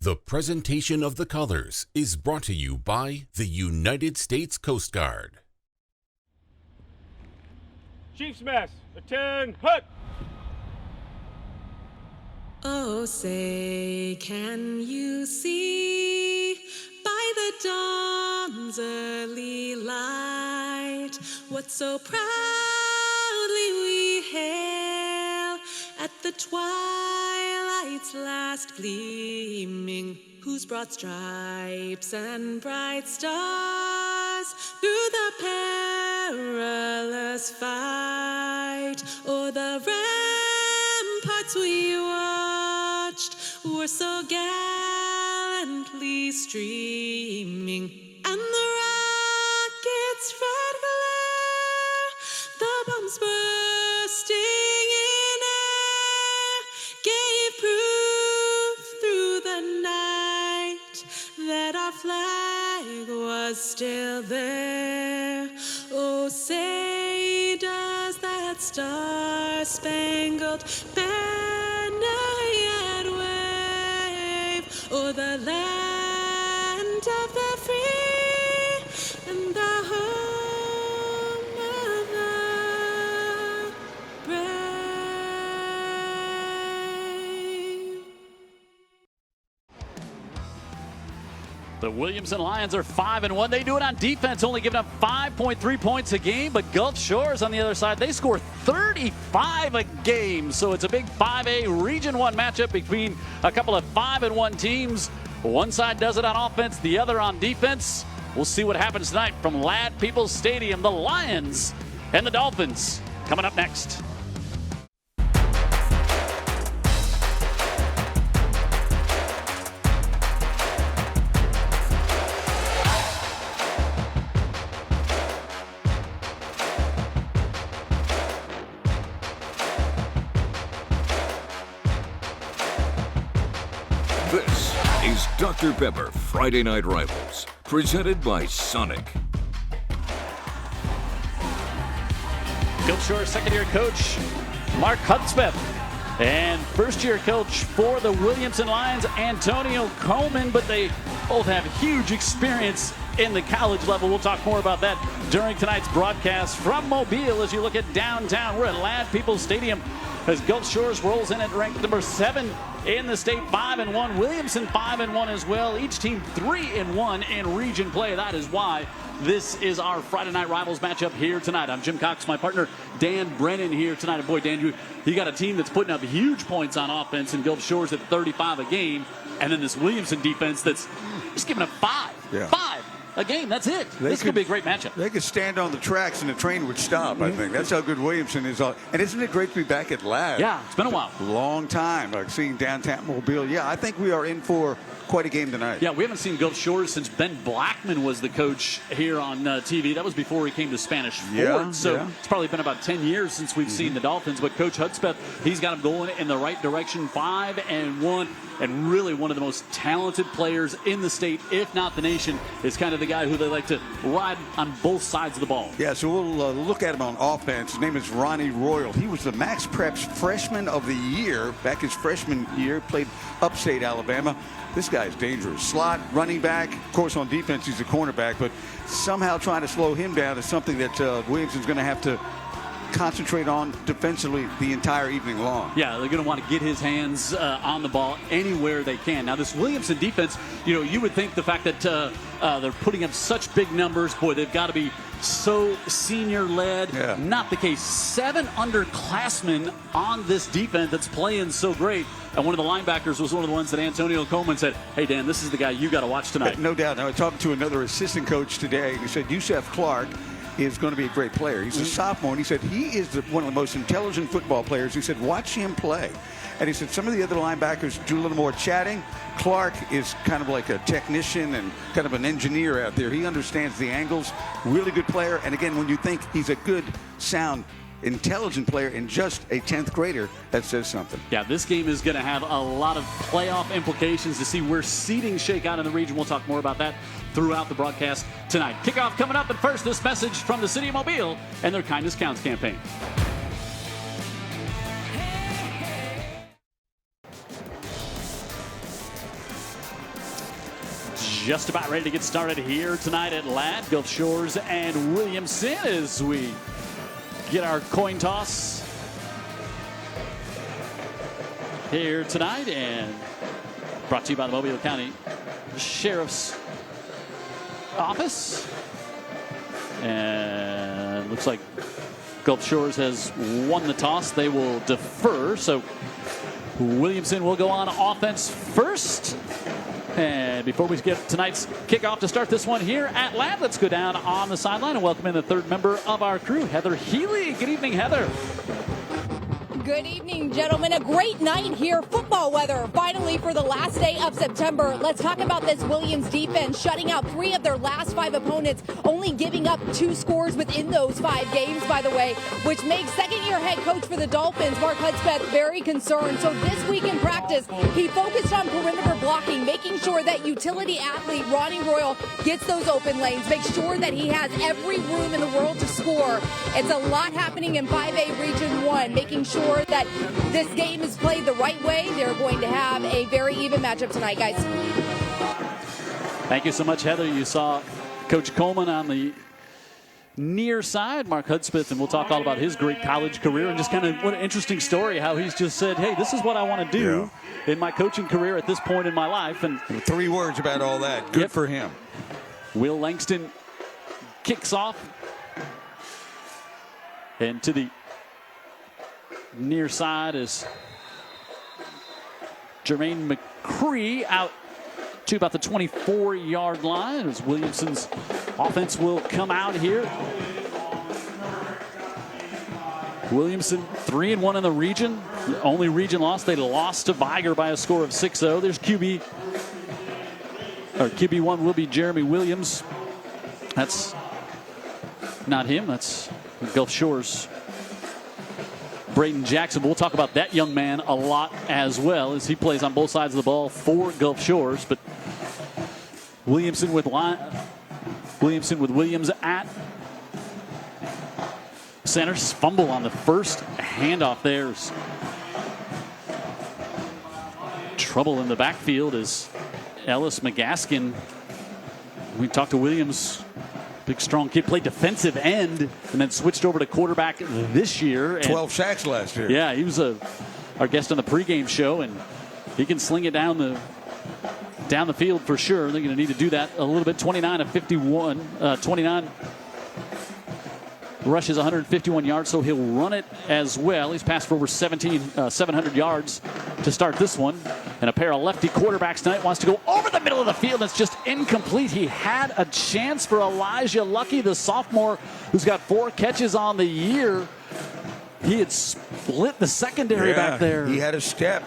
The presentation of the colors is brought to you by the United States Coast Guard. Chiefs mess, attend, hut! Oh, say, can you see by the dawn's early light what so proudly we hail at the twilight's last gleaming, whose broad stripes and bright stars through the perilous fight o'er the ramparts we watched were so gallantly streaming, and the rocket's red glare, the bombs bursting in air, gave proof through the night that our flag was still there. Oh, say, does that star-spangled banner yet wave o'er the land of the free and the home of the brave? The Williamson Lions are 5-1. They do it on defense, only giving up 5.3 points a game. But Gulf Shores on the other side, they score 35 a game. So it's a big 5A Region 1 matchup between a couple of 5-1 teams. One side does it on offense, the other on defense. We'll see what happens tonight from Ladd-Peebles Stadium. The Lions and the Dolphins coming up next. This is Dr. Pepper Friday Night Rivals, presented by Sonic. Gulf Shores second-year coach Mark Hudspeth and first-year coach for the Williamson Lions, Antonio Coleman, but they both have huge experience in the college level. We'll talk more about that during tonight's broadcast from Mobile. As you look at downtown, we're at Ladd-Peebles Stadium as Gulf Shores rolls in at ranked number 7 in the state, 5-1. Williamson 5-1 as well. Each team 3-1 in region play. That is why this is our Friday Night Rivals matchup here tonight. I'm Jim Cox, my partner Dan Brennan here tonight. And boy, Dan, you got a team that's putting up huge points on offense in Gulf Shores at 35 a game, and then this Williamson defense that's just giving up 5. Yeah. 5 a game. That's it. This could be a great matchup. They could stand on the tracks and the train would stop, I think. That's how good Williamson is. And isn't it great to be back at Ladd? Yeah, it's been a while. Long time, like seeing downtown Mobile. Yeah, I think we are in for quite a game tonight. Yeah, we haven't seen Gulf Shores since Ben Blackman was the coach here on TV. That was before he came to Spanish Ford. So it's probably been about 10 years since we've seen the Dolphins. But Coach Hudspeth, he's got them going in the right direction, 5-1. And really one of the most talented players in the state, if not the nation, is kind of the guy who they like to ride on both sides of the ball. Yeah, so we'll look at him on offense. His name is Ronnie Royal. He was the Max Preps Freshman of the Year back his freshman year, played upstate Alabama. This guy's dangerous. Slot, running back. Of course, on defense, he's a cornerback, but somehow trying to slow him down is something that Williamson's going to have to concentrate on defensively the entire evening long. Yeah, they're going to want to get his hands on the ball anywhere they can. Now, this Williamson defense, you would think the fact that they're putting up such big numbers, boy, they've got to be so senior-led. Yeah. Not the case. 7 underclassmen on this defense that's playing so great. And one of the linebackers was one of the ones that Antonio Coleman said, hey, Dan, this is the guy you got to watch tonight. No doubt. Now, I talked to another assistant coach today, and he said Yusef Clark is going to be a great player. He's a sophomore, and he said he is one of the most intelligent football players. He said, watch him play. And he said some of the other linebackers do a little more chatting. Clark is kind of like a technician and kind of an engineer out there. He understands the angles. Really good player. And again, when you think he's a good, sound, intelligent player and just a 10th grader, that says something. Yeah, this game is going to have a lot of playoff implications to see where seedings shake out in the region. We'll talk more about that throughout the broadcast tonight. Kickoff coming up, but first, this message from the City of Mobile and their Kindness Counts campaign. just about ready to get started here tonight at Ladd, Gulf Shores and Williamson as we get our coin toss here tonight, and brought to you by the Mobile County Sheriff's Office. And looks like Gulf Shores has won the toss. They will defer, so Williamson will go on offense first. And before we get tonight's kickoff to start this one here at Ladd, let's go down on the sideline and welcome in the third member of our crew, Heather Healy. Good evening, Heather. Good evening, gentlemen. A great night here. Football weather finally for the last day of September. Let's talk about this Williams defense shutting out 3 of their last 5 opponents, only giving up 2 scores within those 5 games, by the way, which makes second-year head coach for the Dolphins, Mark Hudspeth, very concerned. So this week in practice, he focused on perimeter blocking, making sure that utility athlete Ronnie Royal gets those open lanes, makes sure that he has every room in the world to score. It's a lot happening in 5A Region 1, making sure that this game is played the right way. They're going to have a very even matchup tonight, guys. Thank you so much, Heather. You saw Coach Coleman on the near side, Mark Hudspeth, and we'll talk all about his great college career and just kind of what an interesting story, how he's just said, hey, this is what I want to do in my coaching career at this point in my life. And 3 words about all that. Good for him. Will Langston kicks off. And to the near side is Jermaine McCree out to about the 24-yard line as Williamson's offense will come out here. Williamson 3-1 in the region. The only region loss, they lost to Viger by a score of 6-0. There's QB1 will be Jeremy Williams. That's not him. That's Gulf Shores Braden Jackson. We'll talk about that young man a lot as well as he plays on both sides of the ball for Gulf Shores. But Williamson with Williams at center. Fumble on the first handoff. There's trouble in the backfield as Ellis McGaskin. We talked to Williams. Big, strong kid, played defensive end and then switched over to quarterback this year. And 12 sacks last year. Yeah, he was our guest on the pregame show, and he can sling it down the field for sure. They're going to need to do that a little bit. 29 of 51, 29 rushes, 151 yards, so he'll run it as well. He's passed for over 700 yards to start this one. And a pair of lefty quarterbacks tonight wants to go over the middle of the field. That's just incomplete. He had a chance for Elijah Lucky, the sophomore, who's got 4 catches on the year. He had split the secondary back there. He had a step.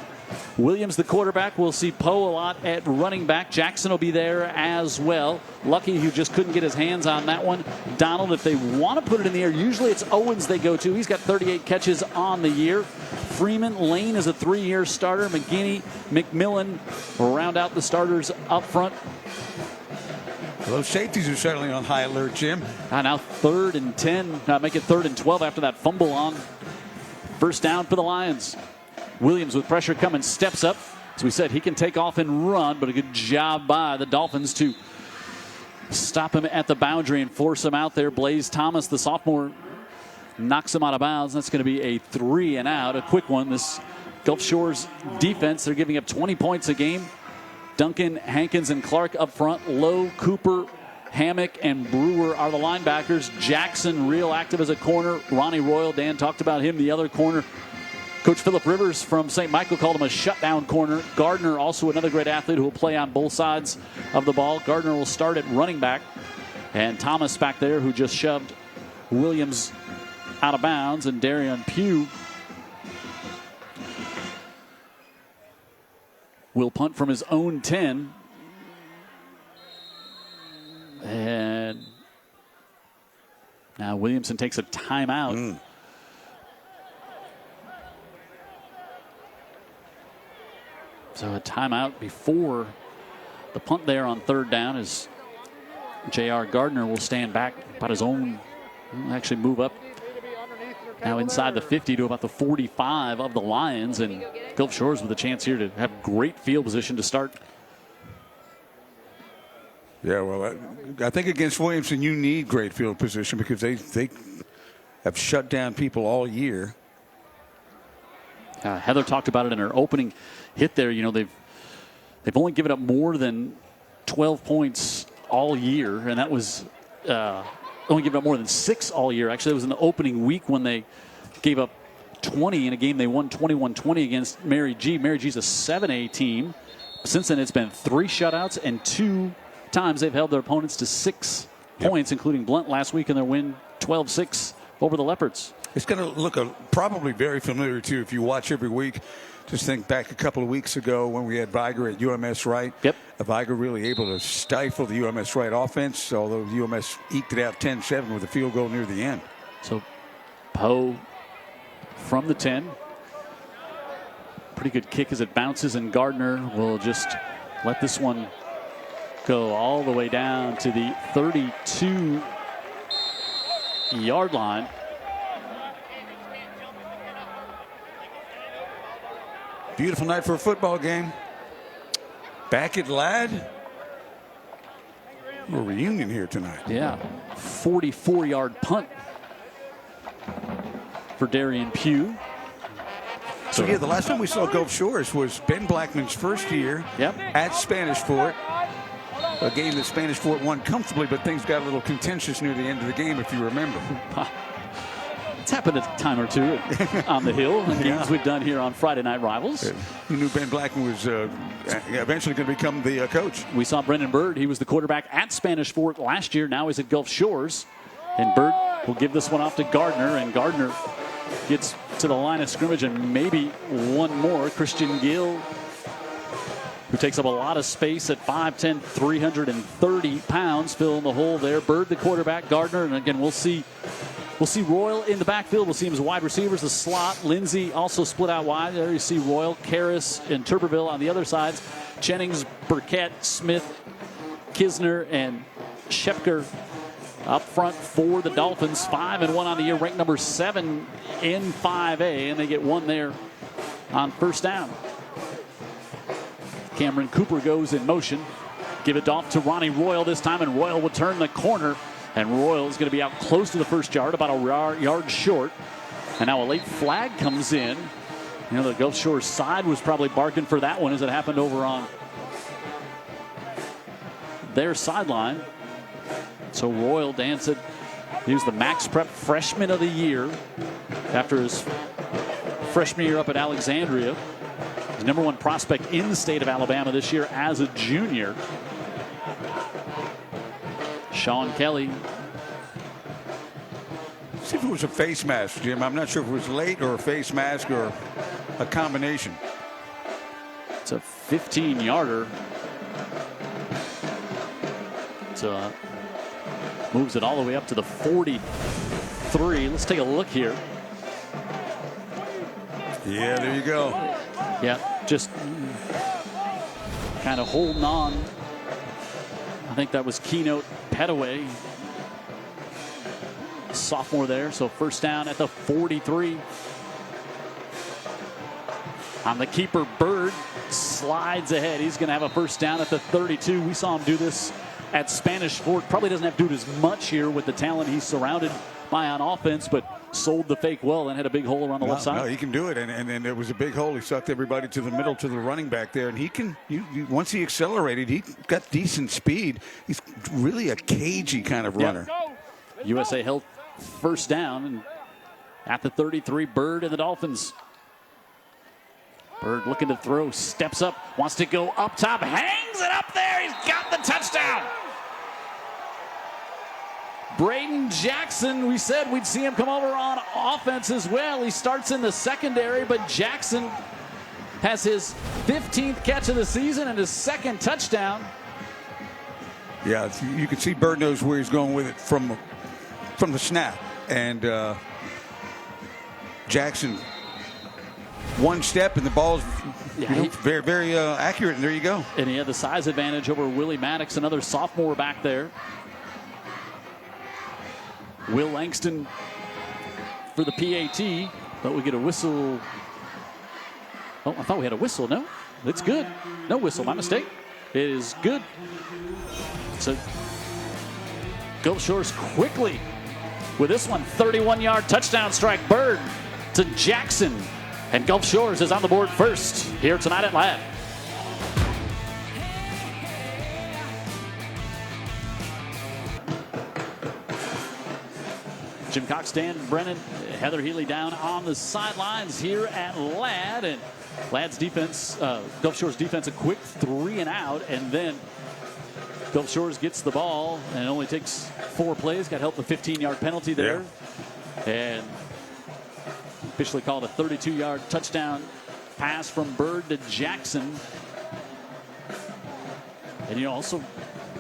Williams, the quarterback, will see Poe a lot at running back. Jackson will be there as well. Lucky, who just couldn't get his hands on that one. Donald, if they want to put it in the air, usually it's Owens they go to. He's got 38 catches on the year. Freeman, Lane is a 3-year starter. McGinney, McMillan round out the starters up front. Those safeties are certainly on high alert, Jim. Now 3rd and 10. Make it 3rd and 12 after that fumble on first down for the Lions. Williams with pressure coming, steps up. As we said, he can take off and run, but a good job by the Dolphins to stop him at the boundary and force him out there. Blaze Thomas, the sophomore, knocks him out of bounds. That's going to be a 3 and out, a quick one. This Gulf Shores defense, they're giving up 20 points a game. Duncan, Hankins, and Clark up front. Lowe, Cooper, Hammock, and Brewer are the linebackers. Jackson real active as a corner. Ronnie Royal, Dan talked about him, the other corner. Coach Philip Rivers from St. Michael called him a shutdown corner. Gardner, also another great athlete who will play on both sides of the ball. Gardner will start at running back. And Thomas back there, who just shoved Williams out of bounds. And Darian Pugh will punt from his own 10. And now Williamson takes a timeout. So a timeout before the punt there on 3rd down as J.R. Gardner will stand back about his own, actually move up now inside the 50 to about the 45 of the Lions. And Gulf Shores with a chance here to have great field position to start Yeah, well, I think against Williamson you need great field position because they have shut down people all year. Heather talked about it in her opening hit there. You know, they've only given up more than 12 points all year, and that was only given up more than 6 all year. Actually, it was in the opening week when they gave up 20 in a game they won 21-20 against Mary G. Mary G's a 7A team. Since then, it's been 3 shutouts and 2 times they've held their opponents to 6 points, including Blunt last week in their win 12-6 over the Leopards. It's going to look probably very familiar, too, if you watch every week. Just think back a couple of weeks ago when we had Viger at UMS Wright. Yep. Viger really able to stifle the UMS Wright offense, although UMS eked it out 10-7 with a field goal near the end. So Poe from the 10. Pretty good kick as it bounces, and Gardner will just let this one go all the way down to the 32-yard line. Beautiful night for a football game. Back at Ladd. A reunion here tonight. Yeah, 44-yard punt for Darian Pugh. So yeah, the last time we saw Gulf Shores was Ben Blackman's first year at Spanish Fort. A game that Spanish Fort won comfortably, but things got a little contentious near the end of the game, if you remember. It's happened a time or two on the Hill in games we've done here on Friday Night Rivals. You knew Ben Blackman was eventually going to become the coach. We saw Brendan Bird. He was the quarterback at Spanish Fort last year. Now he's at Gulf Shores. And Bird will give this one off to Gardner. And Gardner gets to the line of scrimmage and maybe one more. Christian Gill, who takes up a lot of space at 5'10", 330 pounds, filling the hole there. Bird, the quarterback, Gardner. And again, we'll see Royal in the backfield. We'll see him as wide receivers, the slot. Lindsay also split out wide. There you see Royal, Karras, and Tuberville on the other sides. Jennings, Burkett, Smith, Kisner, and Shepker up front for the Dolphins. 5-1 on the year, ranked number 7 in 5A, and they get 1 there on first down. Cameron Cooper goes in motion. Give it off to Ronnie Royal this time, and Royal will turn the corner. And Royal is going to be out close to the first yard, about a yard short. And now a late flag comes in. You know, the Gulf Shores side was probably barking for that one as it happened over on their sideline. So Royal danced. He was the Max Prep Freshman of the Year after his freshman year up at Alexandria. He's #1 prospect in the state of Alabama this year as a junior. Sean Kelly. See if it was a face mask, Jim. I'm not sure if it was late or a face mask or a combination. It's a 15-yarder. So moves it all the way up to the 43. Let's take a look here. Yeah, there you go. Yeah, just kind of holding on. I think that was Keynote Petaway, sophomore there. So first down at the 43. On the keeper, Bird slides ahead. He's going to have a first down at the 32. We saw him do this at Spanish Fort. Probably doesn't have to do it as much here with the talent he's surrounded by on offense, but sold the fake well and had a big hole around the left side. No, he can do it, and there was a big hole. He sucked everybody to the middle to the running back there, and he can. Once he accelerated, he got decent speed. He's really a cagey kind of runner. USA held first down, and at the 33, Bird and the Dolphins. Bird looking to throw, steps up, wants to go up top, hangs it up there. He's got the touchdown. Braden Jackson, we said we'd see him come over on offense as well. He starts in the secondary, but Jackson has his 15th catch of the season and his 2nd touchdown. Yeah, you can see Bird knows where he's going with it from the snap. And Jackson, one step and the ball's very, very accurate, and there you go. And he had the size advantage over Willie Maddox, another sophomore back there. Will Langston for the PAT, but we get a whistle. Oh, I thought we had a whistle. No, it's good. No whistle. My mistake. It is good. So Gulf Shores quickly with this one, 31-yard touchdown strike. Bird to Jackson. And Gulf Shores is on the board first here tonight at Ladd. Jim Cox, Dan Brennan, Heather Healy down on the sidelines here at Ladd. And Ladd's defense, Gulf Shores defense, a quick 3 and out. And then Gulf Shores gets the ball and it only takes 4 plays. Got help with a 15-yard penalty there. Yeah. And officially called a 32-yard touchdown pass from Bird to Jackson. And you know, also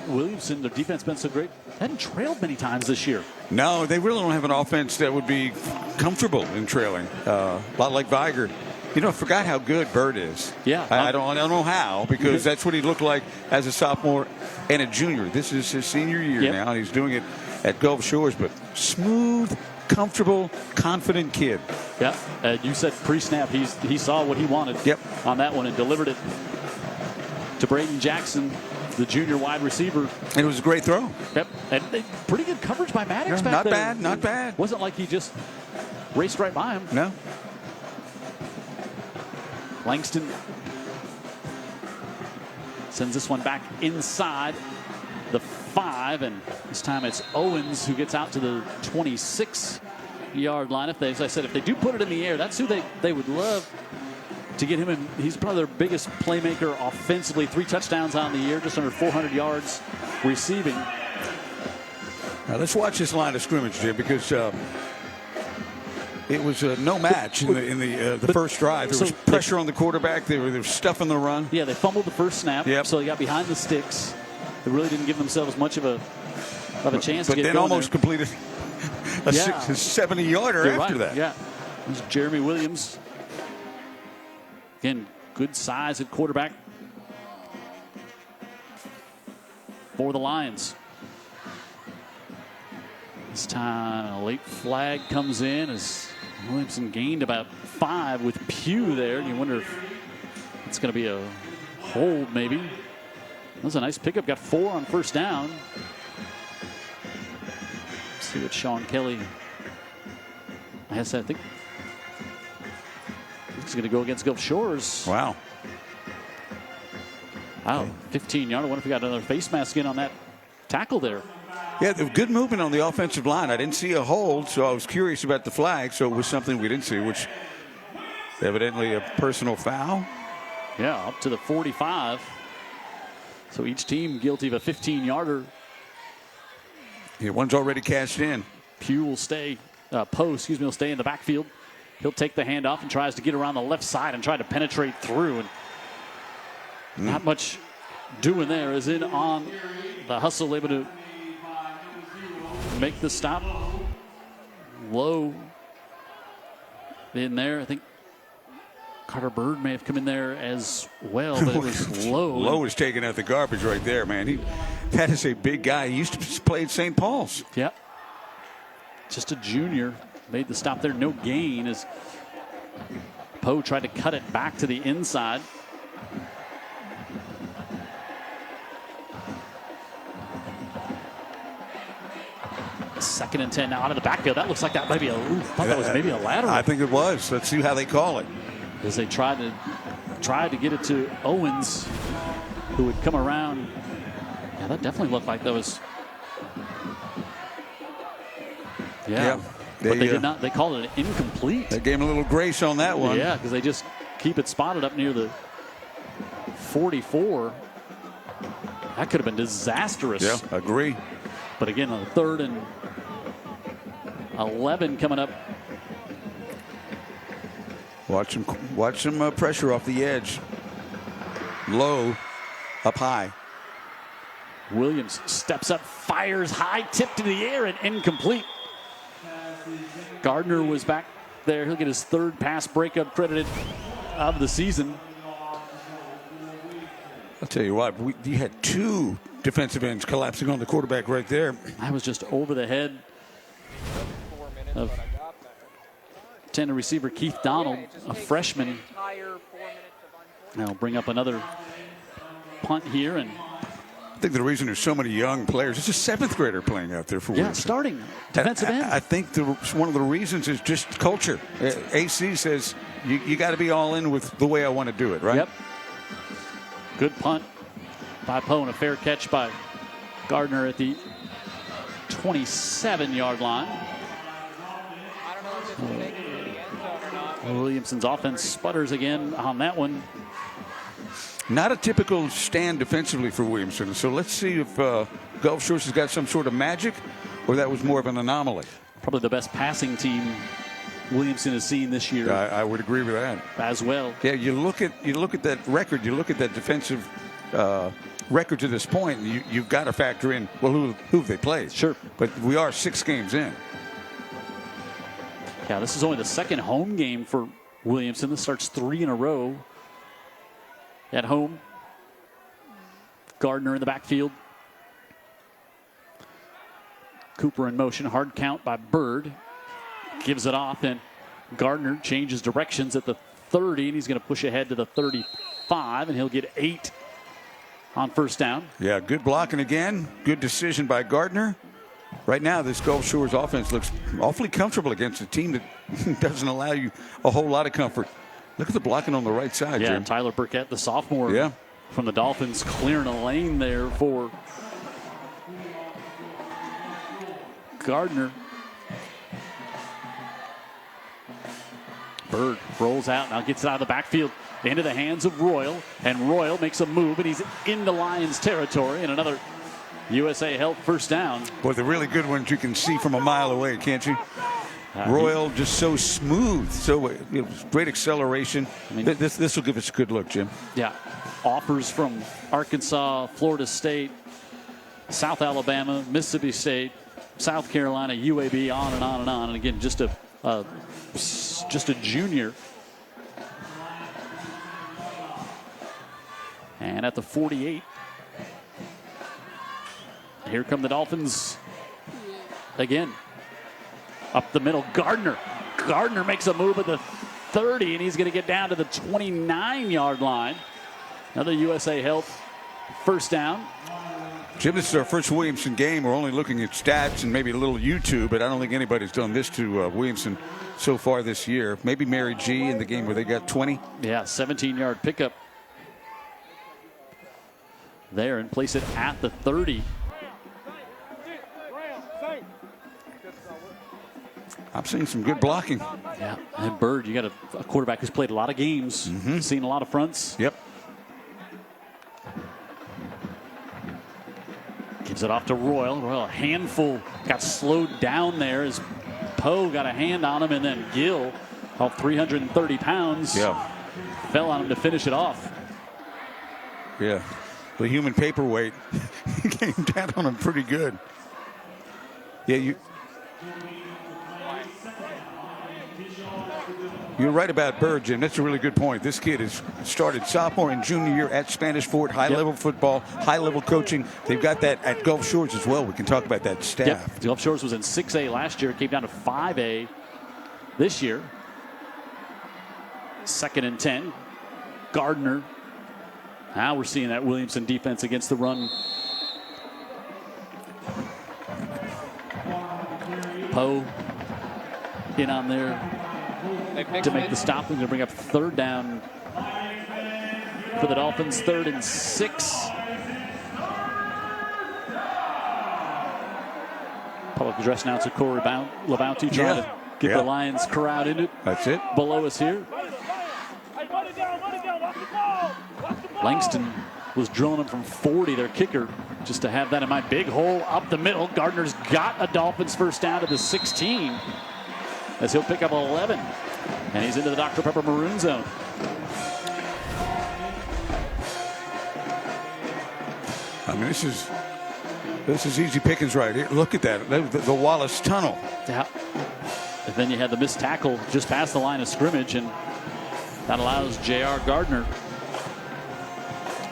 Williamson, their defense been so great, hadn't trailed many times this year. No, they really don't have an offense that would be comfortable in trailing. A lot like Viger. You know, I forgot how good Bird is. Yeah. I don't know how, because that's what he looked like as a sophomore and a junior. This is his senior year now, and he's doing it at Gulf Shores. But smooth, comfortable, confident kid. Yeah. You said pre-snap he saw what he wanted on that one and delivered it to Braden Jackson, the junior wide receiver. And it was a great throw. Yep. And pretty good coverage by Maddox back not there. bad, not bad. Wasn't like he just raced right by him. No. Langston sends this one back inside the 5, and this time it's Owens who gets out to the 26-yard line. As I said, if they do put it in the air, that's who they would love to get him in. He's probably their biggest playmaker offensively. 3 touchdowns on the year, just under 400 yards receiving. Now let's watch this line of scrimmage, Jim, because it was no match in the first drive. There was pressure on the quarterback. They were stuffing the run. Yeah, they fumbled the first snap, so they got behind the sticks. They really didn't give themselves much of a chance to get going. But then almost completed a 70-yarder after that. Yeah, it was Jeremy Williams. Again, good size at quarterback for the Lions. This time a late flag comes in as Williamson gained about 5 with Pugh there. You wonder if it's going to be a hold maybe. That was a nice pickup. Got 4 on first down. Let's see what Sean Kelly has. I think he's going to go against Gulf Shores. Wow. 15-yard. I wonder if we got another face mask in on that tackle there. Yeah, there was good movement on the offensive line. I didn't see a hold, so I was curious about the flag. So it was something we didn't see, which evidently a personal foul. Yeah, up to the 45. So each team guilty of a 15-yarder. Yeah, one's already cashed in. Pugh will stay, will stay in the backfield. He'll take the handoff and tries to get around the left side and try to penetrate through. And not much doing there. Is in on the hustle, able to make the stop. Low in there. I think Carter Bird may have come in there as well, but it was Low. Low was taking out the garbage right there, man. That is a big guy. He used to play at St. Paul's. Yep. Just a junior. Made the stop there. No gain as Poe tried to cut it back to the inside. Second and 10 now out of the backfield. That looks like that might be I thought that was maybe a lateral. I think it was. Let's see how they call it. As they tried to get it to Owens, who would come around. Yeah, that definitely looked like that was. Yeah. But they did not. They called it an incomplete. They gave him a little grace on that one. Yeah, because they just keep it spotted up near the 44. That could have been disastrous. Yeah, agree. But again, on the 3rd and 11 coming up. Watch some pressure off the edge. Low, up high. Williams steps up, fires high, tipped in the air and incomplete. Gardner was back there. He'll get his 3rd pass breakup credited of the season. I'll tell you what, you had 2 defensive ends collapsing on the quarterback right there. That was just over the head of tender receiver Keith Donald, a freshman. Now bring up another punt here. And I think the reason there's so many young players, it's a 7th grader playing out there for Williamson. starting defensive end. I think one of the reasons is just culture. AC says you got to be all in with the way I want to do it, right? Yep. Good punt by Poe and a fair catch by Gardner at the 27-yard line. Williamson's offense sputters again on that one. Not a typical stand defensively for Williamson. So let's see if Gulf Shores has got some sort of magic, or that was more of an anomaly. Probably the best passing team Williamson has seen this year. I would agree with that as well. Yeah, you look at that record, you look at that defensive record to this point, and you've got to factor in, well, who have they played? Sure. But we are 6 games in. Yeah, this is only the second home game for Williamson. This starts 3 in a row at home. Gardner in the backfield. Cooper in motion. Hard count by Bird. Gives it off, and Gardner changes directions at the 30, and he's going to push ahead to the 35, and he'll get 8 on first down. Yeah, good blocking again. Good decision by Gardner. Right now, this Gulf Shores offense looks awfully comfortable against a team that doesn't allow you a whole lot of comfort. Look at the blocking on the right side, Yeah, Jim. Tyler Burkett, the sophomore from the Dolphins, clearing a lane there for Gardner. Bird rolls out, now gets it out of the backfield into the hands of Royal, and Royal makes a move, and he's into Lions territory, and another USA Health first down. Boy, the really good ones you can see from a mile away, can't you? Royal just so smooth, so great acceleration. I mean, this will give us a good look, Jim. Yeah, offers from Arkansas, Florida State, South Alabama, Mississippi State, South Carolina, UAB, on and on and on. And again, just a junior. And at the 48, here come the Dolphins again. Up the middle, Gardner. Gardner makes a move at the 30, and he's going to get down to the 29-yard line. Another USA Health first down. Jim, this is our first Williamson game. We're only looking at stats and maybe a little YouTube, but I don't think anybody's done this to Williamson so far this year. Maybe Mary G in the game where they got 20. Yeah, 17-yard pickup there, and place it at the 30. I'm seeing some good blocking. Yeah, and Bird, you got a quarterback who's played a lot of games, seen a lot of fronts. Yep. Gives it off to Royal. Royal, a handful, got slowed down there as Poe got a hand on him, and then Gill, about 330 pounds, fell on him to finish it off. Yeah, the human paperweight came down on him pretty good. Yeah, You're right about Bird, Jim. That's a really good point. This kid has started sophomore and junior year at Spanish Fort, high-level football, high-level coaching. They've got that at Gulf Shores as well. We can talk about that staff. Yep. Gulf Shores was in 6A last year. It came down to 5A this year. 2nd and 10. Gardner. Now we're seeing that Williamson defense against the run. Poe in on there to make the stop. We're going to bring up 3rd down for the Dolphins. 3rd and 6. Public address announcer Corey Labounty trying to get the Lions crowd in it. That's it. Below us here. Langston was drilling him from 40, their kicker, just to have that in mind. Big hole up the middle. Gardner's got a Dolphins first down to the 16 as he'll pick up 11. And he's into the Dr. Pepper maroon zone. I mean, this is easy pickings right here. Look at that, the Wallace Tunnel. Yeah. And then you had the missed tackle just past the line of scrimmage, and that allows J.R. Gardner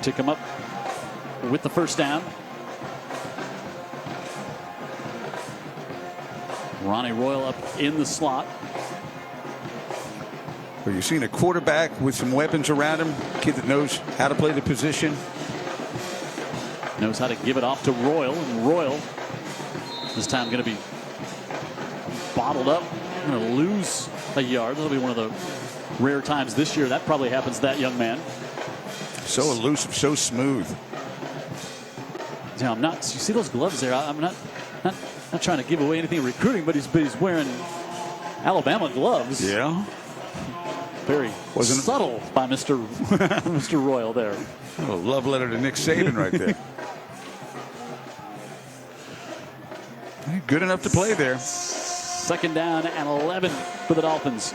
to come up with the first down. Ronnie Royal up in the slot. Well, you've seen a quarterback with some weapons around him, kid that knows how to play the position. knows how to give it off to Royal, and Royal this time going to be bottled up. Going to lose a yard. That'll be one of the rare times this year that probably happens to that young man. So elusive, so smooth. Yeah, I'm not. You see those gloves there? I'm not trying to give away anything recruiting, but he's wearing Alabama gloves. Yeah. Very subtle by Mr. Royal there. A love letter to Nick Saban right there. Good enough to play there. Second down and 11 for the Dolphins.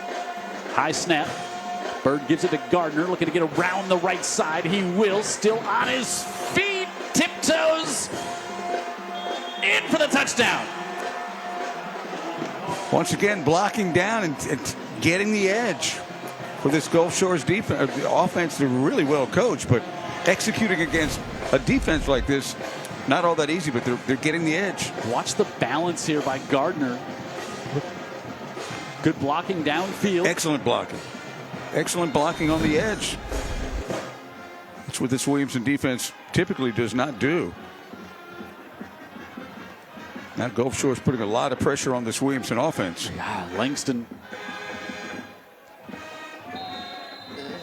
High snap. Bird gives it to Gardner, looking to get around the right side. He will, still on his feet, tiptoes, in for the touchdown. Once again, blocking down and getting the edge for this Gulf Shores defense. The offense, they're really well coached, but executing against a defense like this, not all that easy, but they're getting the edge. Watch the balance here by Gardner. Good blocking downfield. Excellent blocking. Excellent blocking on the edge. That's what this Williamson defense typically does not do. Now Gulf Shores putting a lot of pressure on this Williamson offense. Yeah, Langston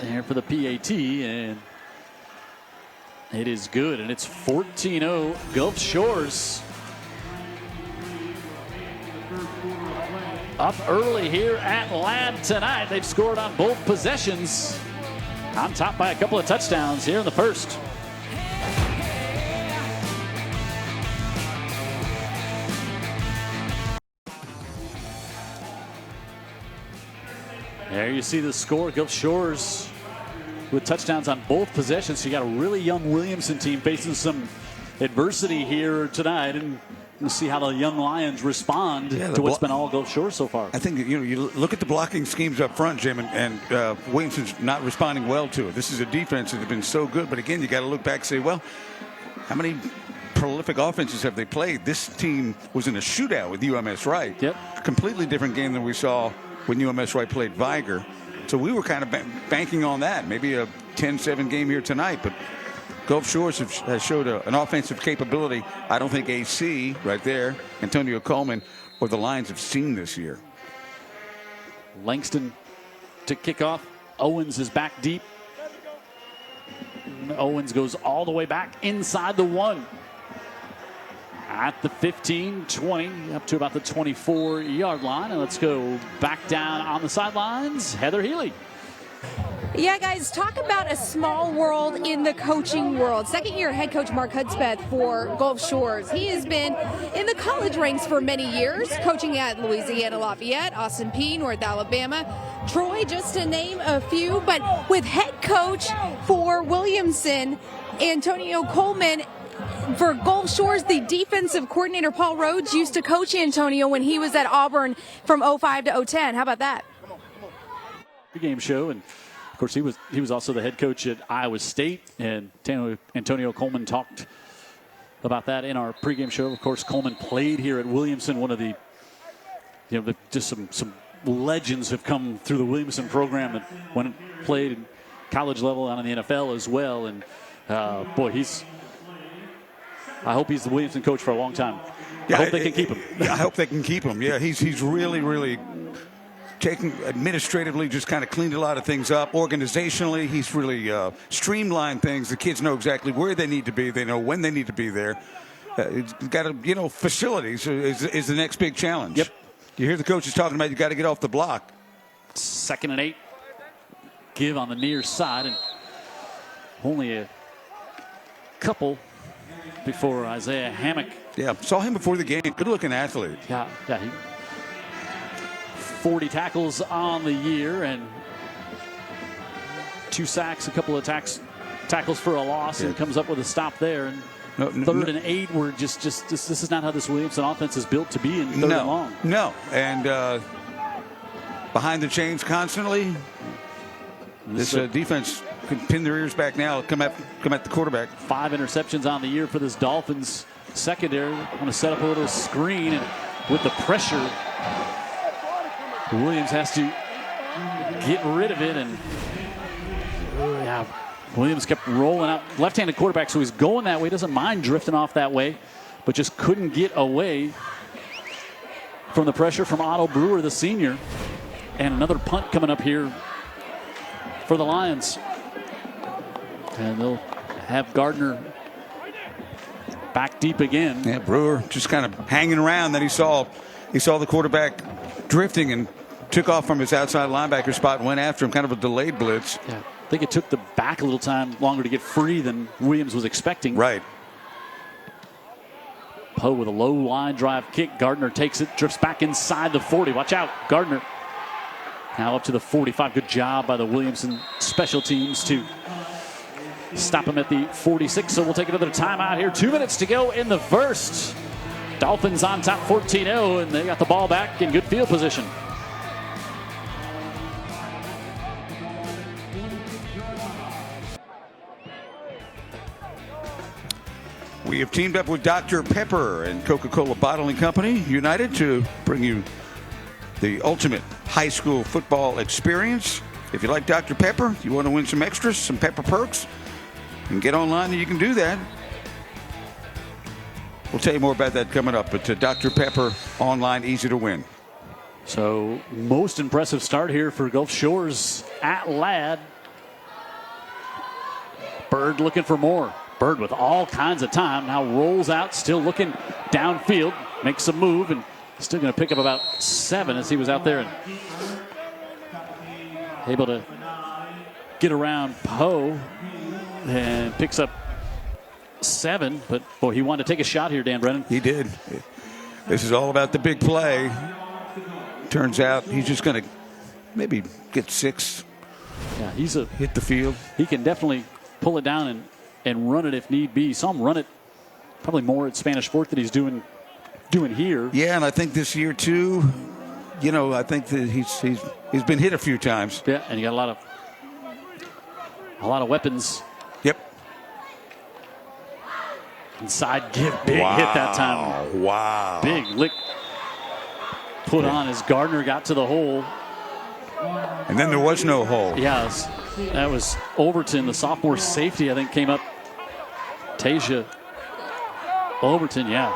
there for the PAT, and it is good, and it's 14-0 Gulf Shores. Up early here at Ladd tonight. They've scored on both possessions. On top by a couple of touchdowns here in the first. There you see the score. Gulf Shores with touchdowns on both possessions. So you got a really young Williamson team facing some adversity here tonight, and we'll see how the young Lions respond to what's been all Gulf Shores so far. I think you look at the blocking schemes up front, Jim, and Williamson's not responding well to it. This is a defense that has been so good, but again, you got to look back and say, well, how many prolific offenses have they played? This team was in a shootout with UMS Wright. Yep. Completely different game than we saw when UMS Wright played Viger. So we were kind of banking on that. Maybe a 10-7 game here tonight, but Gulf Shores has showed an offensive capability I don't think AC right there, Antonio Coleman, or the Lions have seen this year. Langston to kick off. Owens is back deep. Owens goes all the way back inside the 1. At the 15, 20, up to about the 24-yard line. And let's go back down on the sidelines. Heather Healy. Yeah, guys, talk about a small world in the coaching world. Second-year head coach Mark Hudspeth for Gulf Shores. He has been in the college ranks for many years, coaching at Louisiana Lafayette, Austin Peay, North Alabama, Troy, just to name a few. But with head coach for Williamson, Antonio Coleman, for Gulf Shores, the defensive coordinator Paul Rhodes used to coach Antonio when he was at Auburn from 05 to 010. How about that? Pregame show, and of course he was also the head coach at Iowa State, and Antonio Coleman talked about that in our pregame show. Of course, Coleman played here at Williamson. One of the, just some legends have come through the Williamson program that went and played at college level and in the NFL as well. And boy, I hope he's the Williamson coach for a long time. Yeah, I hope they can keep him. I hope they can keep him. Yeah, he's really taking administratively, just kind of cleaned a lot of things up. Organizationally, he's really streamlined things. The kids know exactly where they need to be. They know when they need to be there. He's got facilities is the next big challenge. Yep. You hear the coaches talking about you got to get off the block. 2nd and 8. Give on the near side, and only a couple before Isaiah Hammock. Yeah, saw him before the game. Good-looking athlete. Yeah, he 40 tackles on the year and 2 sacks, a couple of tackles for a loss, and comes up with a stop there. And third and 8, we're just this is not how this Williamson offense is built to be in third and long. No, and behind the chains constantly. This defense can pin their ears back now. Come at the quarterback. 5 interceptions on the year for this Dolphins secondary. Want to set up a little screen, and with the pressure, Williams has to get rid of it, and Williams kept rolling out. Left-handed quarterback, so he's going that way. Doesn't mind drifting off that way, but just couldn't get away from the pressure from Otto Brewer, the senior. And another punt coming up here for the Lions. And they'll have Gardner back deep again. Yeah, Brewer just kind of hanging around. Then he saw the quarterback drifting and took off from his outside linebacker spot and went after him, kind of a delayed blitz. Yeah, I think it took the back a little time longer to get free than Williams was expecting. Right. Poe with a low line drive kick. Gardner takes it, drifts back inside the 40. Watch out, Gardner. Now up to the 45. Good job by the Williamson special teams to stop him at the 46. So we'll take another timeout here. 2 minutes to go in the first. Dolphins on top 14-0, and they got the ball back in good field position. We have teamed up with Dr. Pepper and Coca-Cola Bottling Company, United, to bring you the ultimate high school football experience. If you like Dr. Pepper, you want to win some extras, some Pepper perks, and get online and you can do that. We'll tell you more about that coming up, but Dr. Pepper online, easy to win. So most impressive start here for Gulf Shores at Ladd. Bird looking for more. Bird with all kinds of time. Now rolls out, still looking downfield. Makes a move and still going to pick up about 7 as he was out there and able to get around Poe and picks up 7. But boy, he wanted to take a shot here, Dan Brennan. He did. This is all about the big play. Turns out he's just going to maybe get 6. Yeah, hit the field. He can definitely pull it down and run it if need be. Saw him run it probably more at Spanish Fork than he's doing here. Yeah, and I think this year too, I think that he's been hit a few times. Yeah, and he got a lot of weapons. Yep. Inside give, big hit that time. Wow. Big lick put on as Gardner got to the hole. And then there was no hole. Yes, that was Overton, the sophomore safety, I think, came up. Tasia Overton, yeah.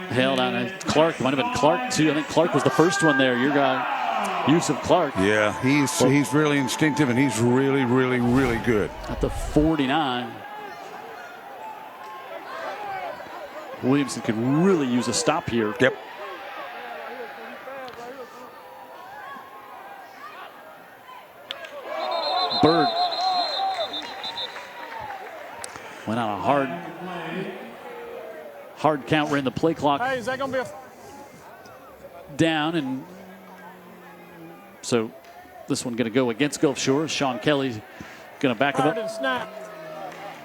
Held on. Clark, might have been Clark too. I think Clark was the first one there. Your guy, Yusuf Clark. Yeah, he's really instinctive and he's really, really, really good. At the 49. Williamson could really use a stop here. Yep. Bird went on a hard count, ran the play clock. Hey, is that going to be down, and so this one going to go against Gulf Shores. Sean Kelly going to back him up. Snap.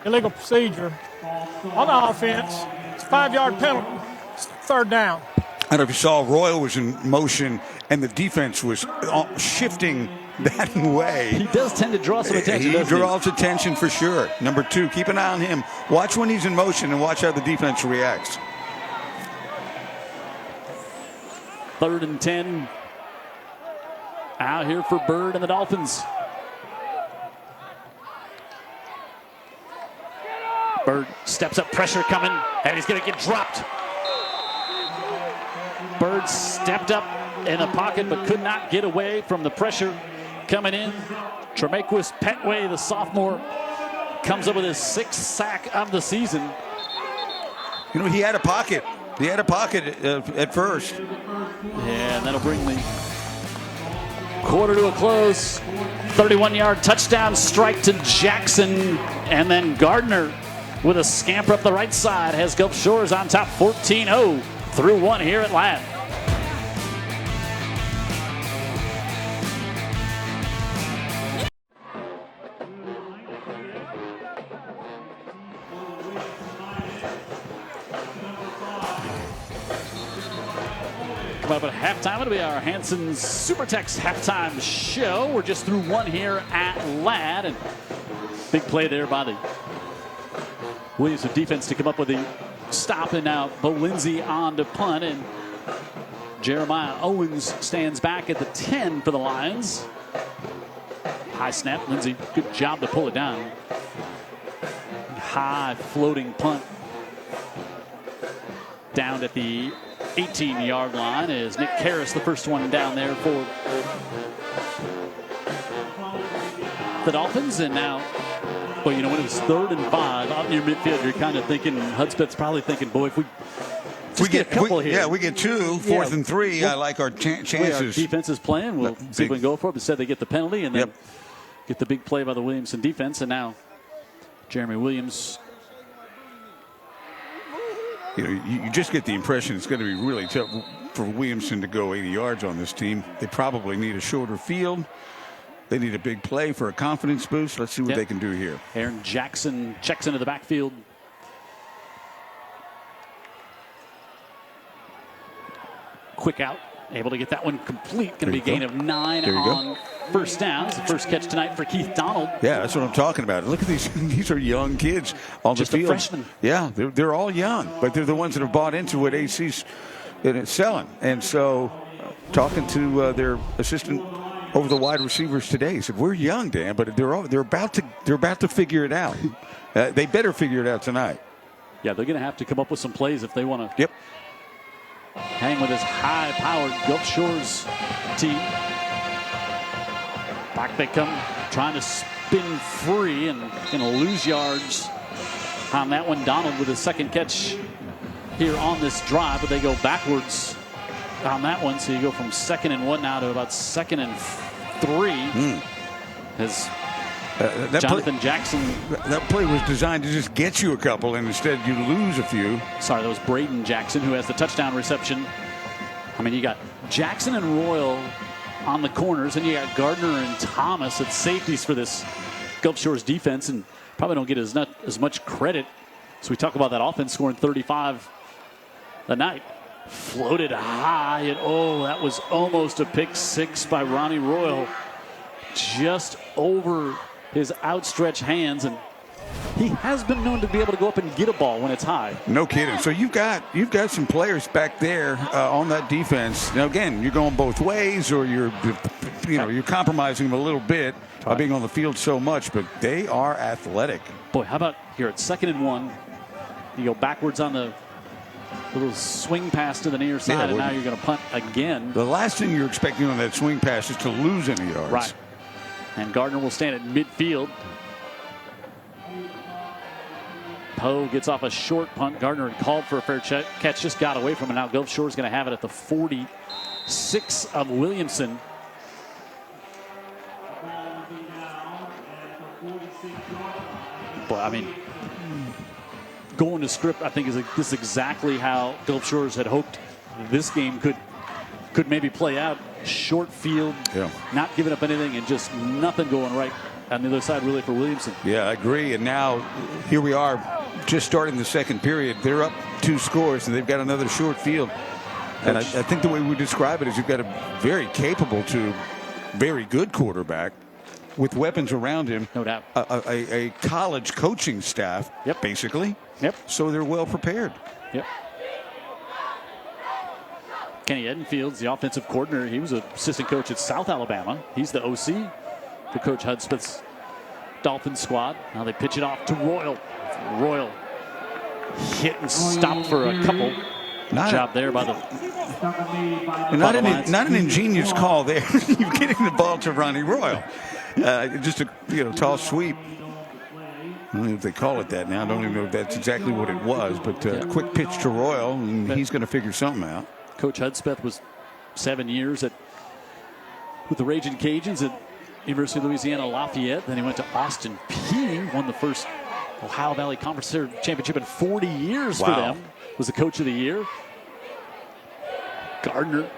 Illegal procedure on the offense. It's a 5-yard penalty. It's 3rd down. I don't know if you saw, Royal was in motion and the defense was shifting that way. He does tend to draw some attention. He draws attention for sure. Number 2, keep an eye on him. Watch when he's in motion and watch how the defense reacts. 3rd and 10. Out here for Bird and the Dolphins. Bird steps up, pressure coming, and he's going to get dropped. Bird stepped up in the pocket but could not get away from the pressure coming in. Tremequis Petway, the sophomore, comes up with his 6th sack of the season. He had a pocket. He had a pocket at first. And that'll bring the quarter to a close. 31-yard touchdown strike to Jackson. And then Gardner with a scamper up the right side has Gulf Shores on top 14-0 through 1 here at Ladd. Coming up at halftime, it'll be our Hanson's Supertex halftime show. We're just through 1 here at Ladd, and big play there by the Williamson defense to come up with the stop, and now Bo Lindsay on to punt, and Jeremiah Owens stands back at the 10 for the Lions. High snap. Lindsey, good job to pull it down. High floating punt. Down at the 18-yard line is Nick Karras, the first one down there for the Dolphins. And now, well, you know, when it was 3rd and 5 out near midfield, you're kind of thinking, Hudspeth's probably thinking, boy, if we get a couple here. Yeah, we get 2, 4th and 3. I like our chances. Our defense is playing. We'll see if we can go for it. Instead, they get the penalty and then get the big play by the Williamson defense. And now Jeremy Williams. You know, you just get the impression it's going to be really tough for Williamson to go 80 yards on this team. They probably need a shorter field. They need a big play for a confidence boost. Let's see what they can do here. Aaron Jackson checks into the backfield. Quick out, able to get that one complete. Going to be a gain of 9 on first down. It's the first catch tonight for Keith Donald. Yeah, that's what I'm talking about. Look at these. These are young kids on the field. Just a freshman. Yeah, they're all young, but they're the ones that have bought into what AC's selling. And so, talking to their assistant over the wide receivers today, he said, "We're young, Dan, but they're about to figure it out. They better figure it out tonight." Yeah, they're going to have to come up with some plays if they want to. Hang with this high-powered Gulf Shores team. Back they come, trying to spin free and going to lose yards on that one. Donald with his second catch here on this drive, but they go backwards on that one. So you go from 2nd and 1 now to about 2nd and 3. As Jonathan Jackson. That play was designed to just get you a couple, and instead you lose a few. Sorry, that was Braden Jackson who has the touchdown reception. I mean, you got Jackson and Royal on the corners, and you got Gardner and Thomas at safeties for this Gulf Shores defense, and probably don't get as much credit. So we talk about that offense scoring 35 a night. Floated high, and that was almost a pick 6 by Ronnie Royal. Just over his outstretched hands, and he has been known to be able to go up and get a ball when it's high. No kidding. So you've got some players back there on that defense. Now again, you're going both ways, or you're compromising them a little bit by being on the field so much, but they are athletic. Boy, how about here at 2nd and 1? You go backwards on the little swing pass to the near side, and now you're going to punt again. The last thing you're expecting on that swing pass is to lose any yards. Right. And Gardner will stand at midfield. Poe gets off a short punt. Gardner had called for a fair catch, just got away from it. Now Gulf Shores going to have it at the 46 of Williamson. Boy, I mean, going to script, I think this is exactly how Gulf Shores had hoped this game could maybe play out. Short field, not giving up anything, and just nothing going right on the other side really for Williamson. Yeah, I agree. And now here we are just starting the second period. They're up 2 scores, and they've got another short field. And I think the way we describe it is you've got a very capable to very good quarterback with weapons around him. No doubt. A college coaching staff, basically. Yep. So they're well prepared. Yep. Kenny Edenfield's the offensive coordinator. He was an assistant coach at South Alabama. He's the OC for Coach Hudspeth's Dolphins squad. Now they pitch it off to Royal. Royal hit and stopped for a couple. Good job there by the not an ingenious call there. You're getting the ball to Ronnie Royal. Just a tall sweep. I don't know if they call it that now. I don't even know if that's exactly what it was, but quick pitch to Royal, and he's going to figure something out. Coach Hudspeth was 7 years with the Raging Cajuns at University of Louisiana Lafayette. Then he went to Austin Peay, won the first Ohio Valley Conference Championship in 40 years for them. Was the coach of the year. Gardner.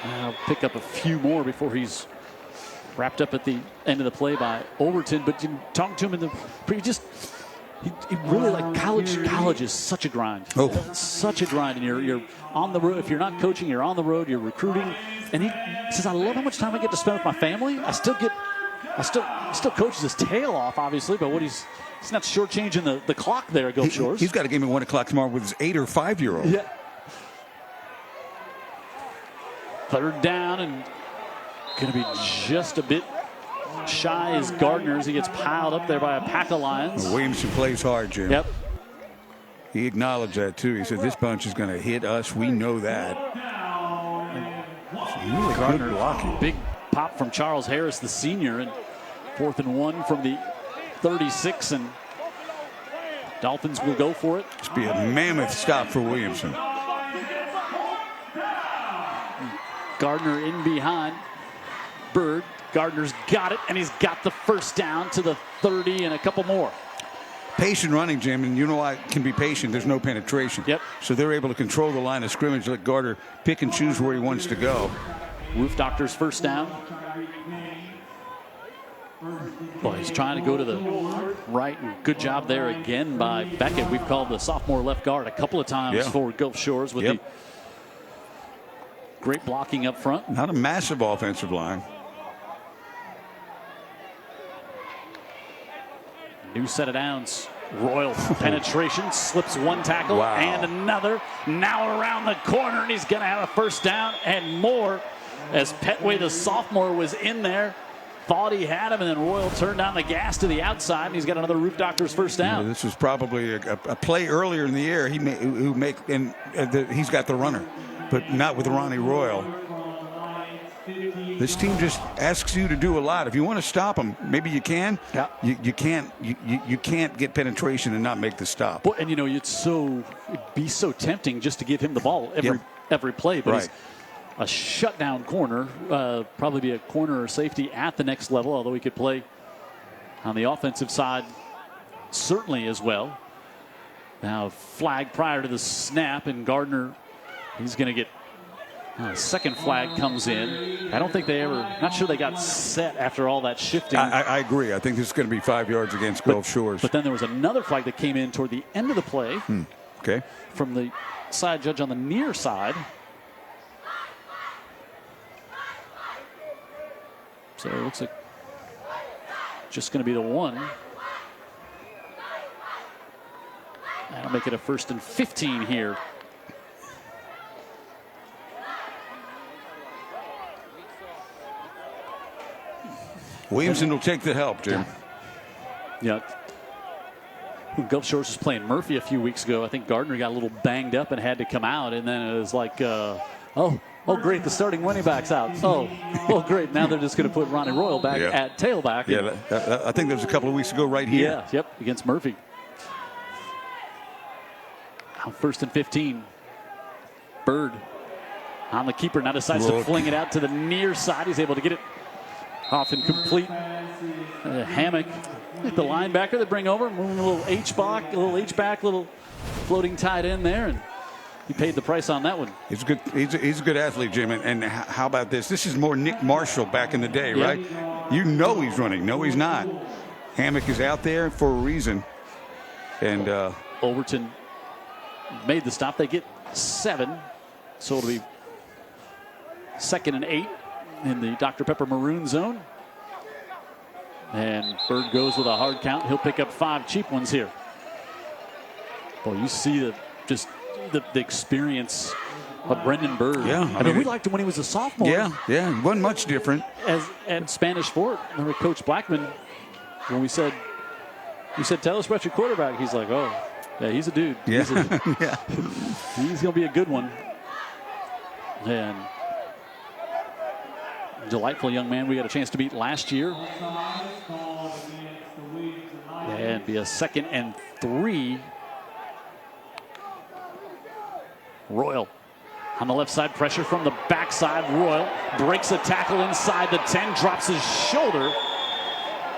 I'll pick up a few more before he's wrapped up at the end of the play by Overton. But you talk to him in the he really like college. College is such a grind. Such a grind. And you're on the road. If you're not coaching, you're on the road. You're recruiting. And he says, I love how much time I get to spend with my family. I still coaches his tail off, obviously, but he's not shortchanging the clock there at Gulf Shores. He's got a game at 1 o'clock tomorrow with his 8 or 5-year-old. Yeah. 3rd down, and going to be just a bit shy as Gardner's. He gets piled up there by a pack of Lions. Williamson plays hard, Jim. Yep. He acknowledged that, too. He said, this bunch is going to hit us. We know that. Really good blocking. Big pop from Charles Harris, the senior, and 4th and 1 from the 36, and Dolphins will go for it. This will be a mammoth stop for Williamson. Gardner in behind Bird. Gardner's got it, and he's got the first down to the 30 and a couple more. Patient running, Jim, and you know why it can be patient. There's no penetration. Yep. So they're able to control the line of scrimmage, let Gardner pick and choose where he wants to go. Roof Doctor's first down. Boy, he's trying to go to the right, and good job there again by Beckett. We've called the sophomore left guard a couple of times for Gulf Shores with the great blocking up front. Not a massive offensive line. New set of downs. Royal penetration, slips one tackle and another. Now around the corner, and he's going to have a first down and more as Petway, the sophomore, was in there. Thought he had him, and then Royal turned down the gas to the outside, and he's got another Roof Doctor's first down. This was probably a play earlier in the year. He's got the runner, but not with Ronnie Royal. This team just asks you to do a lot. If you want to stop them, maybe you can. Yeah. You can't get penetration and not make the stop. Well, and you know, it'd be so tempting just to give him the ball every play, but he's a shutdown corner, probably be a corner or safety at the next level, although he could play on the offensive side certainly as well. Now flag prior to the snap, and Gardner, he's going to get second flag comes in. I don't think not sure they got set after all that shifting. I agree. I think this is going to be 5 yards against Gulf Shores. But then there was another flag that came in toward the end of the play. Okay. From the side judge on the near side. So it looks like just going to be the one. That'll make it a 1st and 15 here. Williamson will take the help, Jim. Yeah. Gulf Shores was playing Murphy a few weeks ago. I think Gardner got a little banged up and had to come out, and then it was like, oh great, the starting running back's out. Oh great, now they're just going to put Ronnie Royal back at tailback. Yeah, I think that was a couple of weeks ago right here. Yeah, yep, against Murphy. Now 1st and 15. Bird on the keeper, now decides to fling it out to the near side. He's able to get it off incomplete. Hammock, the linebacker they bring over, moving a little H-back, little floating tight end there, and he paid the price on that one. He's good. He's a good athlete, Jim. And how about this? This is more Nick Marshall back in the day, right? You know he's running. No, he's not. Hammock is out there for a reason. And Overton made the stop. They get 7, so it'll be 2nd and 8 in the Dr. Pepper maroon zone. And Bird goes with a hard count. He'll pick up 5 cheap ones here. Boy, you see the experience of Brendan Bird. Yeah, I mean, we liked him when he was a sophomore. Yeah, he wasn't much different. At Spanish Fort, remember Coach Blackman, when we said, tell us about your quarterback. He's like, oh, yeah, he's a dude. Yeah, He's going to be a good one. And delightful young man we got a chance to meet last year. And be a 2nd and 3. Royal on the left side, pressure from the backside. Royal breaks a tackle inside the 10, drops his shoulder,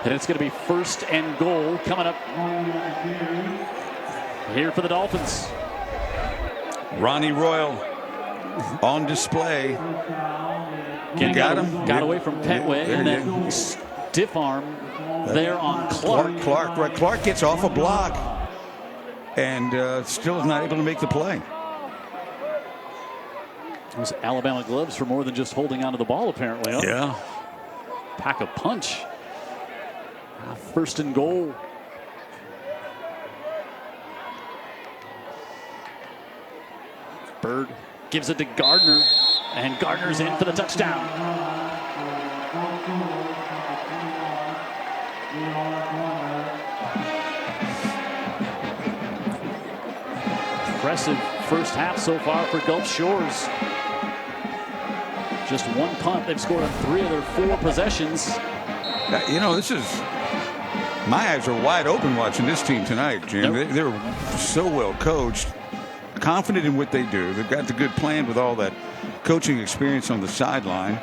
and it's going to be 1st and goal coming up here for the Dolphins. Ronnie Royal on display. Got away from Petway, and then stiff arm there on Clark. Clark gets off a block and still is not able to make the play. Those Alabama gloves for more than just holding onto the ball, apparently. Huh? Yeah. Pack a punch. 1st and goal. Bird gives it to Gardner, and Gardner's in for the touchdown. Impressive first half so far for Gulf Shores. Just one punt. They've scored on 3 of their 4 possessions. You know, this is, my eyes are wide open watching this team tonight, Jim. Yep. They're so well coached, confident in what they do. They've got the good plan with all that coaching experience on the sideline,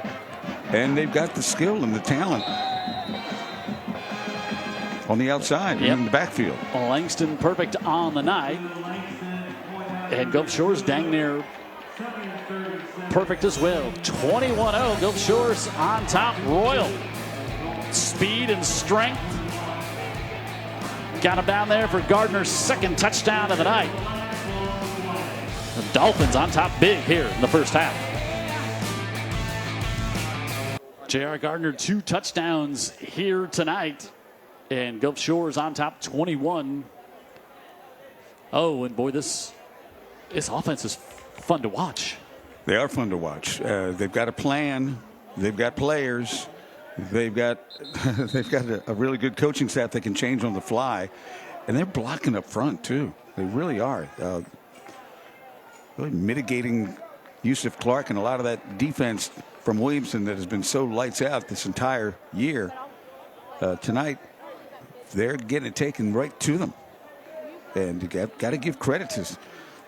and they've got the skill and the talent on the outside and in the backfield. Langston perfect on the night. And Gulf Shores dang near perfect as well. 21-0, Gulf Shores on top. Royal. Speed and strength. Got him down there for Gardner's 2nd touchdown of the night. The Dolphins on top big here in the first half. J.R. Gardner 2 touchdowns here tonight. And Gulf Shores on top 21. Oh, and boy, this offense is fun to watch. They are fun to watch. They've got a plan. They've got players. They've got a really good coaching staff that can change on the fly, and they're blocking up front too. They really are. Really mitigating Yusuf Clark and a lot of that defense from Williamson that has been so lights out this entire year. Tonight, they're getting it taken right to them, and you got to give credit to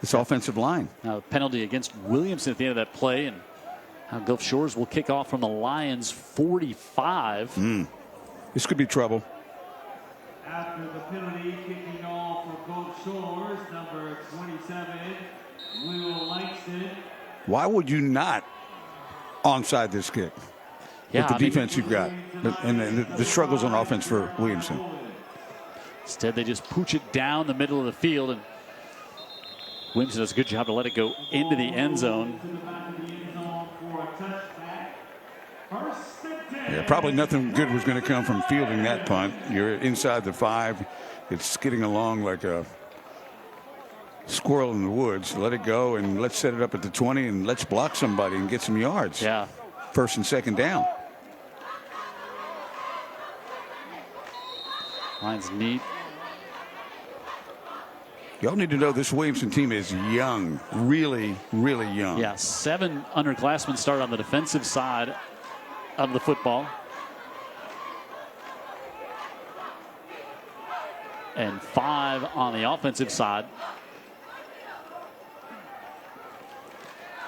this offensive line. Now, a penalty against Williamson at the end of that play, and now Gulf Shores will kick off from the Lions 45. This could be trouble. After the penalty, kicking off for Gulf Shores, number 27, Will Langston. Why would you not onside this kick? Yeah, with the defense you've got, and the struggles on offense for Williamson. Instead, they just pooch it down the middle of the field, and Williamson does a good job to let it go into the end zone. Yeah, probably nothing good was going to come from fielding that punt. You're inside the 5. It's skidding along like a squirrel in the woods. Let it go, and let's set it up at the 20, and let's block somebody and get some yards. Yeah. 1st and 2nd down. Lions neat. Y'all need to know this Williamson team is young, really, really young. Yeah, 7 underclassmen start on the defensive side of the football. And 5 on the offensive side.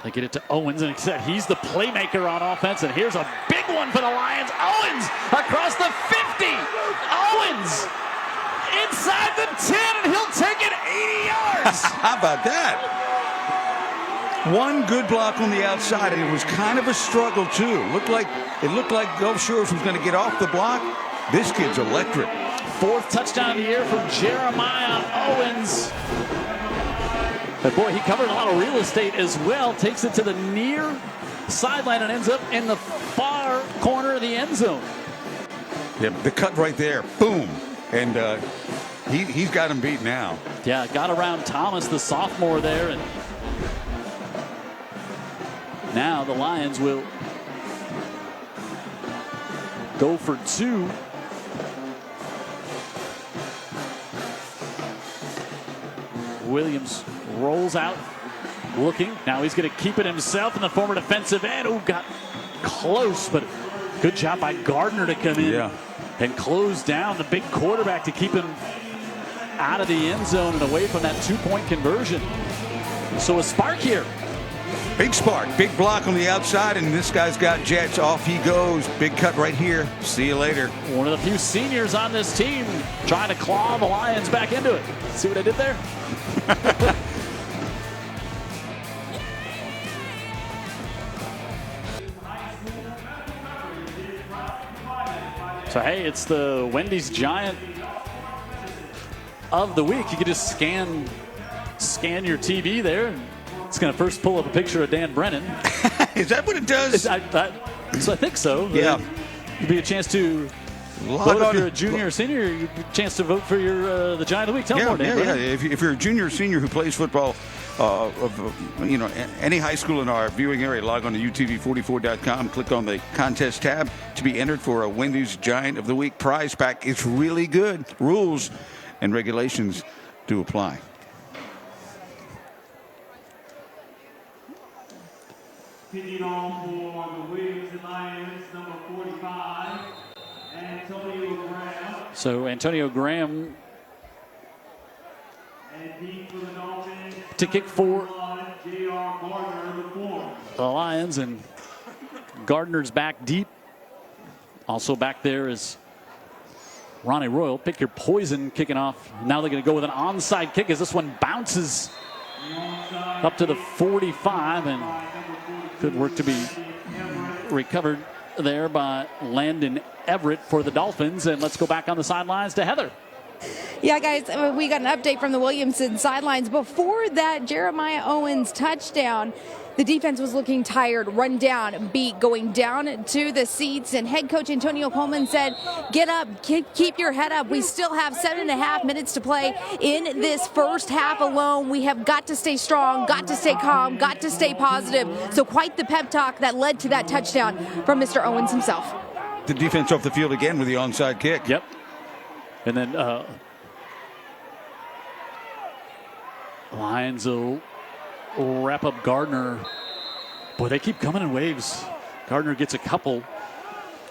They get it to Owens, and he's the playmaker on offense. And here's a big one for the Lions. Owens across the 50. Owens inside the 10, and he'll take it 80 yards. How about that? One good block on the outside, and it was kind of a struggle too. It looked like Gulf Shores was going to get off the block. This kid's electric. 4th touchdown of the year from Jeremiah Owens. But boy, he covered a lot of real estate as well. Takes it to the near sideline and ends up in the far corner of the end zone. Yeah, the cut right there, boom, and he's got him beat now. Yeah, got around Thomas, the sophomore there, and now the Lions will go for 2. Williams rolls out, looking. Now he's going to keep it himself, and the former defensive end, who got close, but good job by Gardner to come in and close down the big quarterback to keep him out of the end zone and away from that 2-point conversion. So a spark here. Big spark, big block on the outside, and this guy's got jets. Off he goes. Big cut right here. See you later. One of the few seniors on this team trying to claw the Lions back into it. See what I did there? So hey, it's the Wendy's Giant of the week. You can just scan your TV there. It's going to first pull up a picture of Dan Brennan. Is that what it does? So I think so. Yeah. It'll be a chance to Log If on. you're a junior or senior, you get a chance to vote for your the Giant of the Week. Tell more, Dan. Yeah. If you're a junior or senior who plays football, any high school in our viewing area, log on to UTV44.com, click on the contest tab to be entered for a Wendy's Giant of the Week prize pack. It's really good. Rules and regulations do apply. Kicking off for the Williamson Lions, number 45, Antonio Graham. So Antonio Graham And deep for the Dolphins, to kick for J.R. Gardner, the 4. the Lions, and Gardner's back deep. Also back there is Ronnie Royal. Pick your poison kicking off. Now they're going to go with an onside kick as this one bounces up to the 45, and good work to be recovered there by Landon Everett for the Dolphins. And let's go back on the sidelines to Heather. Yeah, guys, we got an update from the Williamson sidelines. Before that Jeremiah Owens touchdown, the defense was looking tired, run down, beat, going down to the seats. And head coach Antonio Coleman said, get up, keep your head up. We still have 7.5 minutes to play in this first half alone. We have got to stay strong, got to stay calm, got to stay positive. So quite the pep talk that led to that touchdown from Mr. Owens himself. The defense off the field again with the onside kick. Yep. And then Lions will wrap up Gardner. Boy, they keep coming in waves. Gardner gets a couple.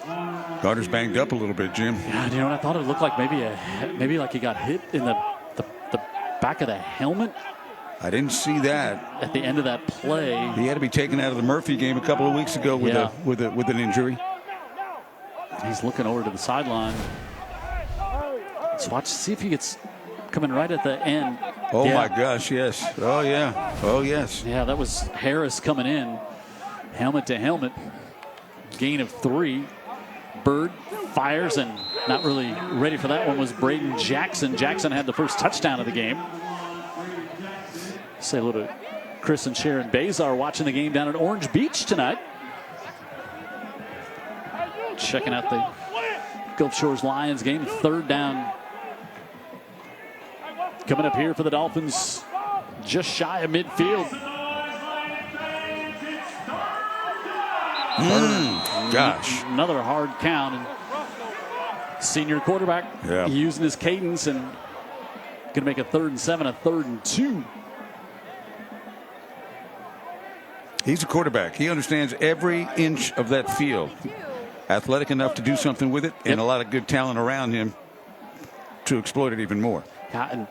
Gardner's banged up a little bit, Jim. Yeah, you know what? I thought it looked like maybe like he got hit in the back of the helmet. I didn't see that At the end of that play. He had to be taken out of the Murphy game a couple of weeks ago with with an injury. He's looking over to the sideline. Let's see if he gets coming right at the end. Oh, my gosh, yes. Oh, yeah. Oh, yes. Yeah, that was Harris coming in. Helmet to helmet. Gain of 3. Bird fires, and not really ready for that one was Braden Jackson. Jackson had the first touchdown of the game. Say hello to Chris and Sharon Bazar watching the game down at Orange Beach tonight. Checking out the Gulf Shores Lions game. 3rd down. Coming up here for the Dolphins, just shy of midfield. Gosh. Another hard count. And senior quarterback using his cadence and going to make a 3rd and 7, a 3rd and 2. He's a quarterback. He understands every inch of that field. Athletic enough to do something with it, and a lot of good talent around him to exploit it even more. Yeah, and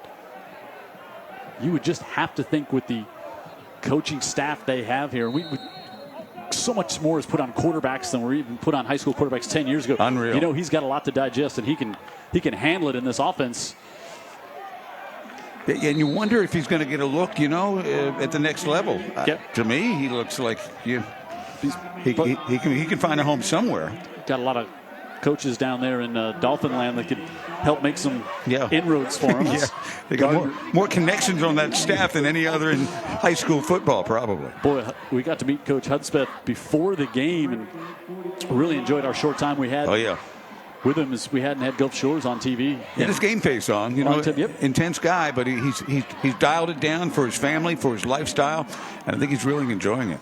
you would just have to think with the coaching staff they have here. So much more is put on quarterbacks than were even put on high school quarterbacks 10 years ago. Unreal. You know, he's got a lot to digest, and he can handle it in this offense. And you wonder if he's going to get a look, at the next level. To me, he looks like he can find a home somewhere. Got a lot of coaches down there in Dolphin Land that could help make some inroads for him. They got more connections on that staff than any other in high school football, probably. Boy, we got to meet Coach Hudspeth before the game and really enjoyed our short time we had. Oh, yeah. With him, as we hadn't had Gulf Shores on TV. He had his game face on, intense guy, but he's dialed it down for his family, for his lifestyle, and I think he's really enjoying it.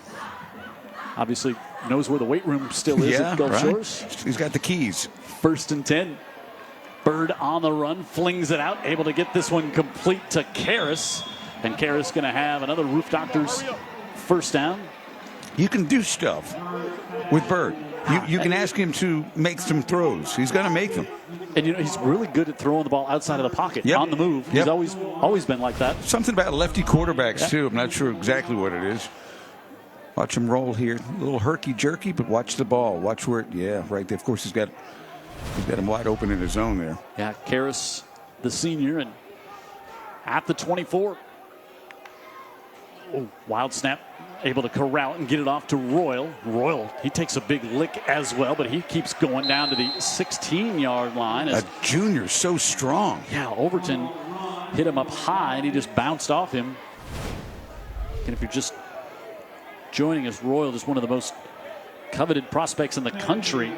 Obviously knows where the weight room still is at Gulf Shores. He's got the keys. 1st and 10. Bird on the run, flings it out, able to get this one complete to Karras. And Karras going to have another Roof Doctors 1st down. You can do stuff with Bird. You can ask him to make some throws. He's going to make them. And he's really good at throwing the ball outside of the pocket, on the move. He's always been like that. Something about lefty quarterbacks too. I'm not sure exactly what it is. Watch him roll here. A little herky-jerky, but watch the ball. Watch where right there. Of course, he's got him wide open in his zone there. Yeah, Karras, the senior, and at the 24. Oh, wild snap. Able to corral and get it off to Royal. Royal, he takes a big lick as well, but he keeps going down to the 16-yard line. A junior, so strong. Yeah, Overton hit him up high, and he just bounced off him. And if you're just joining us, Royal is one of the most coveted prospects in the country.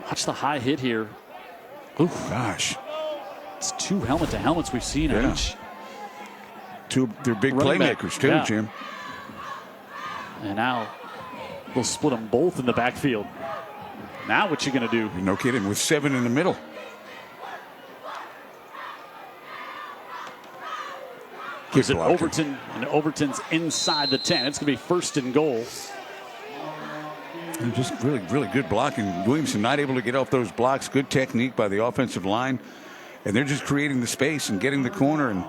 Watch the high hit here. Ooh, Gosh. it's 2 helmet-to-helmets we've seen on each. They're big Running back. playmakers, too, Yeah. Jim. And now they'll split them both in the backfield. Now what you going to do? No kidding, with 7 in the middle. Gives it blocking. Overton, and Overton's inside the 10. It's going to be 1st and goal. And just really, really good blocking. Williamson not able to get off those blocks. Good technique by the offensive line. And they're just creating the space and getting the corner. And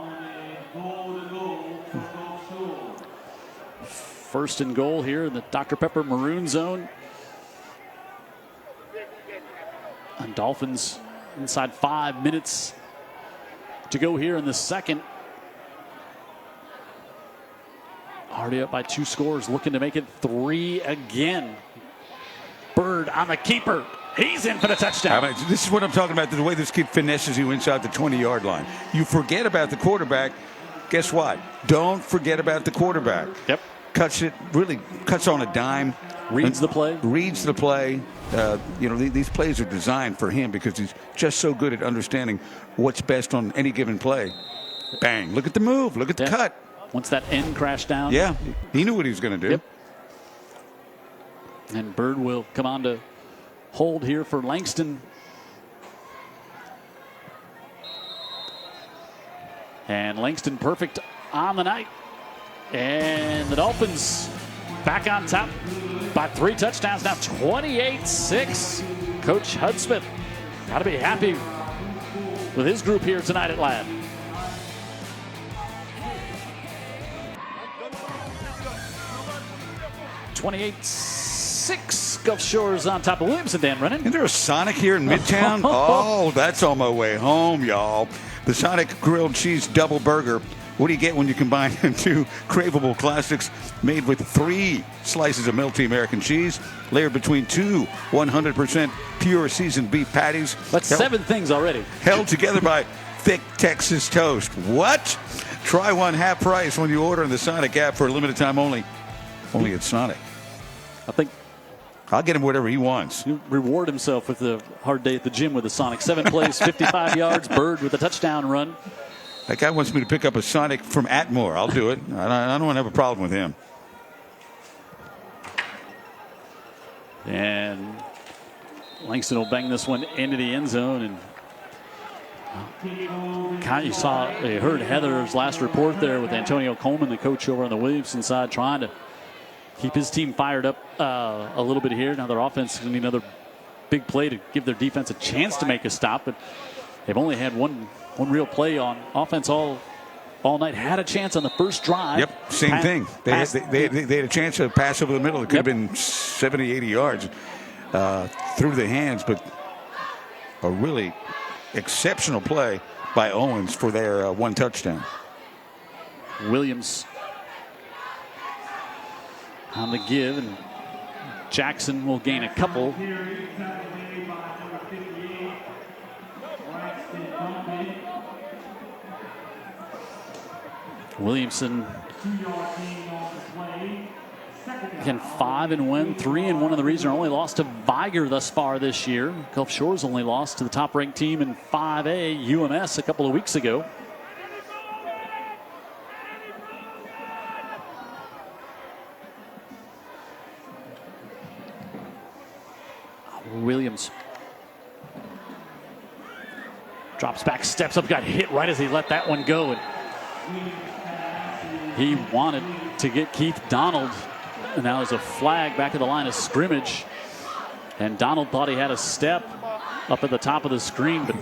1st and goal here in the Dr. Pepper maroon zone. And Dolphins inside 5 minutes to go here in the second. Already up by 2 scores, looking to make it 3 again. Bird on the keeper. He's in for the touchdown. This is what I'm talking about, the way this kid finesses you inside the 20-yard line. You forget about the quarterback. Guess what? Don't forget about the quarterback. Yep. Really cuts on a dime. Reads the play. Reads the play. These plays are designed for him because he's just so good at understanding what's best on any given play. Bang. Look at the move. Look at the cut. Once that end crashed down. Yeah. He knew what he was going to do. Yep. And Bird will come on to hold here for Langston. And Langston perfect on the night. And the Dolphins back on top by 3 touchdowns. Now 28-6. Coach Hudspeth got to be happy with his group here tonight at Ladd. Gulf Shores on top of Williamson. Dan Brennan. Isn't there a Sonic here in Midtown? Oh, that's on my way home, y'all. The Sonic Grilled Cheese Double Burger. What do you get when you combine 2 craveable classics made with 3 slices of melty American cheese, layered between 2 100% pure seasoned beef patties? That's 7 things already. Held together by thick Texas toast. What? Try one half price when you order in the Sonic app for a limited time only. Only at Sonic. I think I'll get him whatever he wants. He'll reward himself with a hard day at the gym with a Sonic. 7 plays, 55 yards. Bird with a touchdown run. That guy wants me to pick up a Sonic from Atmore. I'll do it. I don't have a problem with him. And Langston will bang this one into the end zone. And you heard Heather's last report there with Antonio Coleman, the coach over on the Williamson side, trying to keep his team fired up a little bit here. Now their offense will need another big play to give their defense a chance to make a stop, but they've only had one real play on offense all night. Had a chance on the first drive. Yep, same thing. They had a chance to pass over the middle. It could have been 70, 80 yards through the hands, but a really exceptional play by Owens for their 1 touchdown. Williams on the give, and Jackson will gain a couple. Williamson again 5-1, 3-1 of the reason only lost to Viger thus far this year. Gulf Shores only lost to the top-ranked team in 5A, UMS, a couple of weeks ago. Williams drops back, steps up, got hit right as he let that one go. And he wanted to get Keith Donald. And now there's a flag back at the line of scrimmage. And Donald thought he had a step up at the top of the screen, but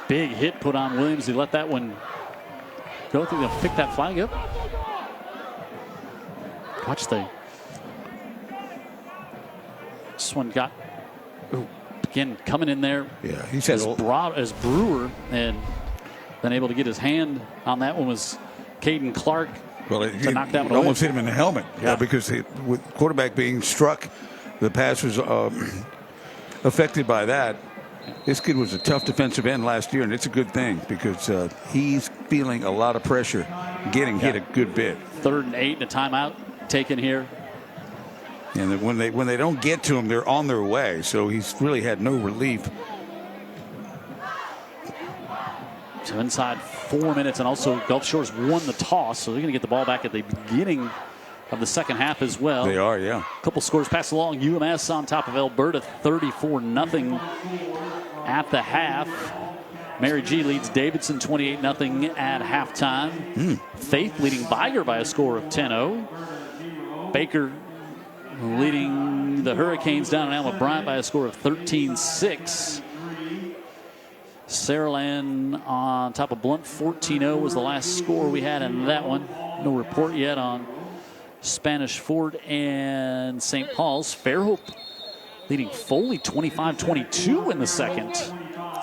big hit put on Williams. He let that one go. I think they'll pick that flag up. Watch this one got again coming in there. Yeah, he says as Brewer, and then able to get his hand on that one was Caden Clark. Well, to knock that one almost away. hit him in the helmet. Yeah. Because with quarterback being struck, the pass was affected by that. This kid was a tough defensive end last year, and it's a good thing because he's feeling a lot of pressure, getting hit a good bit. 3rd and 8, and a timeout taken here. And when they don't get to him, they're on their way. So he's really had no relief. So inside 4 minutes, and also Gulf Shores won the toss, so they're going to get the ball back at the beginning of the second half as well. They are, yeah. A couple scores passed along. UMS on top of Alberta, 34-0 at the half. Mary G leads Davidson 28-0 at halftime. Faith leading Viger by a score of 10-0. Baker leading the Hurricanes down in Alma Bryant by a score of 13-6. Saraland on top of Blunt, 14-0 was the last score we had in that one. No report yet on Spanish Fort and St. Paul's. Fairhope leading Foley 25-22 in the second.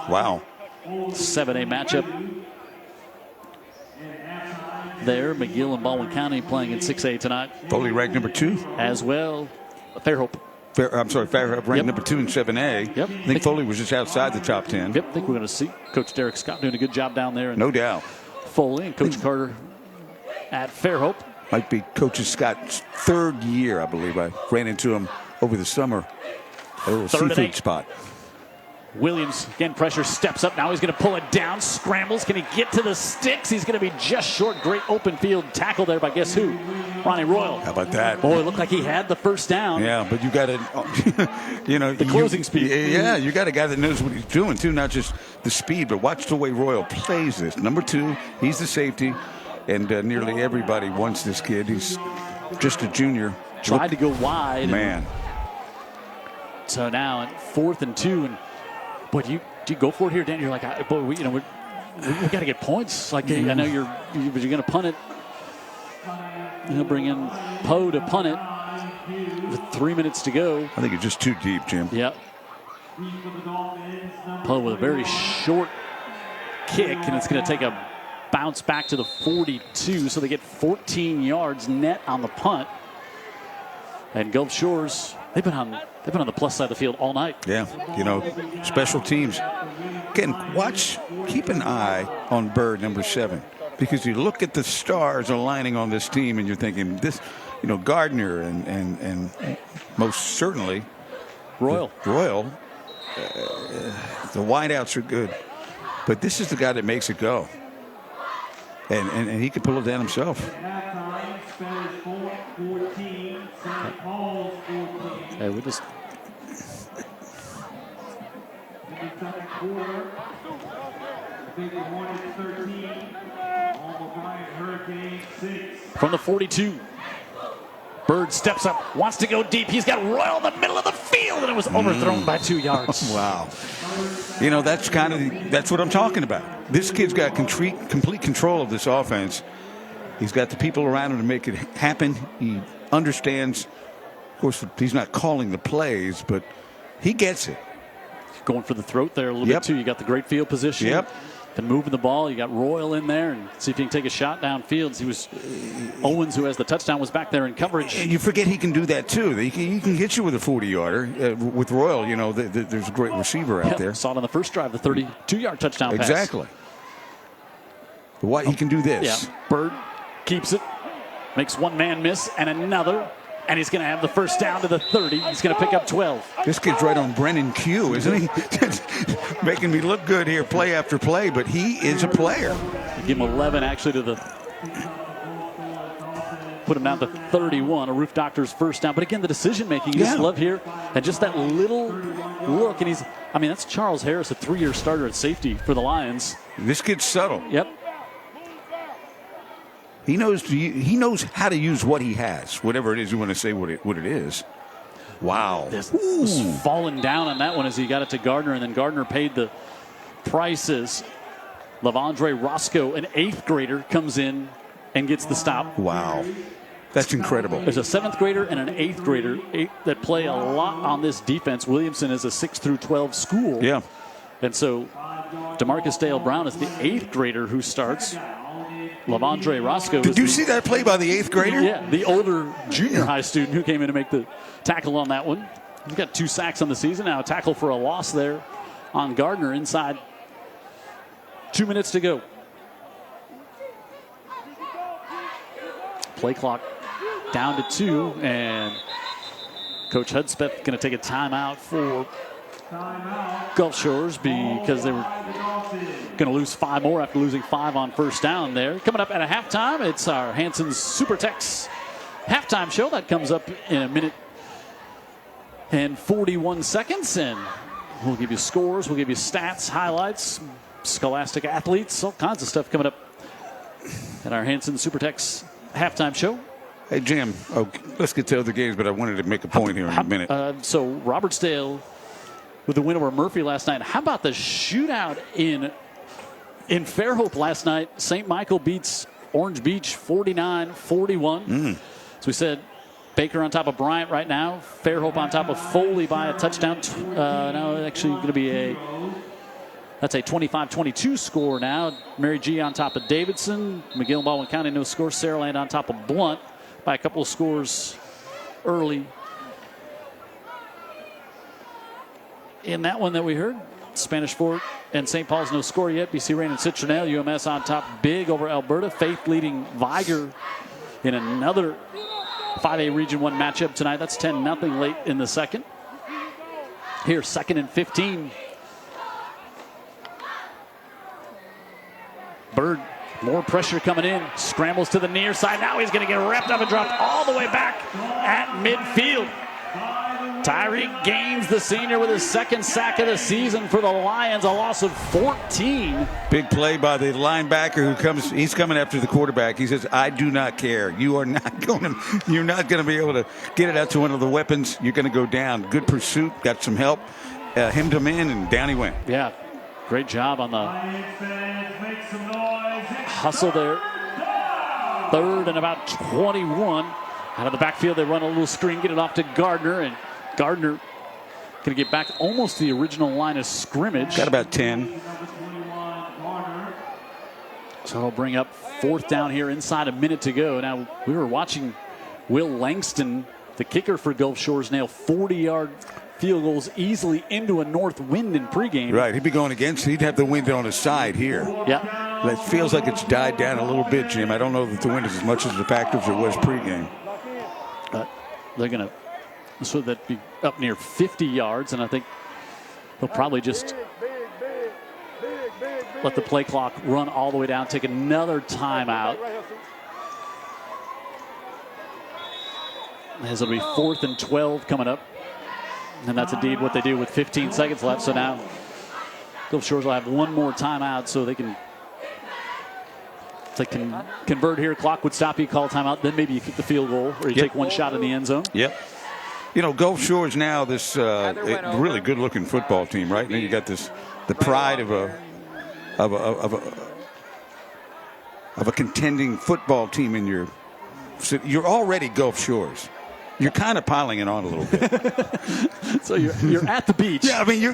Wow. 7A matchup there. McGill and Baldwin County playing in 6A tonight. Foley ranked number 2 as well. Fairhope. Fairhope ranked number 2 in 7A. Yep. I think Foley was just outside the top 10. Yep. I think we're going to see Coach Derek Scott doing a good job down there. No doubt. Foley and Coach Carter at Fairhope. Might be Coach Scott's 3rd year, I believe. I ran into him over the summer at a little seafood spot. Williams, again, pressure, steps up. Now he's going to pull it down, scrambles. Can he get to the sticks? He's going to be just short. Great open field tackle there by guess who? Ronnie Royal. How about that? Boy, it looked like he had the first down. Yeah, but you got to, the closing speed. Yeah, you got a guy that knows what he's doing, too, not just the speed, but watch the way Royal plays this. Number 2, he's the safety, and nearly everybody wants this kid. He's just a junior. Tried to go wide. Man. So now at 4th and 2, and boy, do you go for it here, Dan? You're like, boy, we got to get points. Like, I know you're going to punt it. He'll bring in Poe to punt it with 3 minutes to go. I think it's just too deep, Jim. Yep. Poe with a very short kick, and it's going to take a bounce back to the 42, so they get 14 yards net on the punt. And Gulf Shores, they've been on the plus side of the field all night. Yeah, special teams. Again, keep an eye on Bird, number 7, because you look at the stars aligning on this team, and you're thinking this, Gardner and most certainly Royal. The wideouts are good, but this is the guy that makes it go, and he can pull it down himself. Hey, we just. From the 42, Bird steps up, wants to go deep. He's got Royal in the middle of the field, and it was overthrown by 2 yards. Wow. That's what I'm talking about. This kid's got complete control of this offense. He's got the people around him to make it happen. He understands. Of course, he's not calling the plays, but he gets it. Going for the throat there a little bit, too. You got the great field position. Yep. And moving the ball. You got Royal in there, and see if he can take a shot downfield. Owens, who has the touchdown, was back there in coverage. And you forget he can do that, too. He can hit you with a 40-yarder. With Royal, there's a great receiver out there. Saw it on the first drive, the 32-yard touchdown pass. Exactly. But he can do this. Yeah. Bird keeps it, makes one man miss, and another. And he's going to have the first down to the 30. He's going to pick up 12. This kid's right on Brennan Q, isn't he? Making me look good here play after play, but he is a player. You give him 11 actually put him down to 31, a Roof Doctor's first down. But again, the decision making, you just love here. And just that little look. And that's Charles Harris, a 3-year starter at safety for the Lions. This kid's subtle. Yep. He knows how to use what he has, whatever it is you want to say what it is. Wow. This was falling down on that one as he got it to Gardner, and then Gardner paid the prices. Lavondre Roscoe, an 8th grader, comes in and gets the stop. Wow. That's incredible. There's a 7th grader and an 8th grader that play a lot on this defense. Williamson is a 6 through 12 school. Yeah. And so DeMarcus Dale Brown is the 8th grader who starts. Lavondre Roscoe. Did you see that play by the 8th grader? Yeah, the older junior high student who came in to make the tackle on that one. He's got 2 sacks on the season now. A tackle for a loss there on Gardner inside 2 minutes to go. Play clock down to 2, and Coach Hudspeth going to take a timeout for Gulf Shores because they were going to lose 5 more after losing 5 on first down there. Coming up at a halftime, it's our Hanson's SuperTex halftime show. That comes up in a minute and 41 seconds, and we'll give you scores, we'll give you stats, highlights, Scholastic athletes, all kinds of stuff coming up at our Hanson SuperTex halftime show. Hey, Jim, let's get to other games, but I wanted to make a point here in a minute. So Robertsdale with the win over Murphy last night. How about the shootout in Fairhope last night? St. Michael beats Orange Beach 49-41. So we said Baker on top of Bryant right now. Fairhope on top of Foley by a touchdown. Now actually going to be that's a 25-22 score now. Mary G on top of Davidson. McGill and Baldwin County no score. Saraland on top of Blunt by a couple of scores early in that one that we heard. Spanish Fort and St. Paul's no score yet. BC Rain and Citronelle. UMS on top big over Alberta. Faith leading Viger in another 5A Region 1 matchup tonight. That's 10-0 late in the second. Here, 2nd and 15. Bird, more pressure coming in. Scrambles to the near side. Now he's going to get wrapped up and dropped all the way back at midfield. Tyreek Gaines, the senior, with his 2nd sack of the season for the Lions, a loss of 14. Big play by the linebacker he's coming after the quarterback. He says, I do not care. You're not going to be able to get it out to one of the weapons. You're going to go down. Good pursuit, got some help, hemmed him in, and down he went. Yeah, great job on the hustle there. 3rd and about 21. Out of the backfield, they run a little screen, get it off to Gardner, and Gardner going to get back almost to the original line of scrimmage. Got about 10. So it'll bring up 4th down here inside a minute to go. Now, we were watching Will Langston, the kicker for Gulf Shores, nail 40-yard field goals easily into a north wind in pregame. Right, he'd have the wind on his side here. Yeah. It feels like it's died down a little bit, Jim. I don't know that the wind is as much as the factor as it was pregame. But they're going to, so that'd be up near 50 yards, and I think they'll probably just let the play clock run all the way down, take another timeout. As it'll be 4th and 12 coming up. And that's indeed what they do with 15 seconds left. So now Gulf Shores will have one more timeout so they can, if they can convert here. Clock would stop, you call timeout, then maybe you kick the field goal or you take one shot in the end zone. Yep. You know, Gulf Shores now this really good-looking football team, right? And then you got the pride of a contending football team in your. So you're already Gulf Shores. You're kind of piling it on a little bit. So you're at the beach. Yeah, I mean, you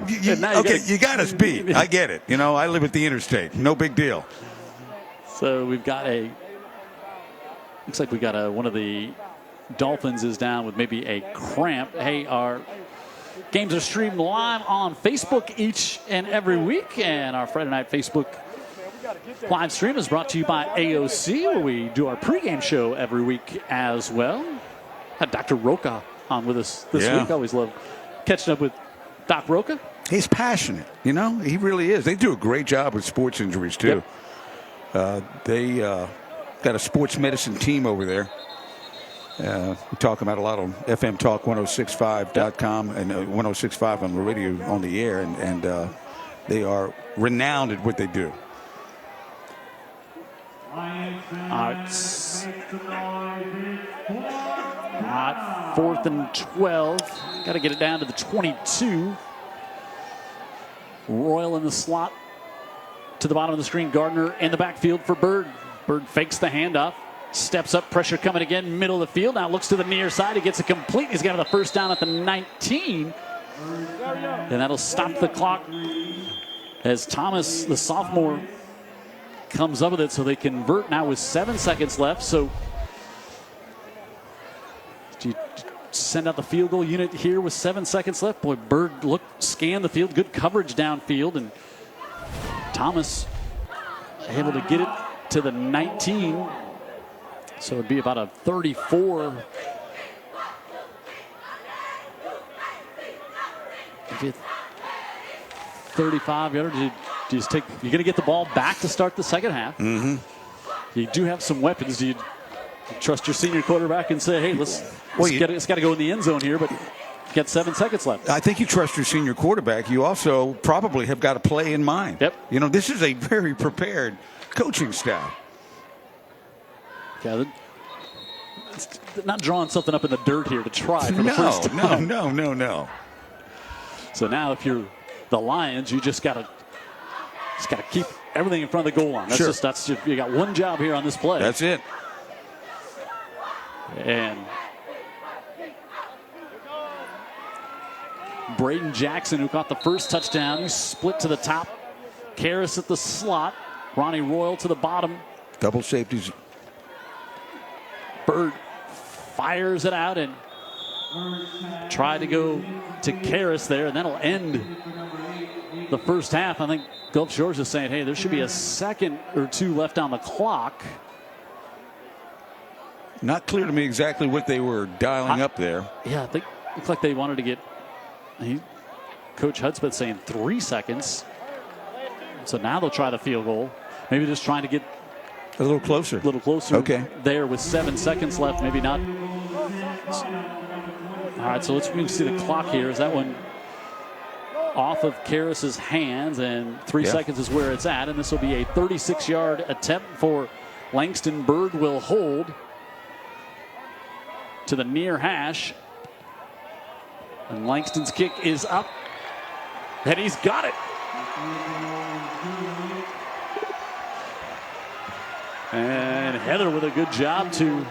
got us beat. I get it. You know, I live at the interstate. No big deal. So we've got looks like we got one of the Dolphins is down with maybe a cramp. Hey, our games are streamed live on Facebook each and every week, and our Friday night Facebook live stream is brought to you by AOC, where we do our pregame show every week as well. Had Dr. Roca on with us this week. I always love catching up with Doc Roca. He's passionate, you know. He really is. They do a great job with sports injuries, too. Yep. They got a sports medicine team over there. We talk about a lot on FM Talk 1065.com and 1065 on the radio on the air, and they are renowned at what they do. Hot 4th and 12. Got to get it down to the 22. Royal in the slot to the bottom of the screen. Gardner in the backfield for Bird. Bird fakes the handoff. Steps up, pressure coming again, middle of the field. Now looks to the near side. He gets it complete. He's got the first down at the 19. And that'll stop the clock as Thomas, the sophomore, comes up with it. So they convert now with 7 seconds left. So do you send out the field goal unit here with 7 seconds left? Boy, Bird scanned the field. Good coverage downfield. And Thomas able to get it to the 19. So it'd be about a 34 35 yards. You just you're going to get the ball back to start the second half. Mm-hmm. You do have some weapons. Do you trust your senior quarterback and say, hey, it's got to go in the end zone here, but get 7 seconds left? I think you trust your senior quarterback. You also probably have got a play in mind. Yep. You know, this is a very prepared coaching staff. Yeah, not drawing something up in the dirt here to try for the first time. No. So now if you're the Lions, you just got to keep everything in front of the goal line. You got one job here on this play. That's it. And Braden Jackson, who caught the first touchdown, he split to the top. Karras at the slot. Ronnie Royal to the bottom. Double safeties. Bird fires it out and tried to go to Karras there, and that'll end the first half. I think Gulf Shores is saying, hey, there should be a second or two left on the clock. Not clear to me exactly what they were dialing up there. Yeah, I think it looked like they wanted to get Coach Hudspeth saying 3 seconds. So now they'll try the field goal. Maybe just trying to get a little closer. Okay. There with 7 seconds left. Maybe not. All right, so let's see the clock here. Is that one off of Karras' hands? And 3 seconds is where it's at. And this will be a 36-yard attempt for Langston. Bird will hold to the near hash. And Langston's kick is up. And he's got it. And Heather with a good job to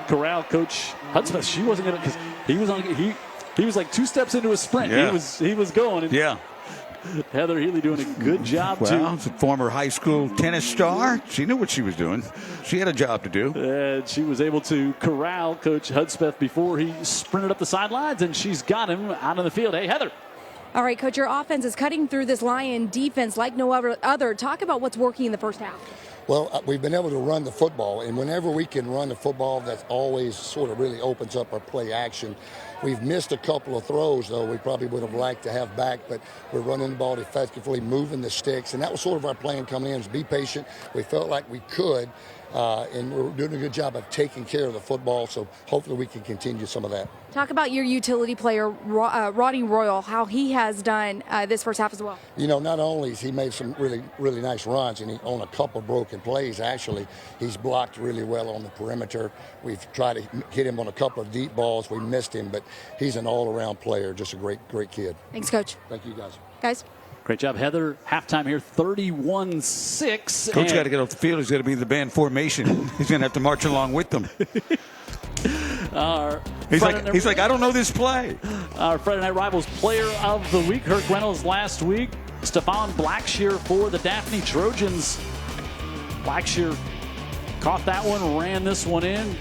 corral Coach Hudspeth. She wasn't going to, because he was like 2 steps into a sprint. Yeah. He was going. And yeah. Heather Healy doing a good job too. Well, as a former high school tennis star, she knew what she was doing. She had a job to do. And she was able to corral Coach Hudspeth before he sprinted up the sidelines, and she's got him out on the field. Hey, Heather. All right, Coach, your offense is cutting through this Lion defense like no other. Talk about what's working in the first half. Well, we've been able to run the football, and whenever we can run the football, that always sort of really opens up our play action. We've missed a couple of throws, though, we probably would have liked to have back, but we're running the ball effectively, moving the sticks, and that was sort of our plan coming in, is be patient. We felt like we could, and we're doing a good job of taking care of the football, so hopefully we can continue some of that. Talk about your utility player, Ronnie Royal, how he has done this first half as well. You know, not only has he made some really, really nice runs, and on a couple broken plays, actually, he's blocked really well on the perimeter. We've tried to hit him on a couple of deep balls. We missed him, but he's an all-around player, just a great, great kid. Thanks, Coach. Thank you, guys. Guys. Great job, Heather. Halftime here, 31-6. Coach got to get off the field. He's got to be in the band formation. He's going to have to march along with them. He's like, I don't know this play. Our Friday Night Rivals Player of the Week, Herc Reynolds last week. Stephon Blackshear for the Daphne Trojans. Blackshear caught that one, ran this one in.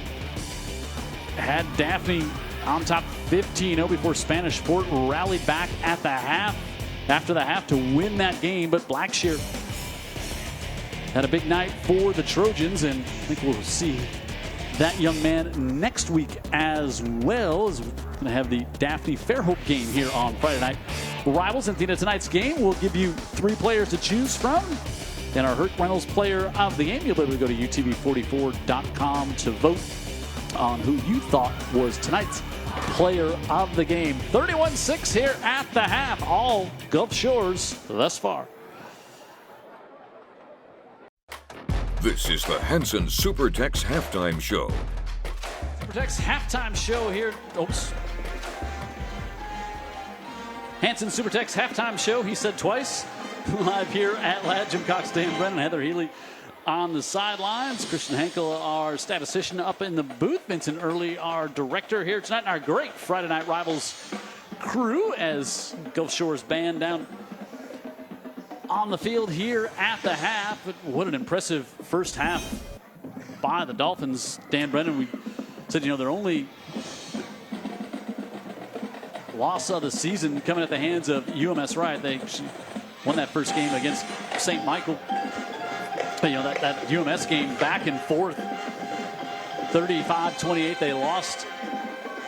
Had Daphne on top 15-0 before Spanish Fort rallied back at the half. After the half to win that game, but Blackshear had a big night for the Trojans, and I think we'll see that young man next week as well. As we're going to have the Daphne Fairhope game here on Friday Night Rivals. At the end of tonight's game, we'll give you 3 players to choose from. And our Herc Reynolds Player of the Game, you'll be able to go to utv44.com to vote on who you thought was tonight's Player of the Game. 31-6 here at the half. All Gulf Shores thus far. This is the Hanson SuperTex Halftime Show. SuperTex Halftime Show here. Oops. Hanson SuperTex Halftime Show, he said twice. Live here at Ladd. Jim Cox, Dan Brennan, Heather Healy on the sidelines. Christian Henkel, our statistician, up in the booth. Vincent Early, our director here tonight. And our great Friday Night Rivals crew as Gulf Shores band down on the field here at the half. But what an impressive first half by the Dolphins. Dan Brennan, we said, you know, their only loss of the season coming at the hands of UMS Riot. They won that first game against St. Michael. You know, that UMS game back and forth, 35-28. They lost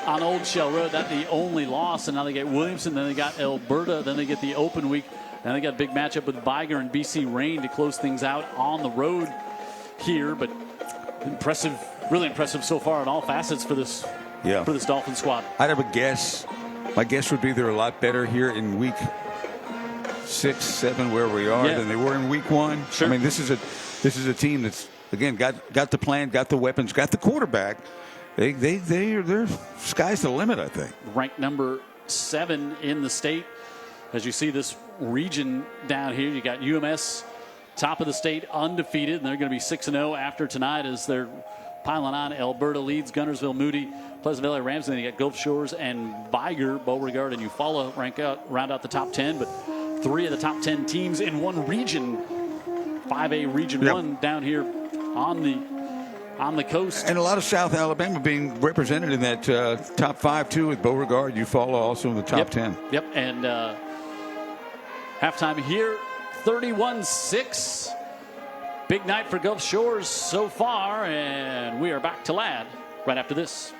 on Old Shell Road. That's the only loss, and now they get Williamson, then they got Alberta, then they get the open week, and they got a big matchup with Viger and BC Rain to close things out on the road here. But impressive, really impressive so far on all facets for this Dolphin squad. I'd have a guess. My guess would be they're a lot better here in week 6, 7, where we are than they were in week 1. Sure. I mean, this is a team that's, again, got the plan, got the weapons, got the quarterback. They're sky's the limit, I think. Ranked number 7 in the state. As you see this region down here, you got UMS, top of the state, undefeated, and they're going to be 6-0 after tonight as they're piling on. Alberta leads, Guntersville, Moody, Pleasant Valley, Ramsey. Then you got Gulf Shores and Viger, Beauregard, and Eufaula round out the top 10. But 3 of the top 10 teams in one region, 5A Region 1 down here on the coast. And a lot of South Alabama being represented in that top 5 too, with Beauregard, Eufaula also in the top 10. Yep, and halftime here, 31-6. Big night for Gulf Shores so far, and we are back to Ladd right after this.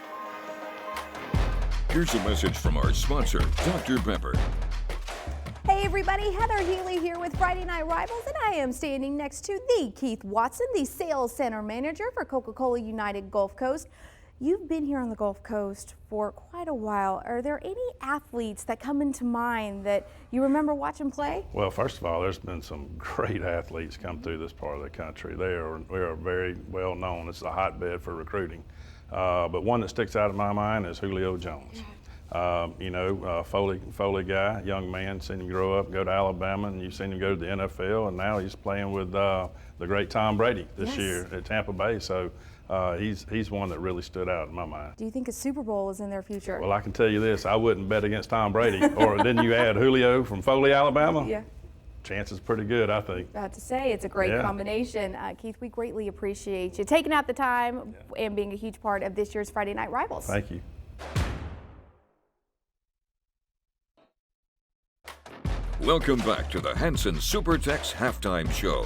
Here's a message from our sponsor, Dr. Pepper. Hey everybody, Heather Healy here with Friday Night Rivals, and I am standing next to the Keith Watson, the Sales Center Manager for Coca-Cola United Gulf Coast. You've been here on the Gulf Coast for quite a while. Are there any athletes that come into mind that you remember watching play? Well, first of all, there's been some great athletes come through this part of the country. We are very well known. It's a hotbed for recruiting. But one that sticks out in my mind is Julio Jones. Foley guy, young man, seen him grow up, go to Alabama, and you've seen him go to the NFL, and now he's playing with the great Tom Brady this year at Tampa Bay. So he's one that really stood out in my mind. Do you think a Super Bowl is in their future? Well, I can tell you this, I wouldn't bet against Tom Brady. Or then you add Julio from Foley, Alabama. Yeah. Chances pretty good, I think. About to say, it's a great combination. Keith, we greatly appreciate you taking out the time and being a huge part of this year's Friday Night Rivals. Thank you. Welcome back to the Hanson SuperTex Halftime Show.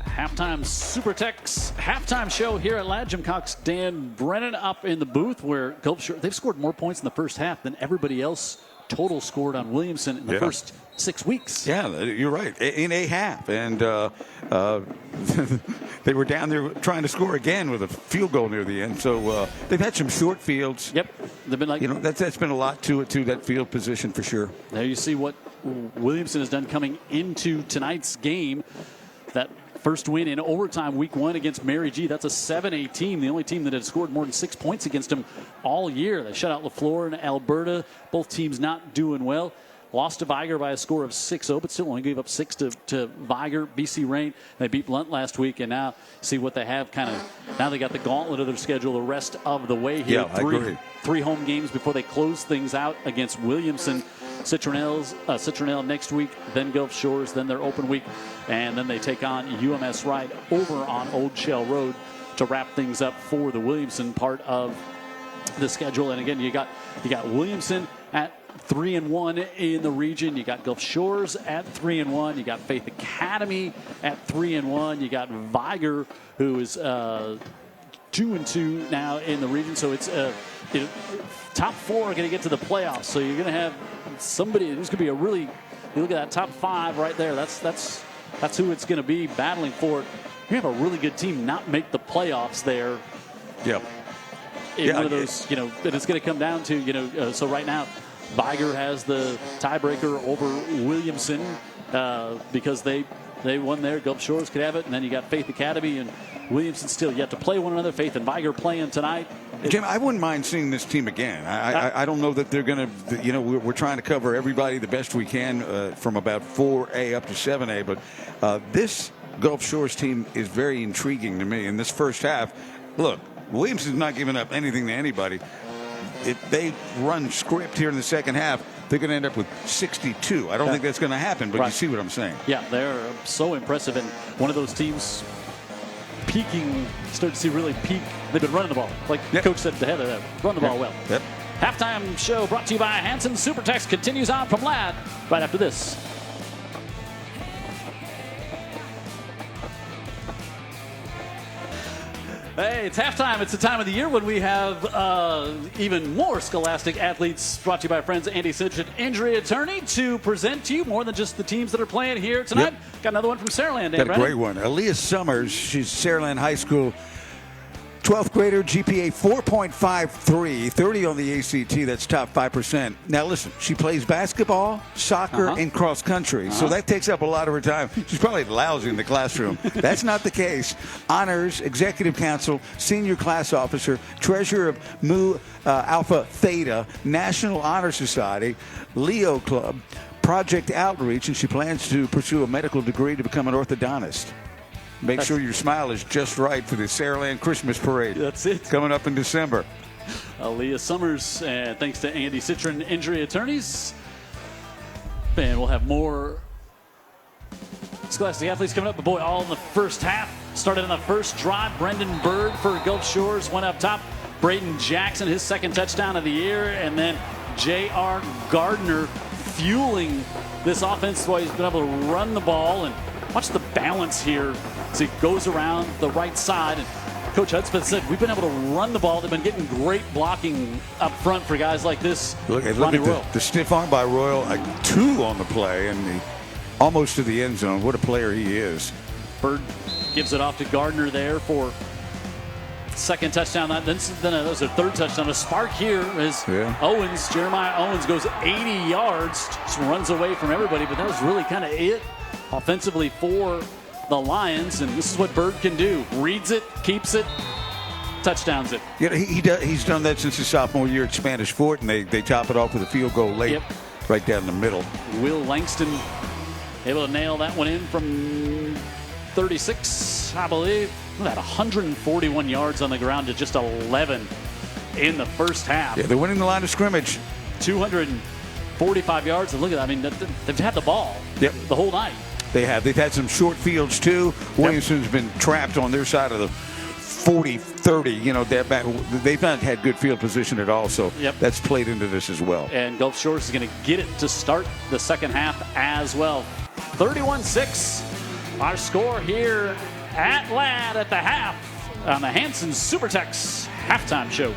Halftime SuperTex halftime show here at Ladd. Jim Cox, Dan Brennan up in the booth where Gulf Shores, they've scored more points in the first half than everybody else total scored on Williamson in the first 6 weeks. Yeah, you're right. In a half. And they were down there trying to score again with a field goal near the end. So they've had some short fields. Yep. They've been like, that's been a lot to it, too, that field position for sure. There you see what Williamson has done coming into tonight's game. That first win in overtime, week 1 against Mary G. That's a 7A team, the only team that had scored more than 6 points against them all year. They shut out LaFleur and Alberta. Both teams not doing well. Lost to Viger by a score of 6-0, but still only gave up 6 to Viger. BC Rain, they beat Blunt last week, and now see what they have now they got the gauntlet of their schedule the rest of the way here. Yeah, I agree. 3 home games before they close things out against Williamson. Citronelle next week, then Gulf Shores, then their open week, and then they take on UMS right over on Old Shell Road to wrap things up for the Williamson part of the schedule. And again, you got Williamson at 3-1 in the region. You got Gulf Shores at 3-1. You got Faith Academy at 3-1. You got Viger, who is 2-2 now in the region. So it's top 4 are going to get to the playoffs. So you're going to have somebody who's going to be a really. You look at that top 5 right there. That's who it's going to be battling for. You have a really good team not make the playoffs there. Yep. One of those, and it's going to come down to, so right now, Viger has the tiebreaker over Williamson because they won there. Gulf Shores could have it, and then you got Faith Academy and Williamson still yet to play one another. Faith and Viger playing tonight. Jim, I wouldn't mind seeing this team again. I don't know that they're going to, we're trying to cover everybody the best we can from about 4A up to 7A, but this Gulf Shores team is very intriguing to me. In this first half, look, Williamson's not giving up anything to anybody. If they run script here in the second half, they're going to end up with 62. I don't think that's going to happen, but you see what I'm saying. Yeah, they're so impressive, and one of those teams peaking, start to see really peak. They've been running the ball. Like Coach said at the head of that, run the ball well. Yep. Halftime show brought to you by Hanson SuperTex continues on from Ladd right after this. Hey, it's halftime. It's the time of the year when we have even more Scholastic athletes, brought to you by our friends Andy Citron, injury attorney, to present to you more than just the teams that are playing here tonight. Got another one from Saraland. Got a great one. Aaliyah Summers, she's Saraland High School 12th grader, GPA 4.53, 30 on the ACT. That's top 5%. Now, listen, she plays basketball, soccer, and cross country. So that takes up a lot of her time. She's probably lousy in the classroom. That's not the case. Honors, executive council, senior class officer, treasurer of Mu Alpha Theta, National Honor Society, Leo Club, Project Outreach, and she plans to pursue a medical degree to become an orthodontist. Make sure your smile is just right for the Saraland Christmas Parade. That's it. Coming up in December. Aaliyah Summers, and thanks to Andy Citron, injury attorneys. And we'll have more Scholastic athletes coming up. But boy, all in the first half. Started on the first drive. Brendan Bird for Gulf Shores went up top. Braden Jackson, his second touchdown of the year. And then J.R. Gardner fueling this offense while he's been able to run the ball. And watch the balance here as he goes around the right side. And Coach Hudspeth said, we've been able to run the ball. They've been getting great blocking up front for guys like this. Look at the stiff arm by Royal. 2 on the play and almost to the end zone. What a player he is. Bird gives it off to Gardner there for second touchdown. Then that was a third touchdown. A spark here as Jeremiah Owens goes 80 yards. Just runs away from everybody. But that was really kind of it offensively for the Lions, and this is what Bird can do. Reads it, keeps it, touchdowns it. Yeah, he's done that since his sophomore year at Spanish Fort, and they top it off with a field goal late, right down the middle. Will Langston able to nail that one in from 36, I believe. Look at that, 141 yards on the ground to just 11 in the first half. Yeah, they're winning the line of scrimmage. 245 yards, and look at that. I mean, they've had the ball the whole night. They have. They've had some short fields, too. Williamson's been trapped on their side of the 40, 30. You know, they've not had good field position at all, so that's played into this as well. And Gulf Shores is going to get it to start the second half as well. 31-6, our score here at Ladd at the half on the Hanson Supertex halftime show.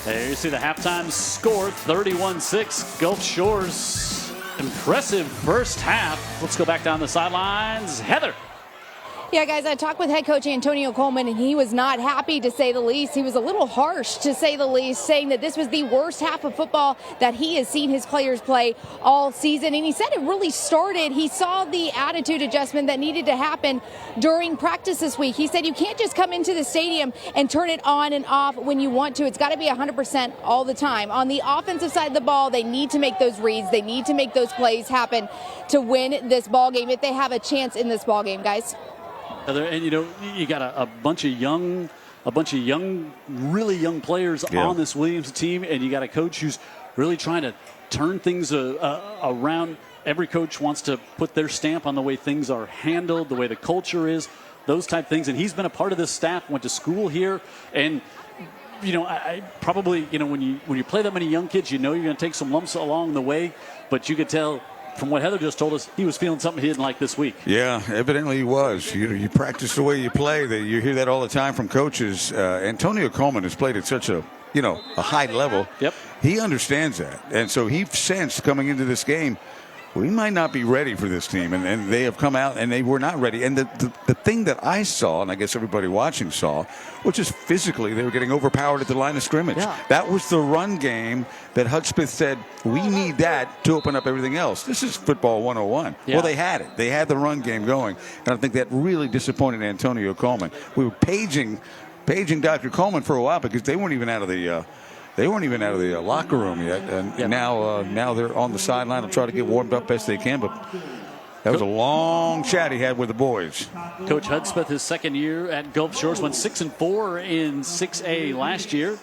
There you see the halftime score, 31-6. Gulf Shores, impressive first half. Let's go back down the sidelines. Heather. Yeah, guys, I talked with head coach Antonio Coleman, and he was not happy, to say the least. He was a little harsh, to say the least, saying that this was the worst half of football that he has seen his players play all season. And he said it really started. He saw the attitude adjustment that needed to happen during practice this week. He said you can't just come into the stadium and turn it on and off when you want to. It's got to be 100% all the time. On the offensive side of the ball, they need to make those reads. They need to make those plays happen to win this ball game if they have a chance in this ball game, guys. And you know, you got a bunch of young, really young players on this Williams team, and you got a coach who's really trying to turn things around. Every coach wants to put their stamp on the way things are handled, the way the culture is, those type of things. And he's been a part of this staff, went to school here, and you know, I probably, you know, when you play that many young kids, you know you're going to take some lumps along the way, but you could tell from what Heather just told us, he was feeling something he didn't like this week. Yeah, evidently he was. You practice the way you play. You hear that all the time from coaches. Antonio Coleman has played at such a high level. Yep. He understands that. And so he sensed coming into this game, we might not be ready for this team. And they have come out and they were not ready. And the thing that I saw, and I guess everybody watching saw, was just physically they were getting overpowered at the line of scrimmage. Yeah. That was the run game that Hudspeth said, we need that to open up everything else. This is football 101. Yeah. Well, they had it. They had the run game going. And I think that really disappointed Antonio Coleman. We were paging Dr. Coleman for a while because they weren't even out of the locker room yet, and now they're on the sideline to try to get warmed up best they can. But that was a long chat he had with the boys. Coach Hudspeth, his second year at Gulf Shores, went 6-4 in 6A last year.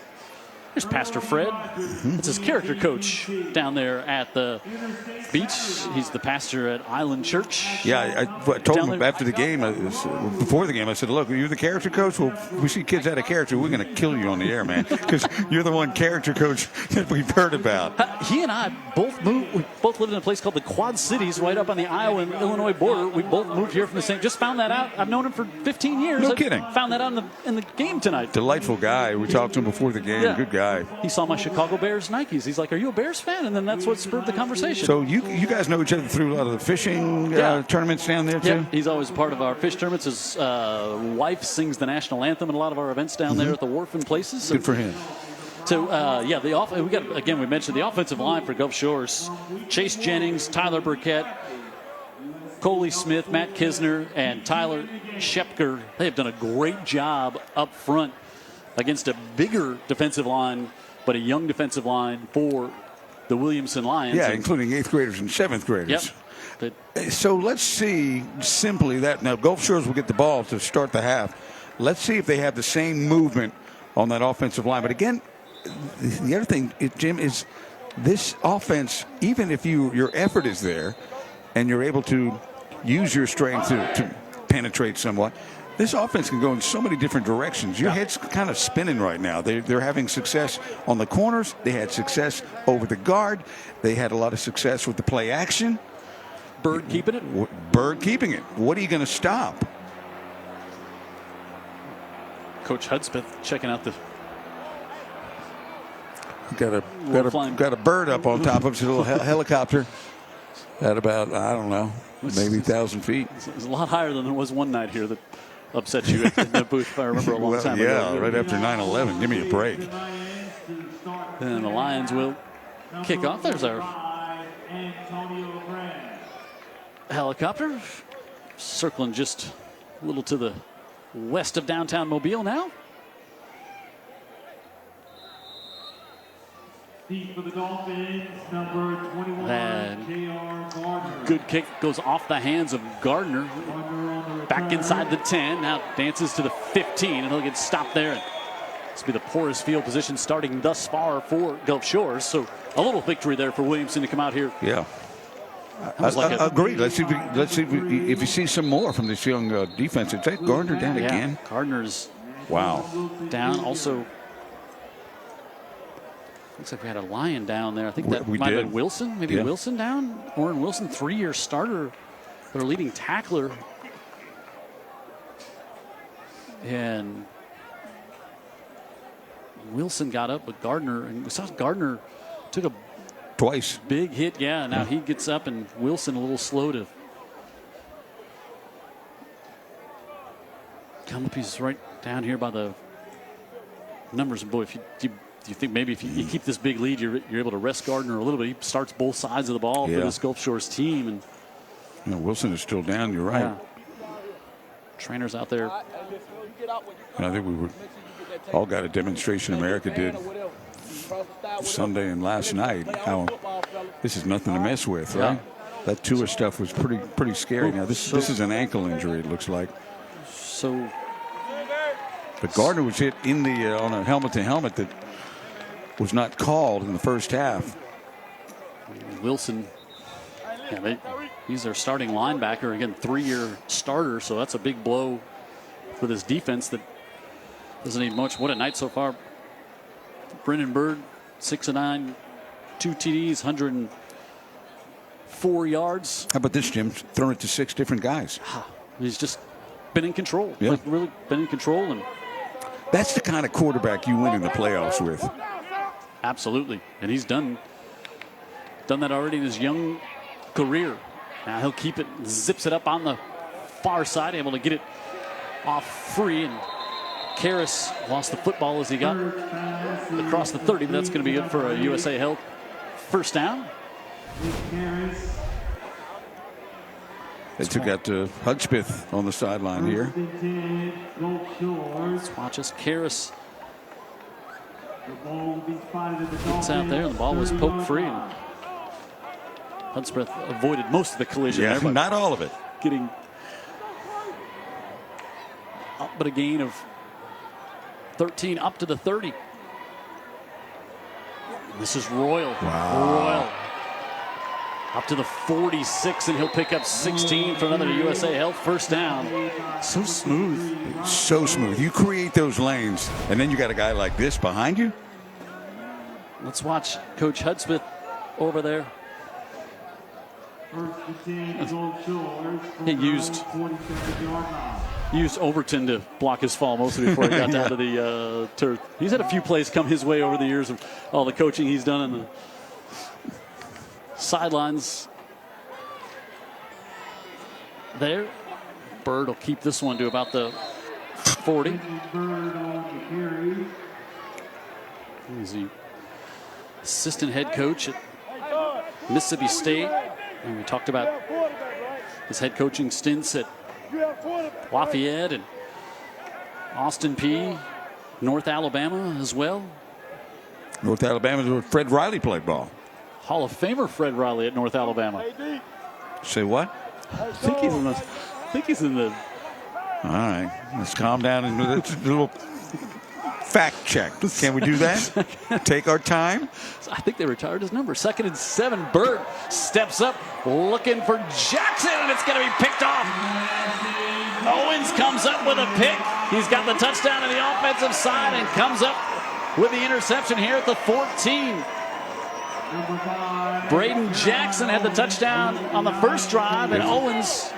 There's Pastor Fred. It's his character coach down there at the beach. He's the pastor at Island Church. Yeah, I told him after the game, before the game, I said, look, you're the character coach? Well, we see kids out of character, we're going to kill you on the air, man, because you're the one character coach that we've heard about. He and I both moved. We both lived in a place called the Quad Cities right up on the Iowa and Illinois border. We both moved here from the same. Just found that out. I've known him for 15 years. No kidding. Found that out in the game tonight. Delightful guy. We talked to him before the game. Yeah. Good guy. He saw my Chicago Bears Nikes. He's like, "Are you a Bears fan?" And then that's what spurred the conversation. So you guys know each other through a lot of the fishing tournaments down there too? Yeah, he's always part of our fish tournaments. His wife sings the national anthem in a lot of our events down there at the wharf and places. So, good for him. So we mentioned the offensive line for Gulf Shores: Chase Jennings, Tyler Burkett, Coley Smith, Matt Kisner, and Tyler Shepker. They have done a great job up front against a bigger defensive line, but a young defensive line for the Williamson Lions. Yeah, including 8th graders and 7th graders. Yep. So let's see simply that. Now, Gulf Shores will get the ball to start the half. Let's see if they have the same movement on that offensive line. But again, the other thing, Jim, is this offense, even if your effort is there and you're able to use your strength to penetrate somewhat, this offense can go in so many different directions. Your head's kind of spinning right now. They're having success on the corners. They had success over the guard. They had a lot of success with the play action. Bird keeping it. Bird keeping it. What are you going to stop? Coach Hudspeth checking out the. Got a bird up on top of it. It's a little helicopter at about, I don't know, maybe 1,000 feet. It's a lot higher than there was one night here that upset you in the booth, if I remember a long time ago. Yeah, right after 9/11. Give me a break. And the Lions will kick off. There's our helicopter circling just a little to the west of downtown Mobile now. For the Dolphins, number 21, good kick goes off the hands of Gardner. Back inside the 10. Now dances to the 15, and he'll get stopped there. This will be the poorest field position starting thus far for Gulf Shores. So a little victory there for Williamson to come out here. Yeah. Agreed. Let's see if you see some more from this young defense. Take Gardner down again. Gardner's down. Also, looks like we had a Lion down there. I think that might have been Wilson. Maybe Wilson down. Orrin Wilson, 3-year starter, their leading tackler. And Wilson got up, but we saw Gardner took a twice big hit. Yeah, now he gets up, and Wilson a little slow to come up. He's right down here by the numbers. And boy, if you think maybe if you keep this big lead, you're able to rest Gardner a little bit. He starts both sides of the ball for this Gulf Shores team. And Wilson is still down. You're right. Yeah. Trainers out there. I think we all got a demonstration America did Sunday and last night. How this is nothing to mess with, right? That Tua stuff was pretty scary. Now this is an ankle injury. It looks like. So, but Gardner was hit in the on a helmet to helmet that was not called in the first half. Wilson, he's their starting linebacker again, 3-year starter. So that's a big blow for this defense that doesn't need much. What a night so far. Brennan Bird, 6 of 9, 2 TDs, 104 yards. How about this, Jim? Throwing it to 6 different guys. He's just been in control. Yeah. Really been in control. And that's the kind of quarterback you win in the playoffs with. Absolutely. And he's done that already in his young career. Now he'll keep it, zips it up on the far side, able to get it off free. And Karras lost the football as he got across the 30, but that's going to be good for a USA Health first down. They took out Hudspeth on the sideline here. Let's watch us. Karras gets out there, and the ball was poked free. And Hudspeth avoided most of the collision. Yeah, there, not all of it. Getting up, but a gain of 13 up to the 30. This is Royal. Wow. Royal. Up to the 46, and he'll pick up 16 for another USA Health first down. So smooth. So smooth. You create those lanes, and then you got a guy like this behind you. Let's watch Coach Hudspeth over there. He used Overton to block his fall mostly before he got down to the turf. He's had a few plays come his way over the years of all the coaching he's done in the sidelines. There. Bird will keep this one to about the 40. He's the assistant head coach at Mississippi State. And we talked about his head coaching stints at Lafayette and Austin Peay, North Alabama as well. North Alabama is where Fred Riley played ball. Hall of Famer Fred Riley at North Alabama. Say what? I think he's in the. All right, let's calm down and do a little fact check. Can we do that? Take our time. I think they retired his number. 2nd and 7. Bird steps up, looking for Jackson, and it's going to be picked off. Owens comes up with a pick. He's got the touchdown on the offensive side and comes up with the interception here at the 14. Braden Jackson had the touchdown on the first drive, and Owens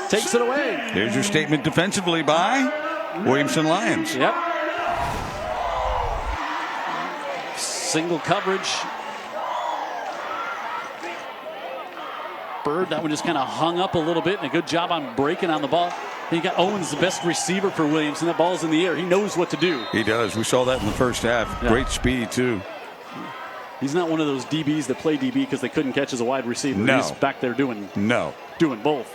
takes it away. Here's your statement defensively by Williamson Lions. Yep. Single coverage. Bird, that one just kind of hung up a little bit, and a good job on breaking on the ball. You got Owens, the best receiver for Williamson. That ball's in the air. He knows what to do. He does. We saw that in the first half. Yeah. Great speed, too. He's not one of those DBs that play DB because they couldn't catch as a wide receiver. No. He's back there doing both.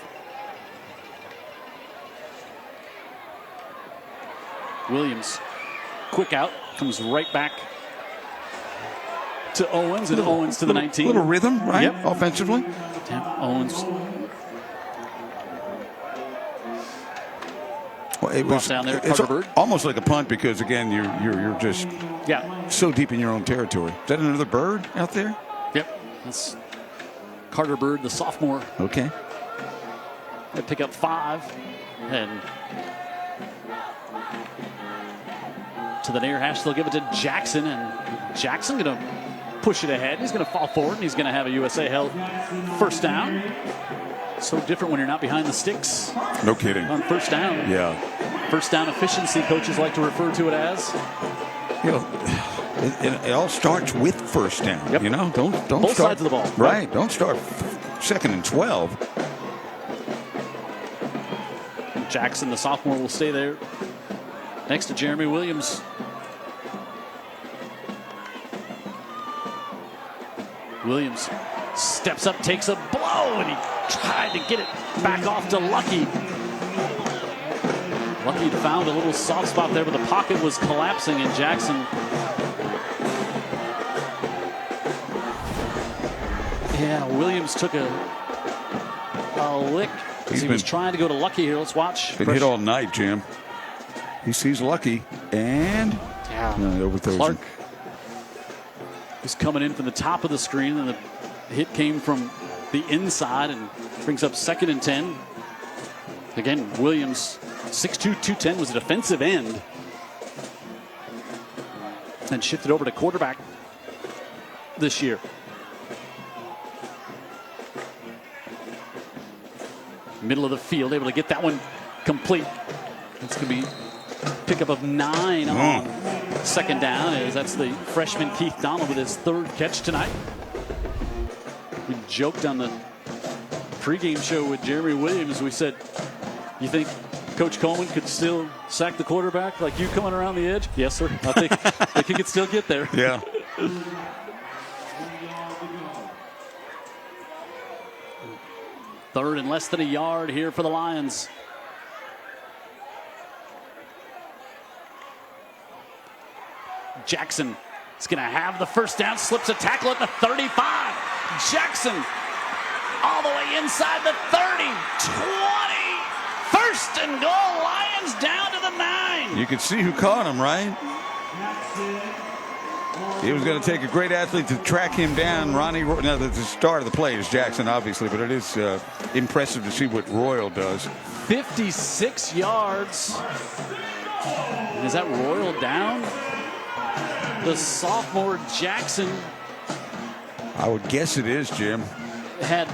Williams, quick out, comes right back to Owens, and Owens to the 19. Little rhythm, right? Yep. Offensively. Yeah, Owens. Well, it was down there, it's Carter Bird. almost like a punt because again you're just so deep in your own territory. Is that another bird out there? Yep, that's Carter Bird, the sophomore. Okay. They pick up 5, and to the near hash they'll give it to Jackson, and Jackson going to push it ahead. He's going to fall forward, and he's going to have a USA Health first down. So different when you're not behind the sticks. No kidding. On first down. Yeah. First down efficiency, coaches like to refer to it as. You know, it all starts with first down. Yep. You know, don't both start, sides of the ball. Right. Don't start 2nd and 12. Jackson, the sophomore, will stay there next to Jeremy Williams. Williams steps up, takes a blow, and he tried to get it back off to Lucky. Lucky found a little soft spot there, but the pocket was collapsing, and Jackson. Yeah, Williams took a lick as he was trying to go to Lucky here. Let's watch. Been hit all night, Jim. He sees Lucky, and overthrows Clark him. was coming in from the top of the screen, and the hit came from the inside and brings up 2nd and 10. Again, Williams, 6'2", 210, was a defensive end. And shifted over to quarterback this year. Middle of the field, able to get that one complete. It's going to be pickup of 9 on 2nd down, as that's the freshman Keith Donald with his 3rd catch tonight. We joked on the pregame show with Jeremy Williams. We said, you think Coach Coleman could still sack the quarterback like you coming around the edge? Yes, sir. I think he could still get there. Yeah. Third and less than a yard here for the Lions. Jackson is going to have the first down, slips a tackle at the 35. Jackson all the way inside the 30, 20. First and goal, Lions down to the 9. You can see who caught him, right? It was going to take a great athlete to track him down. Now, the start of the play is Jackson, obviously, but it is impressive to see what Royal does. 56 yards. Is that Royal down? The sophomore Jackson. I would guess it is, Jim. Had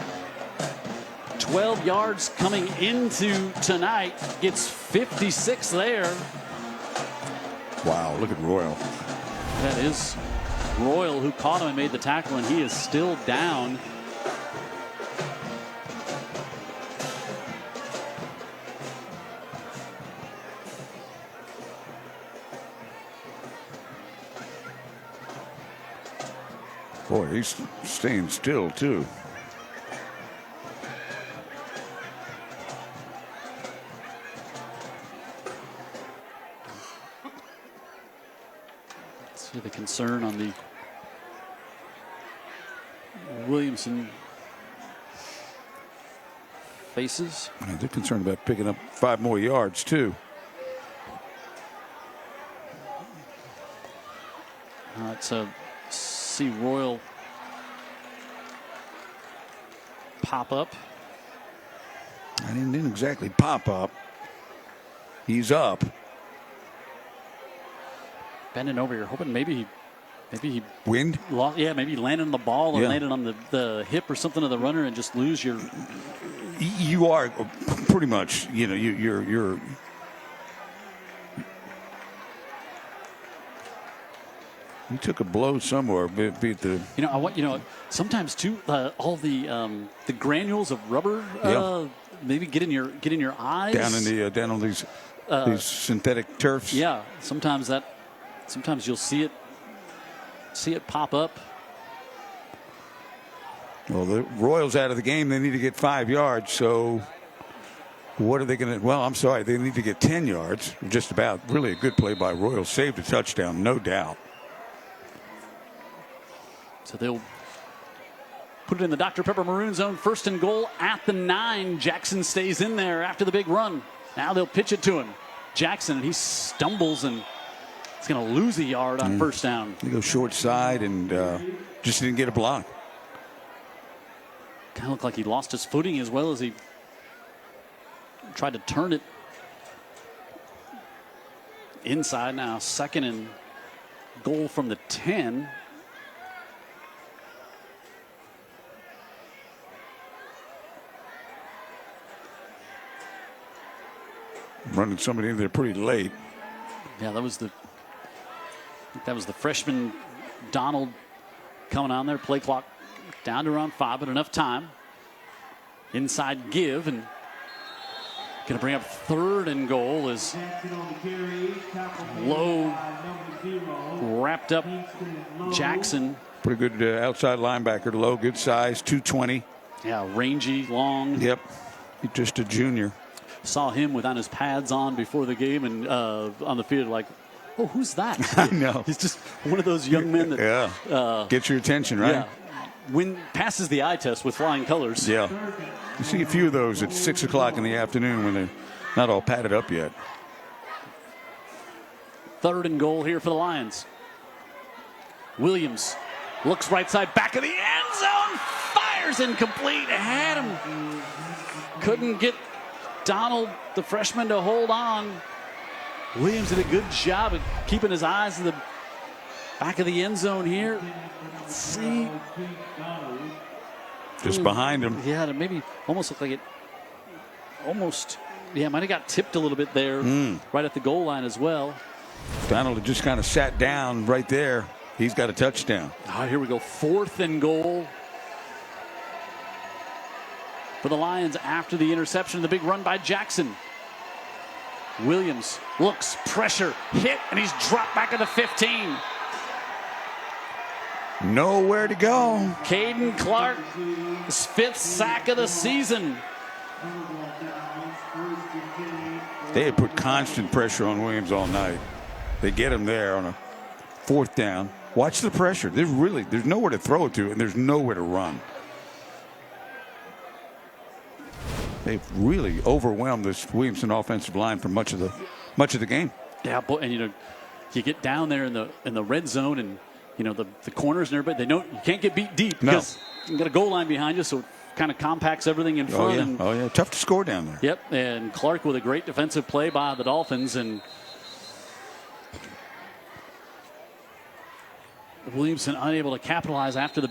12 yards coming into tonight. Gets 56 there. Wow, look at Royal. That is Royal who caught him and made the tackle, and he is still down. Boy, he's staying still, too. See the concern on the Williamson faces. They're concerned about picking up 5 more yards, too. Let's see Royal pop up. I didn't exactly pop up. He's up. Bending over here, hoping maybe he wind. Lost, yeah, maybe landed on the ball or landed on the hip or something of the runner and just lose your. You are pretty much, you know, you're. You took a blow somewhere, beat the. Sometimes too, all the granules of rubber maybe get in your eyes. Down on these synthetic turfs. Yeah, sometimes you'll see it pop up. Well, the Royals out of the game. They need to get 5 yards. So what are they going to? Well, I'm sorry, they need to get 10 yards. Just about. Really a good play by Royals. Saved a touchdown, no doubt. So they'll put it in the Dr. Pepper Maroon zone. 1st and goal at the 9. Jackson stays in there after the big run. Now they'll pitch it to him. Jackson, and he stumbles and he's going to lose a yard on 1st down. He goes short side and just didn't get a block. Kind of looked like he lost his footing as well as he tried to turn it inside. Now 2nd and goal from the 10. Running somebody in there pretty late. Yeah, that was the freshman Donald coming on there. Play clock down to around 5, but enough time. Inside give, and going to bring up 3rd and goal as Lowe wrapped up Jackson. Pretty good outside linebacker. Lowe, good size, 220. Yeah, rangy, long. Yep, he's just a junior. Saw him without his pads on before the game and on the field, like, oh, who's that? I know. He's just one of those young men that gets your attention, right? Yeah. Passes the eye test with flying colors. Yeah. You see a few of those at 6 o'clock in the afternoon when they're not all padded up yet. 3rd and goal here for the Lions. Williams looks right side, back of the end zone, fires incomplete. Had him. Couldn't get Donald, the freshman, to hold on. Williams did a good job of keeping his eyes in the back of the end zone here. Let's see. Just behind him. Yeah, it maybe almost looked like it almost, might have got tipped a little bit there right at the goal line as well. Donald had just kind of sat down right there. He's got a touchdown. Oh, here we go. 4th and goal for the Lions after the interception. The big run by Jackson. Williams looks, pressure, hit, and he's dropped back at the 15. Nowhere to go. Caden Clark, his 5th sack of the season. They had put constant pressure on Williams all night. They get him there on a 4th down. Watch the pressure. There's nowhere to throw it to, and there's nowhere to run. They've really overwhelmed this Williamson offensive line for much of the game. Yeah, and you get down there in the red zone, and the corners and everybody, they know you can't get beat deep because you got a goal line behind you, so it kind of compacts everything in front. Oh, yeah. Tough to score down there. Yep, and Clark with a great defensive play by the Dolphins, and Williamson unable to capitalize after the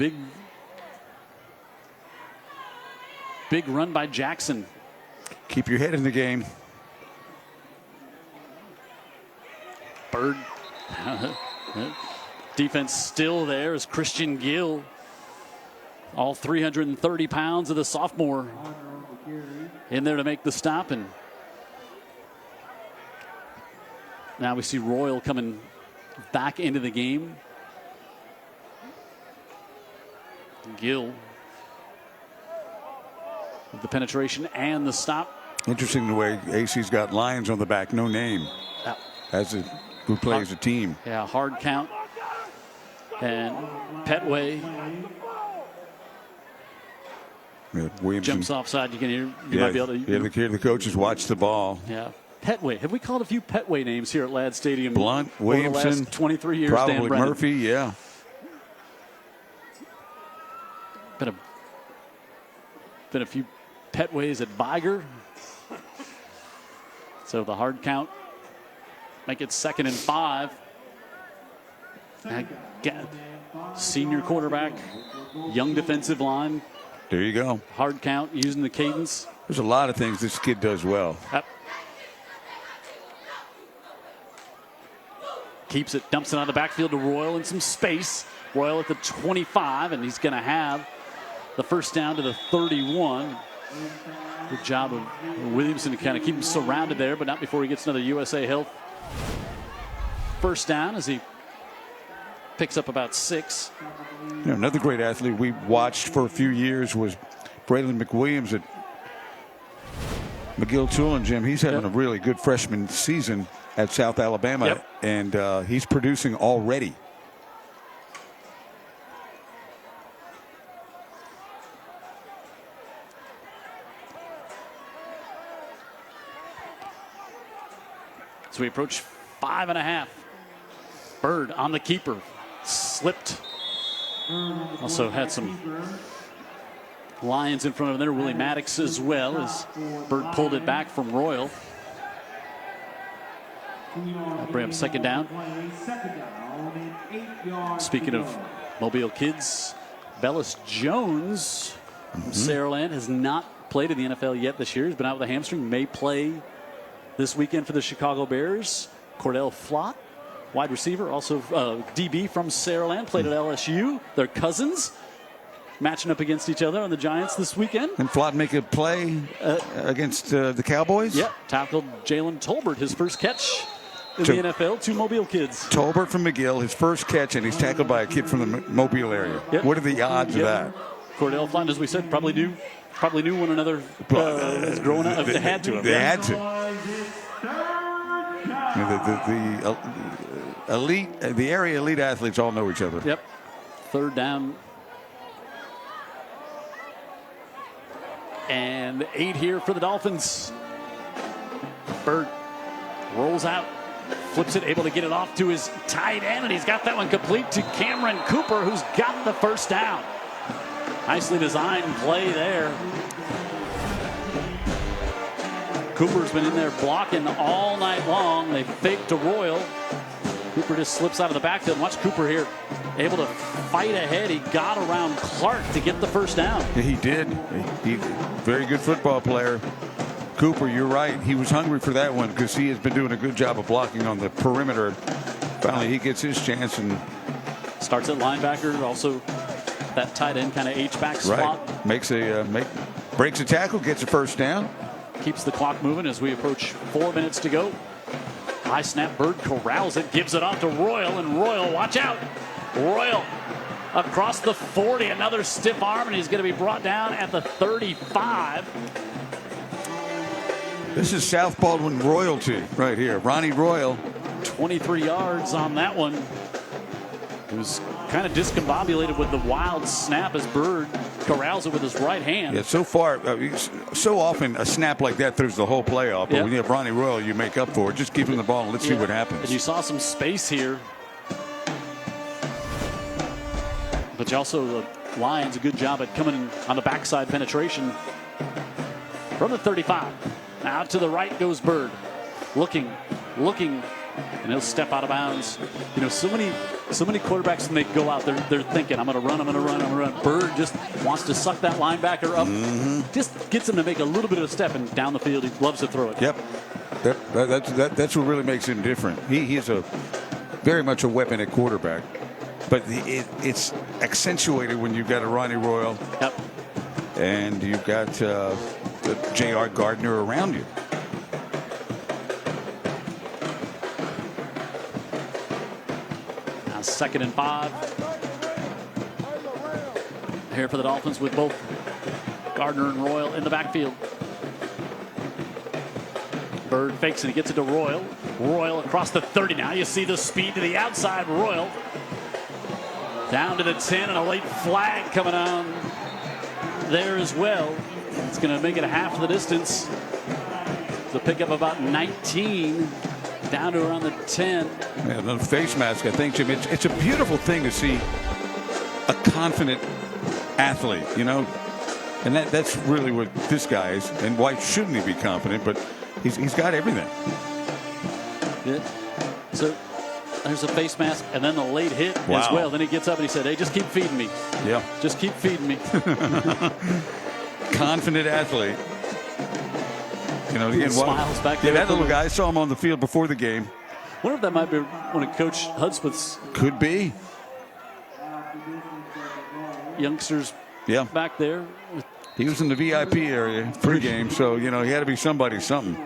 big run by Jackson. Keep your head in the game. Bird. Defense still there as Christian Gill, all 330 pounds of the sophomore, in there to make the stop. And now we see Royal coming back into the game. Gill with the penetration and the stop. Interesting the way AC's got Lions on the back, no name. Who plays a team. Yeah, hard count. And Petway Williamson jumps offside. You can hear. You might be able to. The coaches watch the ball. Yeah. Petway. Have we called a few Petway names here at Ladd Stadium? Blunt, Williamson, over the last 23 years. probably Dan Brennan. Murphy. Yeah. Been a few Petways at Viger. So the hard count. Make it 2nd and 5. Again, senior quarterback, young defensive line. There you go. Hard count, using the cadence. There's a lot of things this kid does well. Yep. Keeps it, dumps it out of the backfield to Royal in some space. Royal at the 25, and he's going to have the first down to the 31. Good job of Williamson to kind of keep him surrounded there, but not before he gets another USA Health first down as he picks up about 6. Another great athlete we watched for a few years was Braylon McWilliams at McGill-Tulane, Jim. He's having a really good freshman season at South Alabama, and he's producing already. So we approach 5.5. Bird on the keeper. Slipped. Also had some Lions in front of him there. Willie Maddox as well as Bird pulled it back from Royal. Bring up 2nd down. Speaking of Mobile kids, Bellis Jones from Saraland has not played in the NFL yet this year. He's been out with a hamstring. May play this weekend for the Chicago Bears. Cordell Flott, wide receiver, also DB from Saraland, played at LSU. They're cousins, matching up against each other on the Giants this weekend. And Flott make a play against the Cowboys? Yep, tackled Jalen Tolbert, his first catch in the NFL, 2 Mobile kids. Tolbert from McGill, his first catch, and he's tackled by a kid from the Mobile area. Yep. What are the odds of that? Cordell Flott, as we said, probably knew one another was growing up. They had to. They had to. The elite, the area elite athletes all know each other. Yep. 3rd down. And 8 here for the Dolphins. Bird rolls out, flips it, able to get it off to his tight end, and he's got that one complete to Cameron Cooper, who's got the first down. Nicely designed play there. Cooper's been in there blocking all night long. They fake to Royal. Cooper just slips out of the backfield. Watch Cooper here, able to fight ahead. He got around Clark to get the first down. Yeah, he did. He very good football player. Cooper, you're right. He was hungry for that one because he has been doing a good job of blocking on the perimeter. Finally, he gets his chance and starts at linebacker. Also, that tight end kind of H-back spot. Right. Breaks a tackle, gets a first down. Keeps the clock moving as we approach 4 minutes to go. High snap, Bird corrals it, gives it off to Royal, and Royal, watch out. Royal across the 40, another stiff arm, and he's going to be brought down at the 35. This is South Baldwin royalty right here. Ronnie Royal. 23 yards on that one. He was kind of discombobulated with the wild snap as Bird corrals it with his right hand. Yeah, so far, so often a snap like that throws the whole play off. But when you have Ronnie Royal, you make up for it. Just give him the ball and let's see what happens. And you saw some space here. But also the Lions a good job at coming on the backside penetration from the 35. Now to the right goes Bird. Looking, and he'll step out of bounds. You know, so many quarterbacks when they go out, they're thinking, I'm going to run. Bird just wants to suck that linebacker up. Just gets him to make a little bit of a step, and down the field, he loves to throw it. Yep. That's what really makes him different. He's very much a weapon at quarterback. But it's accentuated when you've got a Ronnie Royal. Yep. And you've got J.R. Gardner around you. Now 2nd and 5. Here for the Dolphins with both Gardner and Royal in the backfield. Bird fakes and he gets it to Royal. Royal across the 30. Now you see the speed to the outside. Royal down to the 10, and a late flag coming on there as well. It's going to make it half the distance. The pickup about 19 down to around the 10. Yeah, another face mask, I think, Jim. It's a beautiful thing to see a confident athlete, you know, and that's really what this guy is. And why shouldn't he be confident? But he's got everything. Yeah. So there's a face mask and then the late hit as well. Then he gets up and he said, hey, just keep feeding me. Yeah. Just keep feeding me. Confident athlete. You know, again, smiles back there. Yeah, that little guy, I saw him on the field before the game. Wonder if that might be one of Coach Hudspeth's. Could be. Youngsters back there. He was in the VIP area pregame, so, you know, he had to be somebody something.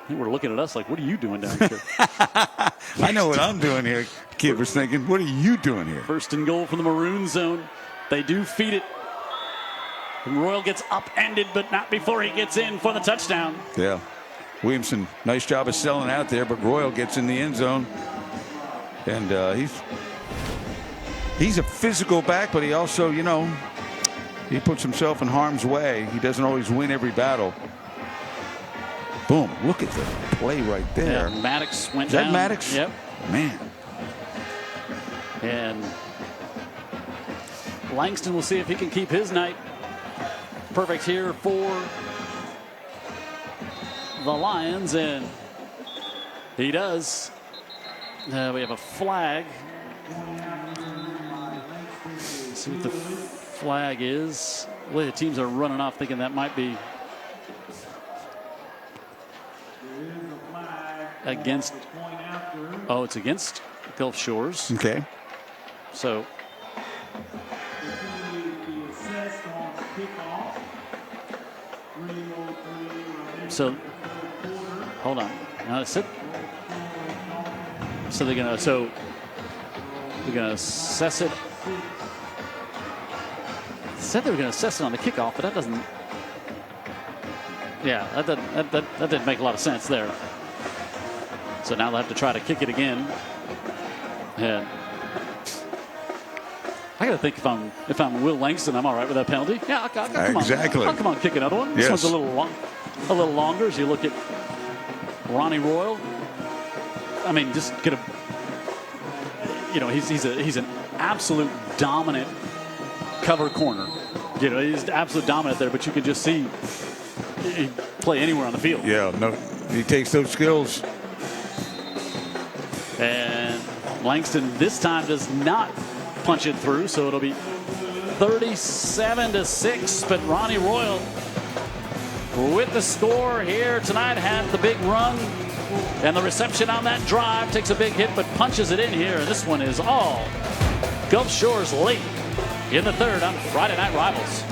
They were looking at us like, what are you doing down here? I know what I'm doing here. Kid was thinking, what are you doing here? 1st and goal from the maroon zone. They do feed it. And Royal gets upended, but not before he gets in for the touchdown. Yeah. Williamson, nice job of selling out there, but Royal gets in the end zone. And he's a physical back, but he also, you know, he puts himself in harm's way. He doesn't always win every battle. Boom. Look at the play right there. Yeah, Maddox went down. Is that Maddox? Yep. Man. And Langston will see if he can keep his night perfect here for the Lions, and he does. We have a flag. Let's see what the flag is. The way the teams are running off, thinking that might be against. Oh, it's against Gulf Shores. Okay. So. So, hold on. Now that's it. So they're gonna assess it. Said they were gonna assess it on the kickoff, but that doesn't. Yeah, that didn't make a lot of sense there. So now they'll have to try to kick it again. And I gotta think if I'm Will Langston, I'm all right with that penalty. Yeah, I'll come exactly. I'll come on, kick another one. This one's a little longer. As you look at Ronnie Royal, I mean, just gonna, you know, he's an absolute dominant cover corner. You know, he's absolute dominant there. But you can just see he play anywhere on the field. Yeah, no, he takes those skills. And Langston this time does not punch it through, so it'll be 37-6. But Ronnie Royal with the score here tonight, had the big run and the reception on that drive, takes a big hit but punches it in here. And this one is all Gulf Shores late in the 3rd on Friday Night Rivals.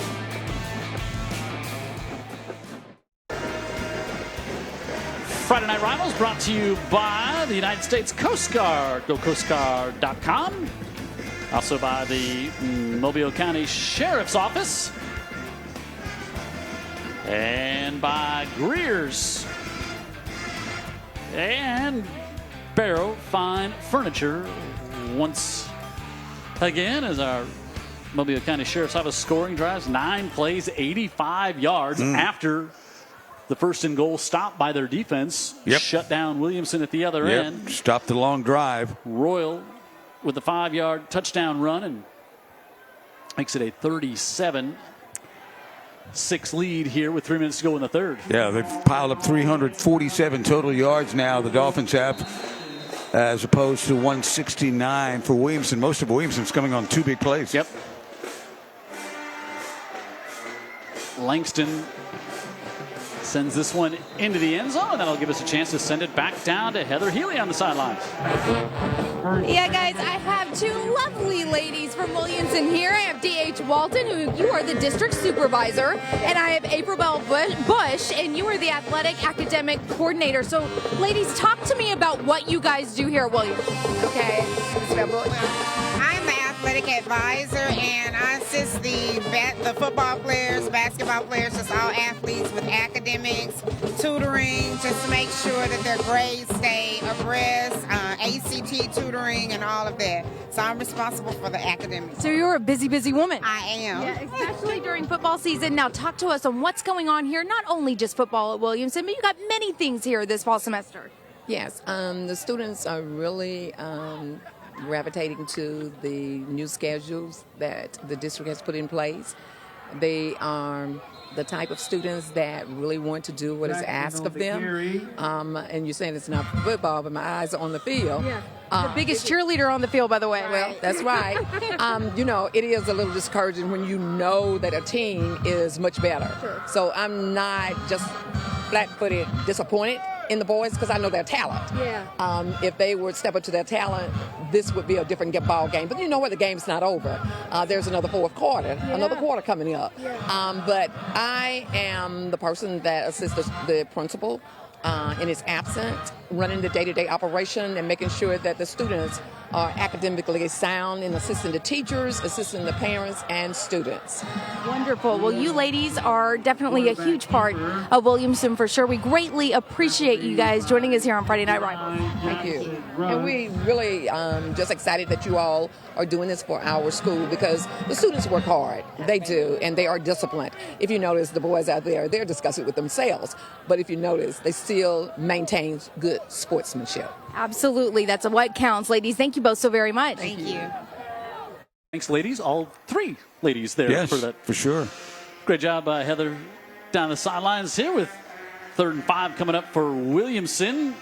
Friday Night Rivals brought to you by the United States Coast Guard. Go coastguard.com. Also by the Mobile County Sheriff's Office. And by Greer's. And Barrow Fine Furniture. Once again, as our Mobile County Sheriff's Office scoring drives, 9 plays, 85 yards after the 1st and goal stop by their defense. Yep. Shut down Williamson at the other end. Stopped the long drive. Royal with the 5-yard touchdown run, and Makes it a 37-6 lead here with 3 minutes to go in the third. Yeah, they've piled up 347 total yards now. The Dolphins have, as opposed to 169 for Williamson. Most of Williamson's coming on 2 big plays. Yep. Langston sends this one into the end zone. That'll give us a chance to send it back down to Heather Healy on the sidelines. Yeah, guys, I have 2 lovely ladies from Williamson here. I have D.H. Walton, who you are the district supervisor, and I have April Bell Bush, and you are the athletic academic coordinator. So, ladies, talk to me about what you guys do here at Williamson. Okay. I'm the athletic advisor, and I assist the football players, basketball players, just all athletes with academics, tutoring, just to make sure that their grades stay abreast, ACT tutoring, and all of that. So I'm responsible for the academics. So you're a busy, busy woman. I am. Yeah, especially during football season. Now talk to us on what's going on here, not only just football at Williamson, but you got many things here this fall semester. Yes, the students are really gravitating to the new schedules that the district has put in place. They are the type of students that really want to do what is asked of them. And you're saying it's not football, but my eyes are on the field. Yeah. The biggest cheerleader on the field, by the way. Well, that's right. You know, it is a little discouraging when you know that a team is much better. Sure. So I'm not just flat-footed disappointed in the boys because I know their talent. Yeah. If they would step up to their talent, this would be a different ball game. But you know what? The game's not over. There's another fourth quarter, another quarter coming up. Yeah. But I am the person that assists the principal in his absence, running the day-to-day operation and making sure that the students are academically sound and assisting the teachers, assisting the parents and students. Wonderful. Well, you ladies are definitely a huge part of Williamson for sure. We greatly appreciate you guys joining us here on Friday Night Rivals. Thank you. And we really just excited that you all are doing this for our school because the students work hard. They do, and they are disciplined. If you notice, the boys out there, they're discussing with themselves. But if you notice, they still maintain good sportsmanship. Absolutely. That's what counts. Ladies, thank you both so very much. Thank you. Thanks, ladies. All 3 ladies there for that. For sure. Great job, Heather, down the sidelines here with 3rd and 5 coming up for Williamson.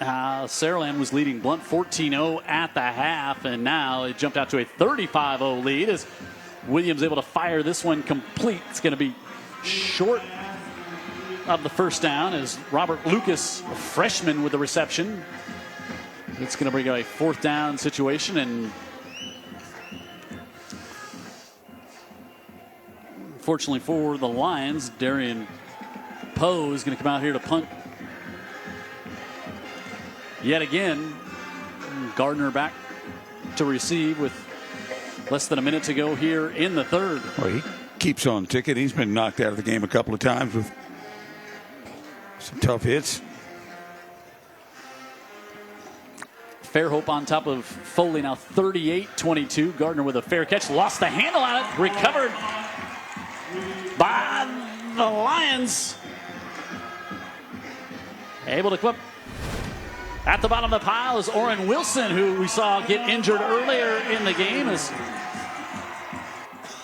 Saraland was leading Blunt 14-0 at the half, and now it jumped out to a 35-0 lead as Williams able to fire this one complete. It's going to be short of the first down as Robert Lucas, a freshman, with the reception. It's going to bring a 4th down situation, and fortunately for the Lions, Darian Poe is going to come out here to punt yet again. Gardner back to receive with less than a minute to go here in the third. Well, he keeps on ticking. He's been knocked out of the game a couple of times with some tough hits. Fairhope on top of Foley, now 38-22. Gardner with a fair catch, lost the handle on it, recovered by the Lions. Able to come up at the bottom of the pile is Orrin Wilson, who we saw get injured earlier in the game as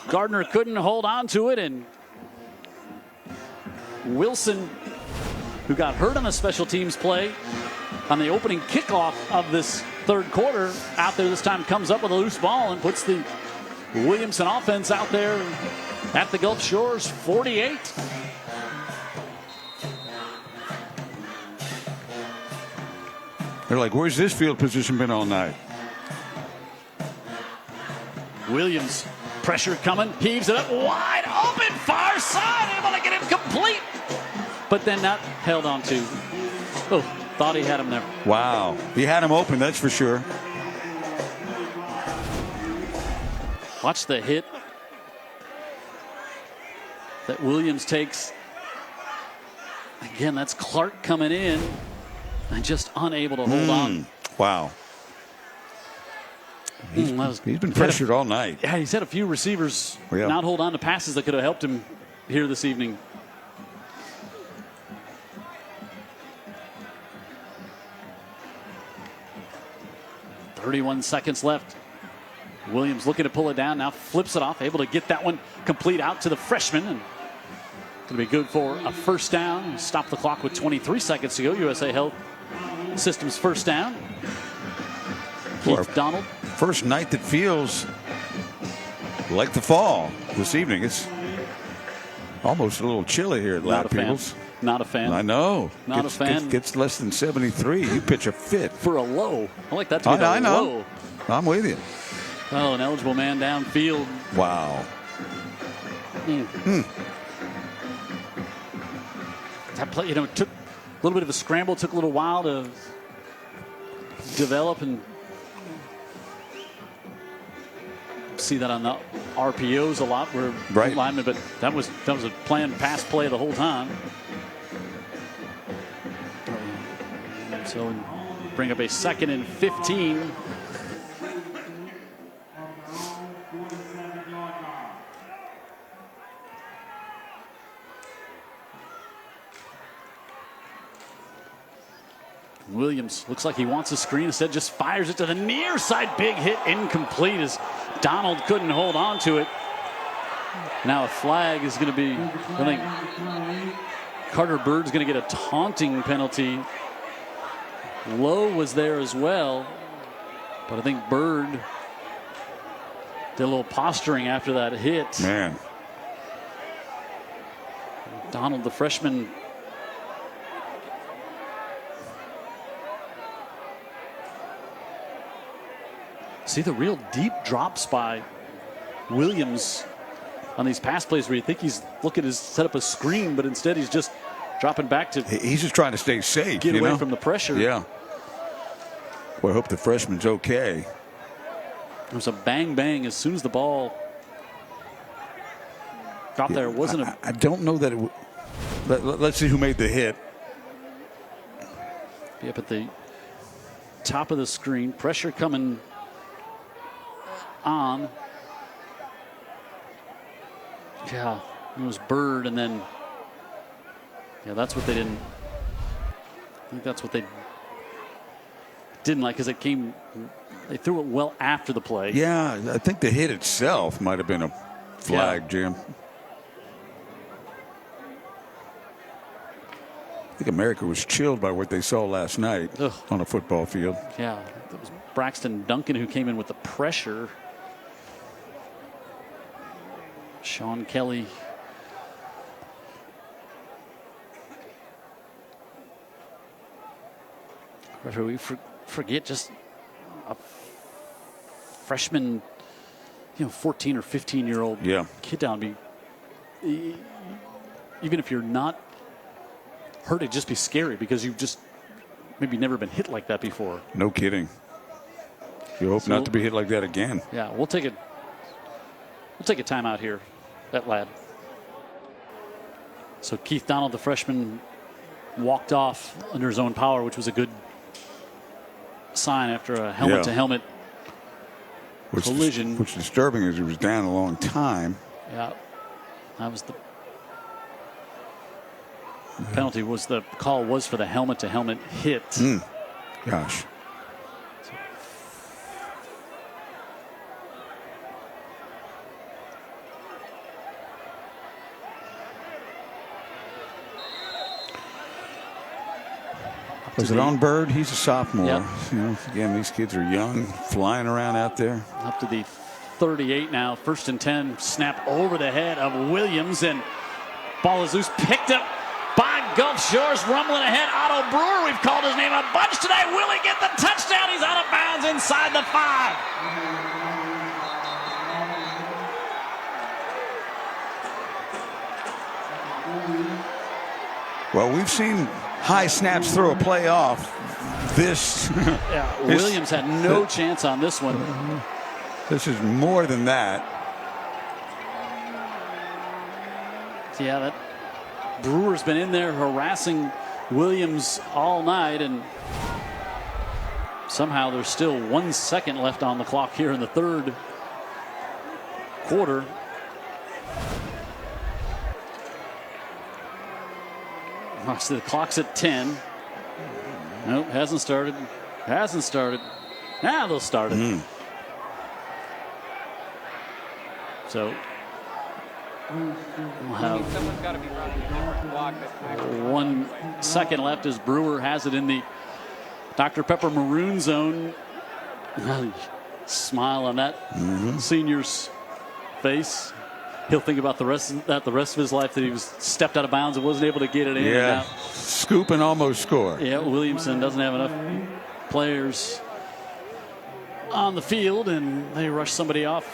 Gardner couldn't hold on to it, and Wilson, who got hurt on the special teams play on the opening kickoff of this third quarter, out there this time comes up with a loose ball and puts the Williamson offense out there at the Gulf Shores 48. They're like, where's this field position been all night? Williams, pressure coming, heaves it up wide open, far side, able to get him complete, but then not held on to. Oh, thought he had him there. Wow, he had him open, that's for sure. Watch the hit that Williams takes. Again, that's Clark coming in and just unable to hold on. Wow. He's been pressured all night. Yeah, he's had a few receivers not hold on to passes that could have helped him here this evening. .31 seconds left Williams looking to pull it down, now flips it off, able to get that one complete out to the freshman. And going to be good for a first down. Stop the clock with 23 seconds to go. USA Health Systems first down. Keith Donald. First night that feels like the fall this evening. It's almost a little chilly here at Ladd-Peebles. Not a fan. I know. Not a fan. Gets less than 73. You pitch a fit. For a low. I like that to be the I know. low. I'm with you. Oh, an eligible man downfield. Wow. That play, took a little bit of a scramble. Took a little while to develop, and see that on the RPOs a lot. Where linemen, but that was a planned pass play the whole time. So bring up a 2nd and 15. Williams looks like he wants a screen. Instead, just fires it to the near side. Big hit, incomplete, as Donald couldn't hold on to it. Now a flag is going to be, I think Carter Bird's going to get a taunting penalty. Lowe was there as well, but I think Bird did a little posturing after that hit. Man. Donald, the freshman, see the real deep drops by Williams on these pass plays where you think he's looking to set up a screen, but instead he's just dropping back to. He's just trying to stay safe. Get away from the pressure. Yeah. Well, I hope the freshman's okay. There was a bang bang as soon as the ball dropped there. It wasn't a. I don't know that it. Let's see who made the hit. Up at the top of the screen, pressure coming on. Yeah, it was Bird, and then that's what they didn't. I think that's what they didn't like, because it came. They threw it well after the play. Yeah, I think the hit itself might have been a flag, Jim. I think America was chilled by what they saw last night on a football field. Yeah, it was Braxton Duncan who came in with the pressure. Sean Kelly. We forget just a freshman, 14 or 15-year-old kid down. Even if you're not hurt, it'd just be scary because you've just maybe never been hit like that before. No kidding. You hope not to be hit like that again. Yeah, we'll take a timeout here at Ladd. So Keith Donald, the freshman, walked off under his own power, which was a good sign after a helmet-to-helmet collision. What's disturbing is he was down a long time. Yeah, that was the penalty. The call was for the helmet-to-helmet hit. Gosh. Was it on Bird? He's a sophomore. Yep. Again, these kids are young, flying around out there. Up to the 38 now. 1st and 10. Snap over the head of Williams, and ball is loose. Picked up by Gulf Shores. Rumbling ahead. Otto Brewer. We've called his name a bunch today. Will he get the touchdown? He's out of bounds inside the 5. Well, we've seen high snaps throw a play off. Williams had no chance on this one. This is more than that. Yeah, that Brewer's been in there harassing Williams all night, and somehow there's still 1 second left on the clock here in the third quarter. The clock's at 10. Nope, hasn't started. Now they'll start it. So we'll have 1 second left as Brewer has it in the Dr. Pepper maroon zone. Smile on that senior's face. He'll think about the rest of his life, that he was stepped out of bounds and wasn't able to get it in. Yeah, scoop and almost score. Yeah, Williamson doesn't have enough players on the field, and they rush somebody off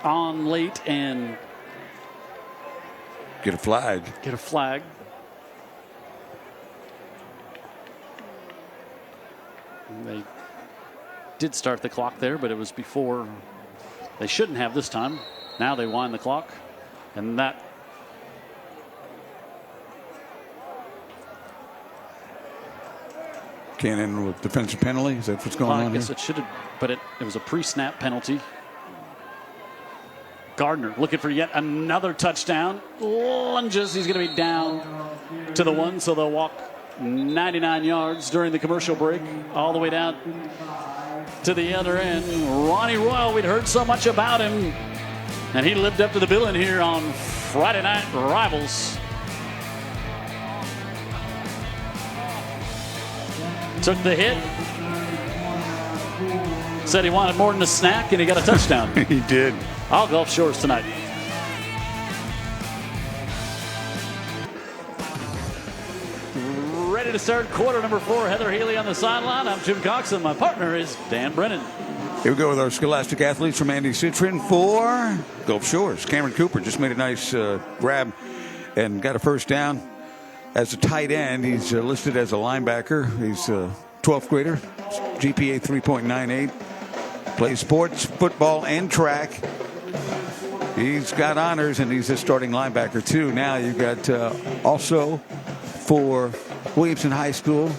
on late and get a flag. They did start the clock there, but it was before. They shouldn't have this time. Now they wind the clock, and that can't end with defensive penalty. Is that what's going on? I guess here? it should have, but it was a pre-snap penalty. Gardner looking for yet another touchdown. Lunges. He's going to be down to the 1, so they'll walk 99 yards during the commercial break, all the way down to the other end. Ronnie Royal, we'd heard so much about him, and he lived up to the billing here on Friday Night Rivals. Took the hit. Said he wanted more than a snack, and he got a touchdown. He did. All Gulf Shores tonight. Ready to start quarter number 4. Heather Healy on the sideline. I'm Jim Cox, and my partner is Dan Brennan. Here we go with our Scholastic athletes from Andy Citron for Gulf Shores. Cameron Cooper just made a nice grab and got a first down. As a tight end, he's listed as a linebacker. He's a 12th grader, GPA 3.98. Plays sports, football, and track. He's got honors, and he's a starting linebacker, too. Now you've got also for Williamson High School,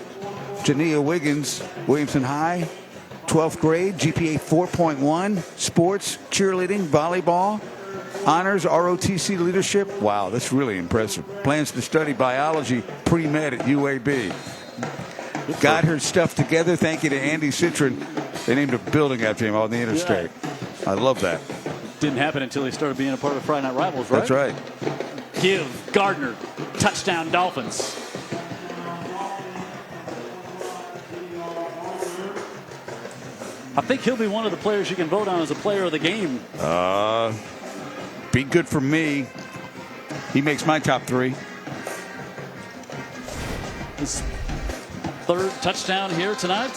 Jania Wiggins, Williamson High, 12th grade, GPA 4.1, sports, cheerleading, volleyball, honors, ROTC leadership. Wow, that's really impressive. Plans to study biology pre-med at UAB. Got her stuff together. Thank you to Andy Citron. They named a building after him on the interstate. I love that. Didn't happen until he started being a part of Friday Night Rivals, right? That's right. Give Gardner, touchdown Dolphins. I think he'll be one of the players you can vote on as a player of the game. Be good for me. He makes my top 3. His 3rd touchdown here tonight.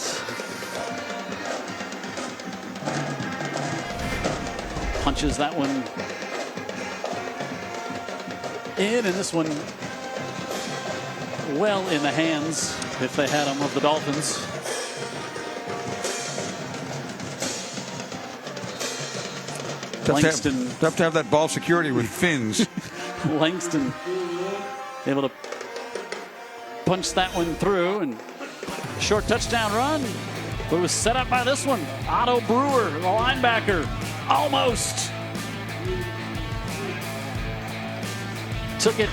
Punches that one in, and this one well in the hands, if they had him, of the Dolphins. Langston. Tough to have that ball security with fins. Langston able to punch that one through, and short touchdown run. But it was set up by this one. Otto Brewer, the linebacker. Almost. Took it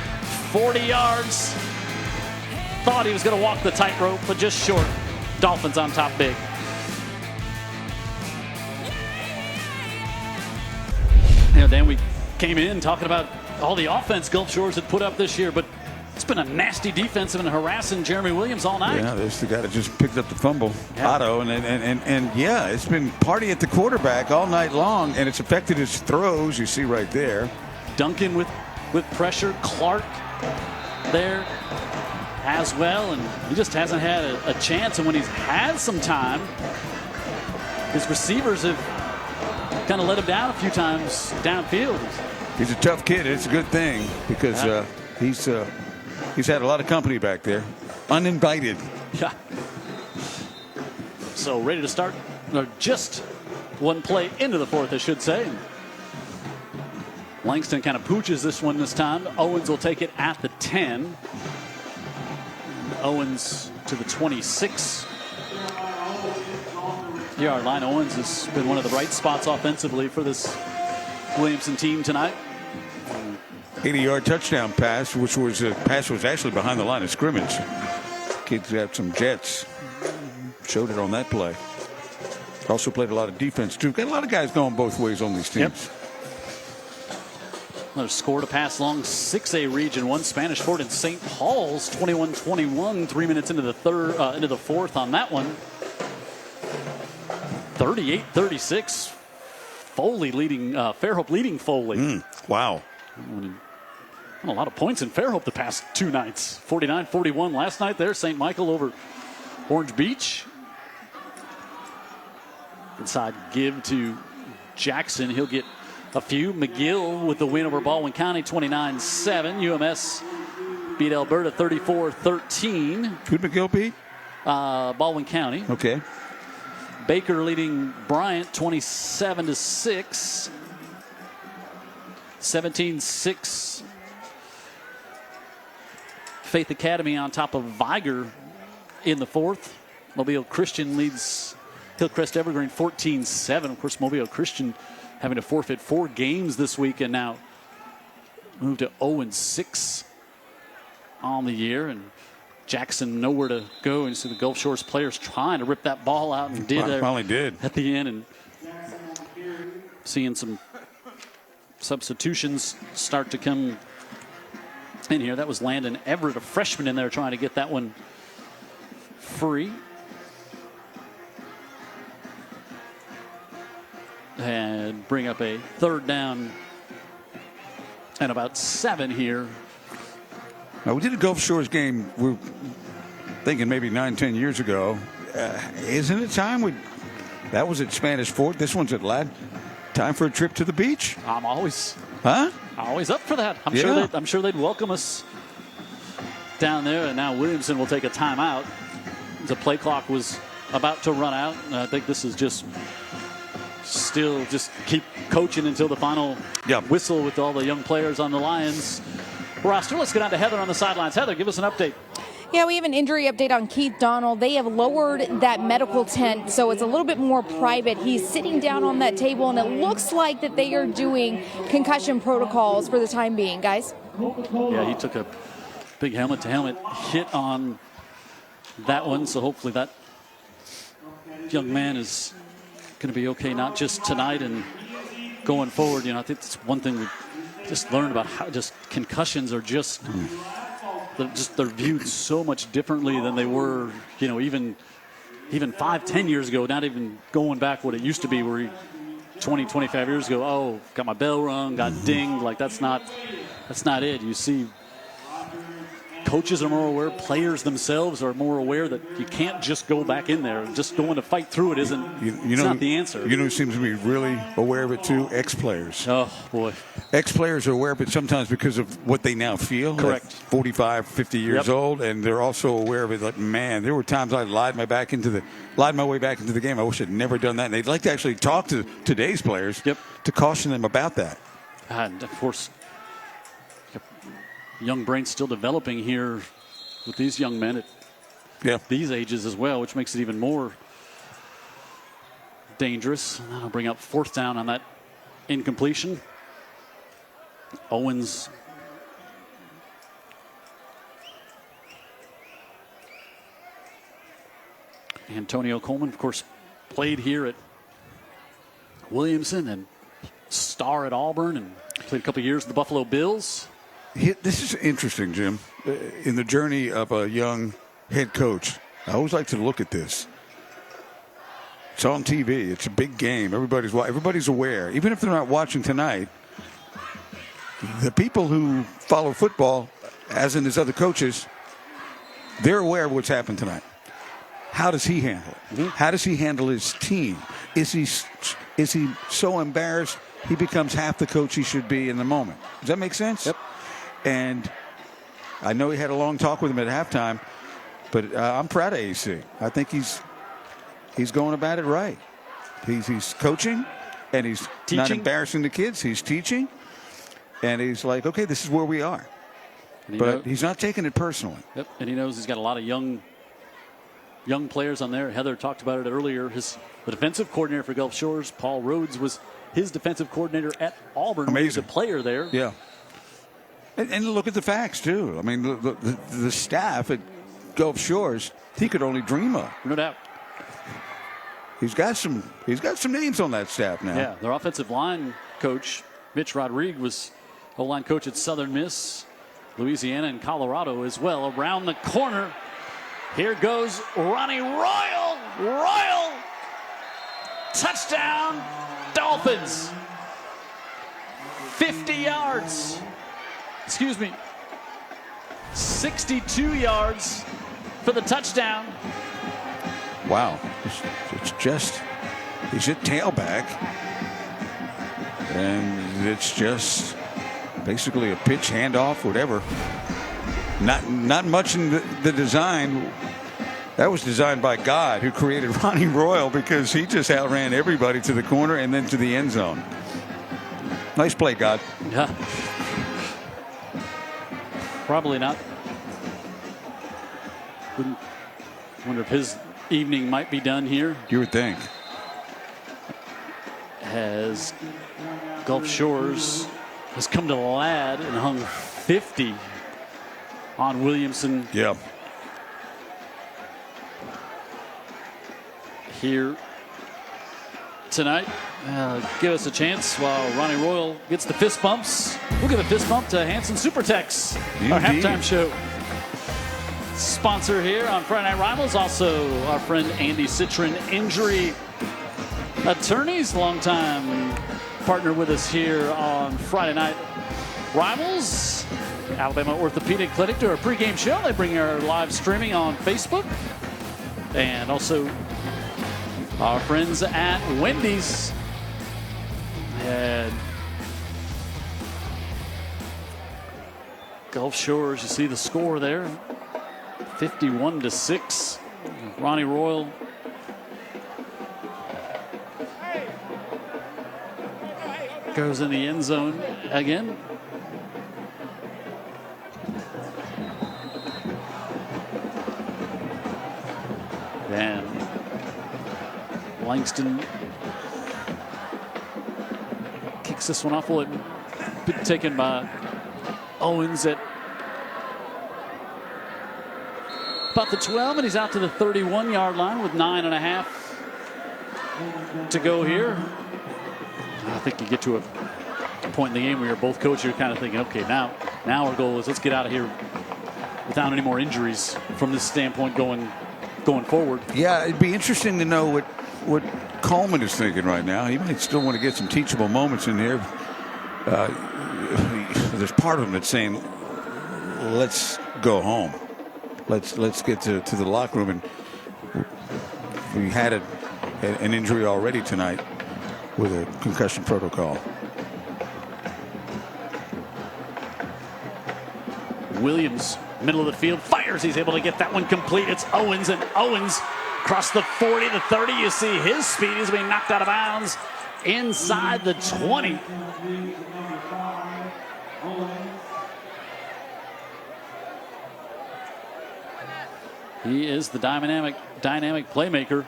40 yards. Thought he was going to walk the tightrope, but just short. Dolphins on top big. You know, Dan, we came in talking about all the offense Gulf Shores had put up this year, but it's been a nasty defensive and harassing Jeremy Williams all night. Yeah, there's the guy that just picked up the fumble, yeah. Otto, and yeah, it's been party at the quarterback all night long, and it's affected his throws. You see right there. Duncan with pressure, Clark there as well, and he just hasn't had a chance. And when he's had some time, his receivers have kind of let him down a few times downfield. He's a tough kid. It's a good thing because he's had a lot of company back there, uninvited. Yeah. So ready to start, or just one play into the 4th, I should say. Langston kind of pooches this one this time. Owens will take it at the 10. And Owens to the 26-yard line. Owens has been one of the bright spots offensively for this Williamson team tonight. 80-yard touchdown pass, which was actually behind the line of scrimmage. Kids have some jets. Showed it on that play. Also played a lot of defense, too. Got a lot of guys going both ways on these teams. Yep. Another score to pass along 6A region, one Spanish Fort in St. Paul's, 21-21, 3 minutes into the fourth on that one. 38-36. Foley leading, Fairhope leading Foley. Wow. A lot of points in Fairhope the past two nights. 49-41 last night there. St. Michael over Orange Beach. Inside give to Jackson. He'll get a few. McGill with the win over Baldwin County, 29-7. UMS beat Alberta 34-13. Who'd McGill beat? Baldwin County. Okay. Baker leading Bryant 27-6. 17-6. Faith Academy on top of Viger in the fourth. Mobile Christian leads Hillcrest Evergreen 14-7. Of course, Mobile Christian having to forfeit 4 games this week and now moved to 0-6 on the year. And Jackson nowhere to go. And so the Gulf Shores players trying to rip that ball out and Finally did at the end. And seeing some substitutions start to come in here. That was Landon Everett, a freshman in there, trying to get that one free. And bring up a third down and about 7 here. Now, we did a Gulf Shores game, we're thinking maybe 9-10 years ago. Isn't it time? That was at Spanish Fort. This one's at Ladd. Time for a trip to the beach? I'm always up for that. I'm sure they'd welcome us down there. And now Williamson will take a timeout. The play clock was about to run out. And I think this is just keep coaching until the final whistle with all the young players on the Lions roster. Let's get on to Heather on the sidelines. Heather, give us an update. Yeah, we have an injury update on Keith Donald. They have lowered that medical tent, so it's a little bit more private. He's sitting down on that table, and it looks like that they are doing concussion protocols for the time being, guys. Yeah, he took a big helmet-to-helmet hit on that one, so hopefully that young man is going to be okay, not just tonight and going forward. I think that's one thing we just learned about how just concussions are they're viewed so much differently than they were, even 5-10 years ago, not even going back what it used to be where 20-25 years ago, got my bell rung, got dinged. Like that's not it. You see coaches are more aware, players themselves are more aware that you can't just go back in there. Just going to fight through it isn't it's not the answer. Who seems to be really aware of it too? Ex-players. Oh, boy. Ex-players are aware of it sometimes because of what they now feel. Correct. Like 45, 50 years old, and they're also aware of it. Like, man, there were times I lied my way back into the game. I wish I'd never done that. And they'd like to actually talk to today's players to caution them about that. And, of course, young brains still developing here with these young men at these ages as well, which makes it even more dangerous. I'll bring up fourth down on that incompletion. Owens Antonio Coleman, of course, played here at Williamson and star at Auburn and played a couple years with the Buffalo Bills. This is interesting, Jim. In the journey of a young head coach, I always like to look at this. It's on TV. It's a big game. Everybody's aware. Even if they're not watching tonight, the people who follow football, as in his other coaches, they're aware of what's happened tonight. How does he handle it? How does he handle his team? Is he so embarrassed he becomes half the coach he should be in the moment? Does that make sense? Yep. And I know he had a long talk with him at halftime, but I'm proud of AC. I think he's going about it right. He's coaching, and he's not embarrassing the kids. He's teaching, and he's like, okay, this is where we are. But he's not taking it personally. Yep, and he knows he's got a lot of young players on there. Heather talked about it earlier. The defensive coordinator for Gulf Shores, Paul Rhodes, was his defensive coordinator at Auburn. Amazing. He was a player there. Yeah. And look at the facts, too. I mean, the staff at Gulf Shores, he could only dream of. No doubt. he's got some names on that staff now. Yeah, their offensive line coach, Mitch Rodriguez, was O-line coach at Southern Miss, Louisiana, and Colorado as well. Around the corner, here goes Ronnie Royal. Royal! Touchdown, Dolphins. 50 yards. Excuse me. 62 yards for the touchdown. Wow. It's just, he's at tailback. And it's just basically a pitch, handoff, whatever. Not much in the design. That was designed by God, who created Ronnie Royal, because he just outran everybody to the corner and then to the end zone. Nice play, God. Yeah. Probably not. Wonder if his evening might be done here. You would think. As Gulf Shores has come to Ladd and hung 50 on Williamson. Yeah. Here tonight. Give us a chance while Ronnie Royal gets the fist bumps. We'll give a fist bump to Hanson Supertex, our halftime show sponsor here on Friday Night Rivals. Also, our friend Andy Citron, Injury Attorneys, longtime partner with us here on Friday Night Rivals. Alabama Orthopedic Clinic to our pregame show. They bring our live streaming on Facebook. And also our friends at Wendy's. And Gulf Shores, you see the score there, 51-6. Ronnie Royal goes in the end zone again. And Langston kicks this one off. Will it be taken by Owens at about the 12, and he's out to the 31-yard line with 9.5 to go here. I think you get to a point in the game where you're both coaches, you're kind of thinking, okay, now our goal is let's get out of here without any more injuries from this standpoint going forward. Yeah, it'd be interesting to know what Coleman is thinking right now. He might still want to get some teachable moments in here. There's part of him that's saying, let's go home. Let's get to the locker room. And we had an injury already tonight with a concussion protocol. Williams, middle of the field, fires. He's able to get that one complete. It's Owens, and Owens across the 40, the 30. You see his speed is being knocked out of bounds inside the 20. He is the dynamic playmaker.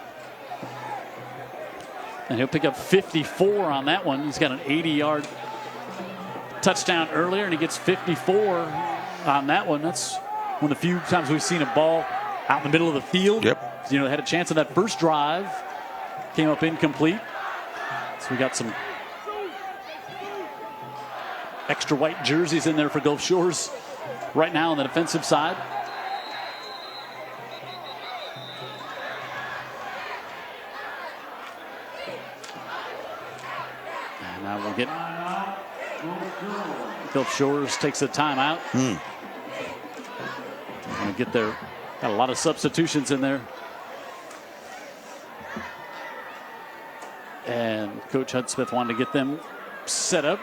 And he'll pick up 54 on that one. He's got an 80-yard touchdown earlier, and he gets 54 on that one. That's one of the few times we've seen a ball out in the middle of the field. Yep. You know, they had a chance in that first drive. Came up incomplete. So we got some extra white jerseys in there for Gulf Shores right now on the defensive side. And now we'll get Gulf Shores takes a timeout. And get there. Got a lot of substitutions in there. And Coach Hudspeth wanted to get them set up.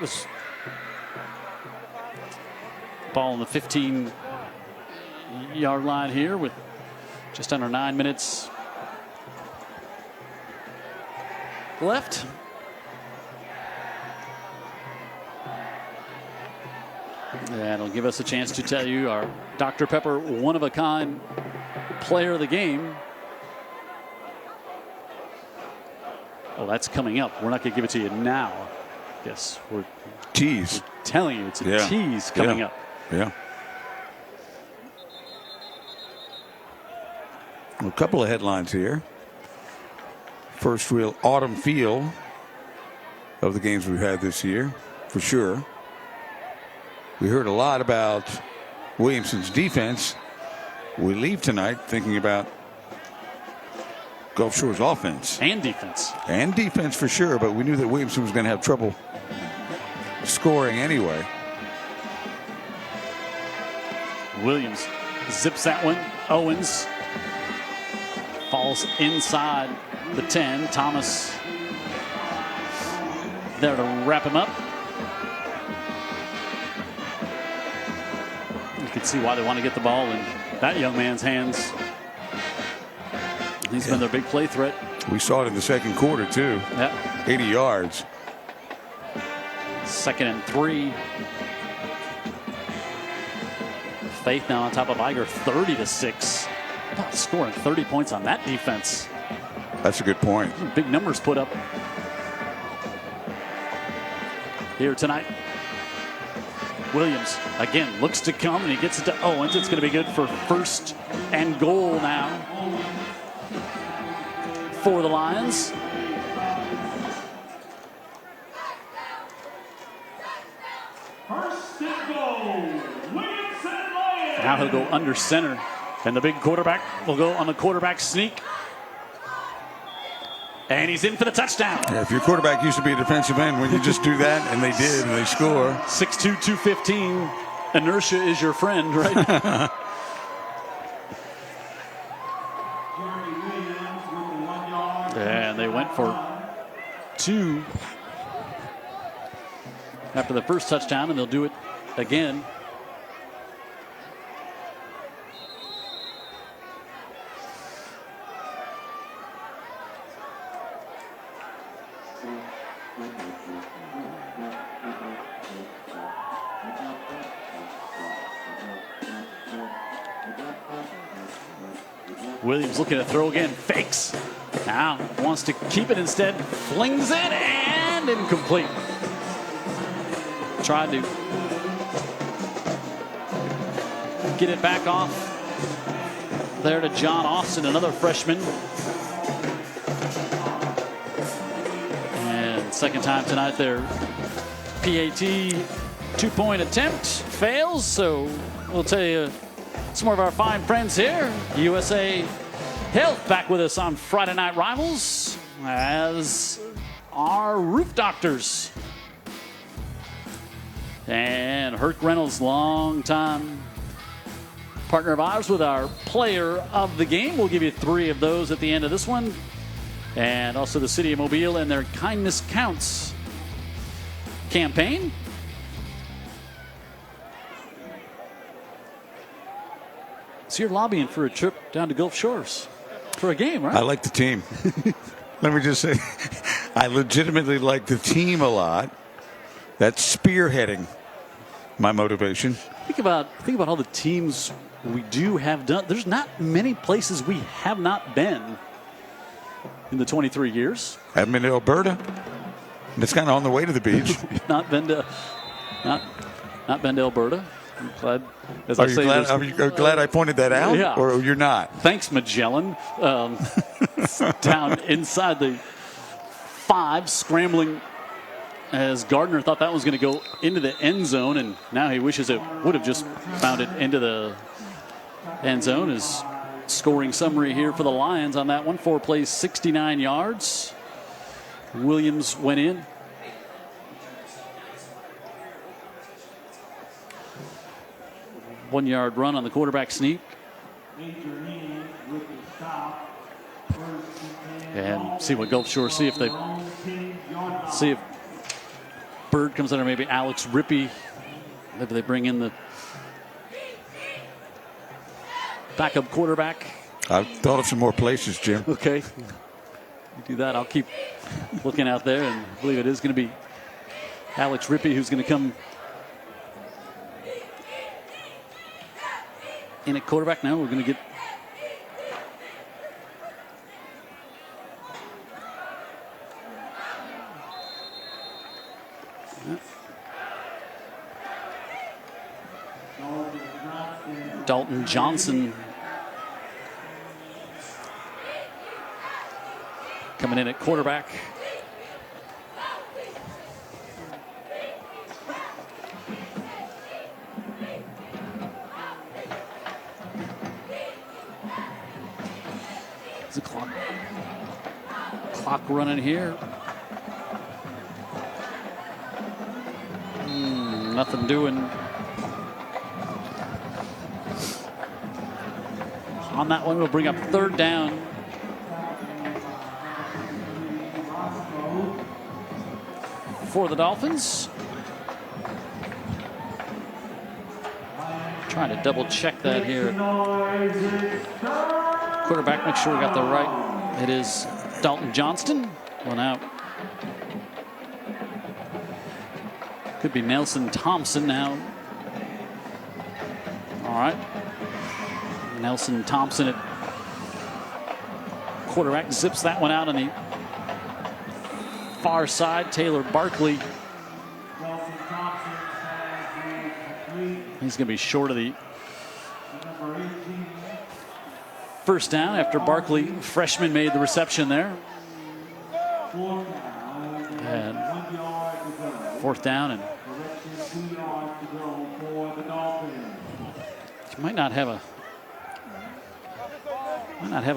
Ball on the 15-yard line here with just under 9 minutes left. That'll give us a chance to tell you our Dr. Pepper one-of-a-kind player of the game. Oh, that's coming up. We're not going to give it to you now. Yes, we're telling you it's a tease coming up. Yeah. Well, a couple of headlines here. First real autumn feel of the games we've had this year, for sure. We heard a lot about Williamson's defense. We leave tonight thinking about Gulf Shore's offense. And defense. And defense for sure, but we knew that Williamson was going to have trouble scoring anyway. Williams zips that one. Owens falls inside the 10. Thomas there to wrap him up. You can see why they want to get the ball in that young man's hands. He's been their big play threat. We saw it in the second quarter, too. Yeah. 80 yards. 2nd and 3. Faith now on top of Iger, 30-6. Scoring 30 points on that defense. That's a good point. Big numbers put up here tonight. Williams again looks to come, and he gets it to Owens. It's going to be good for 1st and goal now for the Lions. First and goal, Williamson Lions. Now he'll go under center, and the big quarterback will go on the quarterback sneak. And he's in for the touchdown. Yeah, if your quarterback used to be a defensive end, when you just do that, and they did, and they score. 6'2", 215. Inertia is your friend, right? And they went for 2 after the first touchdown, and they'll do it again. Williams looking to throw again, fakes. Now wants to keep it instead, flings it, and incomplete. Tried to get it back off there to John Austin, another freshman. And second time tonight their PAT 2-point attempt fails, so we'll tell you some more of our fine friends here. USA Health back with us on Friday Night Rivals as our roof doctors. And Herc Reynolds, longtime partner of ours with our player of the game. We'll give you 3 of those at the end of this one. And also the City of Mobile and their Kindness Counts campaign. So you're lobbying for a trip down to Gulf Shores for a game, right? I like the team. Let me just say, I legitimately like the team a lot. That's spearheading my motivation. Think about all the teams we do have done. There's not many places we have not been in the 23 years. Haven't been to Alberta. It's kind of on the way to the beach. not been to Alberta. I'm glad. As Are you glad I pointed that out? Yeah. Or you're not? Thanks, Magellan. Down inside the 5, scrambling as Gardner thought that was going to go into the end zone, and now he wishes it would have just found it into the end zone. His scoring summary here for the Lions on that one: 4 plays, 69 yards. Williams went in. One-yard run on the quarterback sneak. And see what Gulf Shore, see if Bird comes under, maybe Alex Rippey. Maybe they bring in the backup quarterback. I've thought of some more places, Jim. Okay. You do that. I'll keep looking out there, and I believe it is going to be Alex Rippey who's going to come in at quarterback. Now we're going to get Dalton Johnson coming in at quarterback. The clock running here. Nothing doing on that one. It'll bring up third down. For the Dolphins. Trying to double check that here. Quarterback, make sure we got the right. It is Dalton Johnston. One out. Could be Nelson Thompson now. All right. Nelson Thompson at quarterback zips that one out on the far side. Taylor Barkley. He's going to be short of the first down after Barkley, freshman, made the reception there. And fourth down, and you might not have a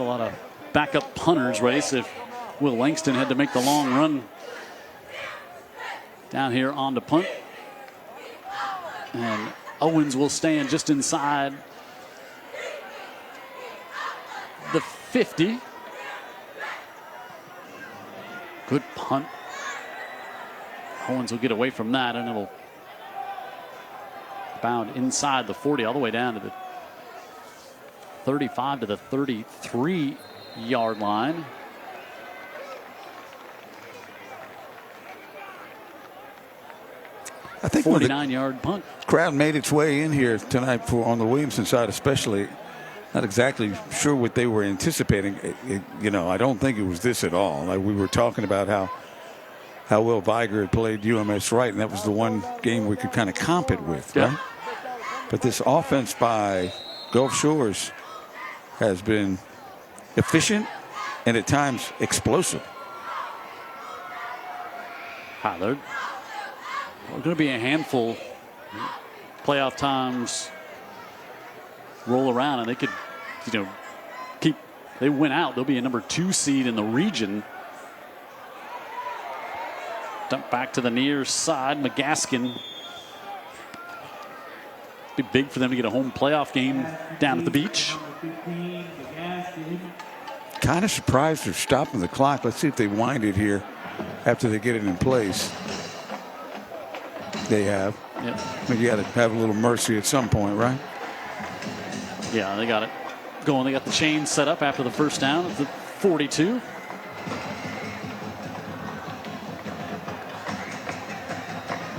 lot of backup punters race if Will Langston had to make the long run down here on the punt. And Owens will stand just inside the 50. Good punt. Owens will get away from that, and it'll bound inside the 40 all the way down to the 35 to the 33-yard line. I think 49-yard punt. Crowd made its way in here tonight on the Williamson side, especially. Not exactly sure what they were anticipating. I don't think it was this at all. Like we were talking about how well Viger had played UMS Wright, and that was the one game we could kind of comp it with, right? But this offense by Gulf Shores has been efficient and at times explosive. They're going to be a handful. Playoff times roll around, and they could, keep. They win out. They'll be a number 2 seed in the region. Dump back to the near side. McGaskin. Be big for them to get a home playoff game down at the beach. Kind of surprised they're stopping the clock. Let's see if they wind it here after they get it in place. They have. Yep. But you got to have a little mercy at some point, right? Yeah, they got it going. They got the chain set up after the first down at the 42.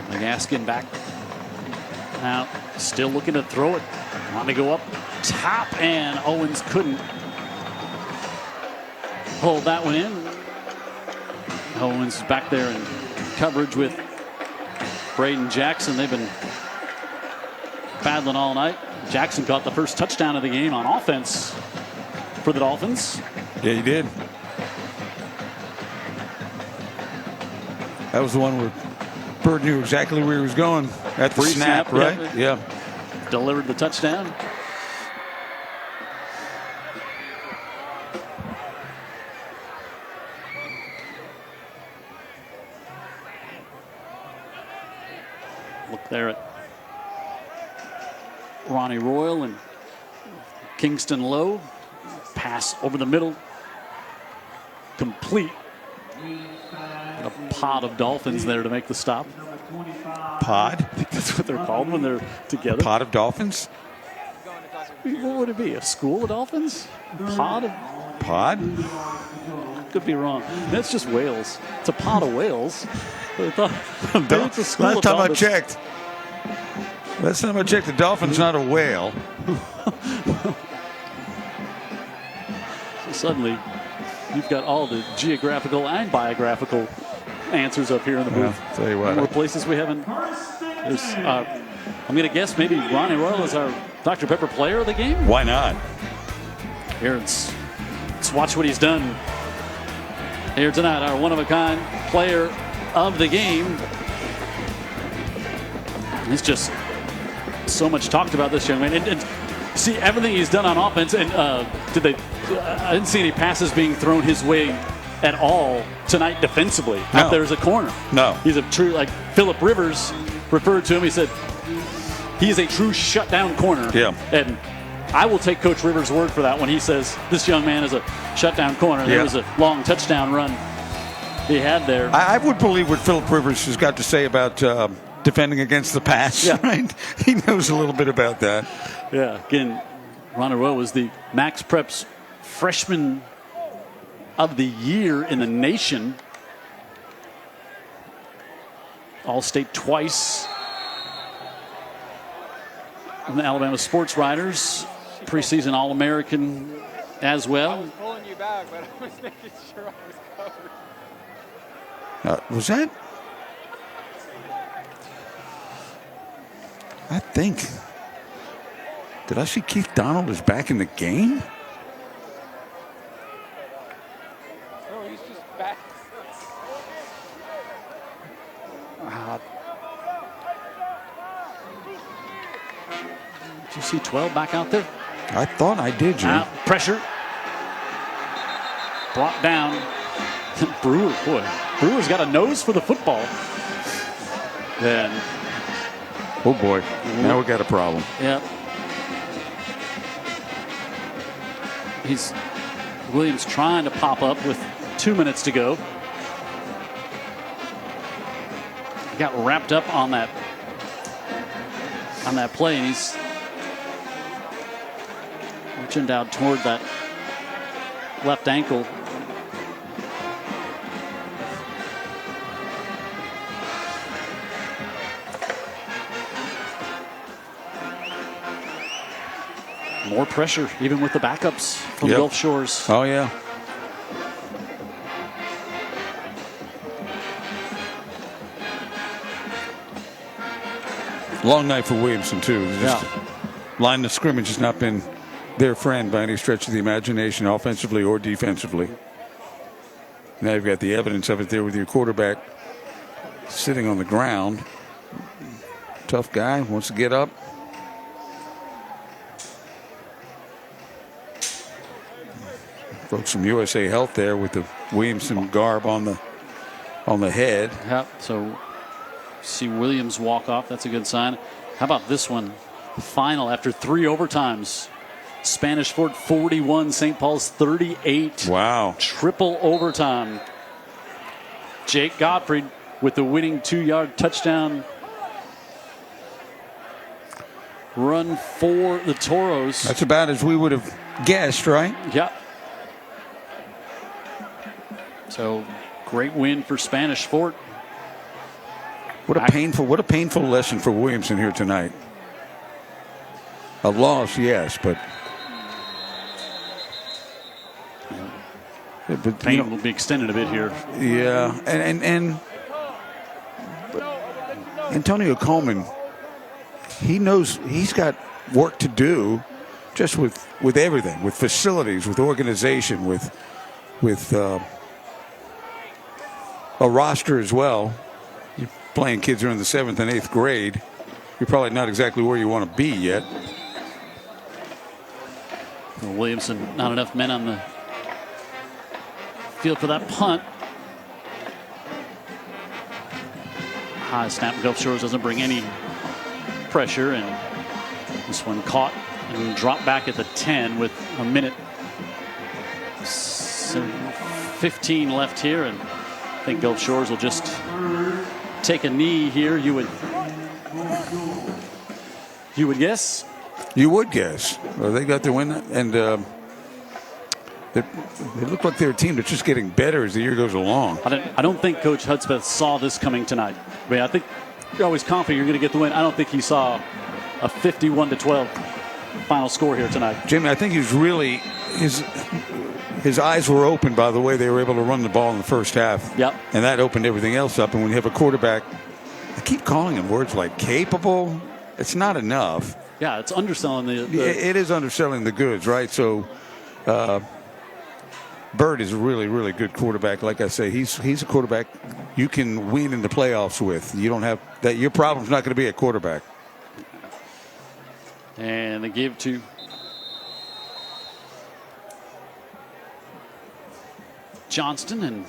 McGaskin back. Now, still looking to throw it. Wanting to go up top, and Owens couldn't hold that one in. Owens is back there in coverage with Braden Jackson. They've been battling all night. Jackson caught the first touchdown of the game on offense for the Dolphins. Yeah, he did. That was the one where Bird knew exactly where he was going at the snap, right? Yeah. Delivered the touchdown. Look there at Ronnie Royal and Kingston Lowe. Pass over the middle. Complete. And a pod of Dolphins there to make the stop. Pod? I think that's what they're called when they're together. Pod of Dolphins? What would it be? A school of Dolphins? Pod? Pod? Could be wrong. That's just whales. It's a pod of whales. I thought maybe it's a school Last of time Dolphins. I checked. Last time I checked, the dolphin's not a whale. So suddenly, you've got all the geographical and biographical answers up here in the booth. Yeah, tell you what. More places we haven't. I'm going to guess maybe Ronnie Royal is our Dr. Pepper player of the game. Why not? Here, let's watch what he's done here tonight, our one-of-a-kind player of the game. He's just so much talked about, this young man. And see everything he's done on offense. And I didn't see any passes being thrown his way at all tonight defensively. No. Out there's a corner. No. He's a true, like Phillip Rivers referred to him. He said he is a true shutdown corner. Yeah. And I will take Coach Rivers' word for that when he says this young man is a shutdown corner. There was a long touchdown run he had there. I would believe what Phillip Rivers has got to say about defending against the pass. Yeah. Right? He knows a little bit about that. Yeah. Again, Ron Rowe was the Max Preps freshman of the year in the nation. All-state twice. And the Alabama Sports Writers, preseason All-American as well. I was pulling you back, but I was making sure I was covered. Was that? I think. Did I see Keith Donald is back in the game? No, he's just back. Did you see 12 back out there? I thought I did, Jim. Pressure. Brought down. Brewer, boy. Brewer's got a nose for the football. Then. Oh, boy. Now we got a problem. Yep. Williams trying to pop up with 2 minutes to go. He got wrapped up on that play, and he's reaching down toward that left ankle. More pressure, even with the backups from Gulf Shores. Oh, yeah. Long night for Williamson, too. Line of scrimmage has not been their friend by any stretch of the imagination, offensively or defensively. Now you've got the evidence of it there with your quarterback sitting on the ground. Tough guy, wants to get up. Folks from USA Health there with the Williamson garb on the head. Yep. So see Williams walk off. That's a good sign. How about this one? Final after 3 overtimes. Spanish Fort 41, St. Paul's 38. Wow. Triple overtime. Jake Gottfried with the winning 2-yard touchdown run for the Toros. That's about as we would have guessed, right? Yep. So great win for Spanish Fort. What a painful lesson for Williamson here tonight. A loss, yes, but pain will be extended a bit here. Yeah, and Antonio Coleman, he knows he's got work to do, just with everything, with facilities, with organization, with a roster as well. You're playing kids who are in the 7th and 8th grade. You're probably not exactly where you want to be yet. Well, Williamson, not enough men on the field for that punt. High snap. Gulf Shores doesn't bring any pressure, and this one caught and dropped back at the 10 with a minute 15 left here, and I think Gulf Shores will just take a knee here. You would guess. You would guess. Well, they got the win, and they look like they're a team that's just getting better as the year goes along. I don't think Coach Hudspeth saw this coming tonight. I mean, I think you're always confident you're going to get the win. I don't think he saw a 51-12 final score here tonight. Jimmy, I think he's really his eyes were open by the way they were able to run the ball in the first half. Yep. And that opened everything else up. And when you have a quarterback, I keep calling him words like capable. It's not enough. Yeah, it's underselling the It is underselling the goods, right? So Bird is a really, really good quarterback. Like I say, he's a quarterback you can win in the playoffs with. You don't have that. Your problem's not going to be a quarterback. And they give to Johnston, and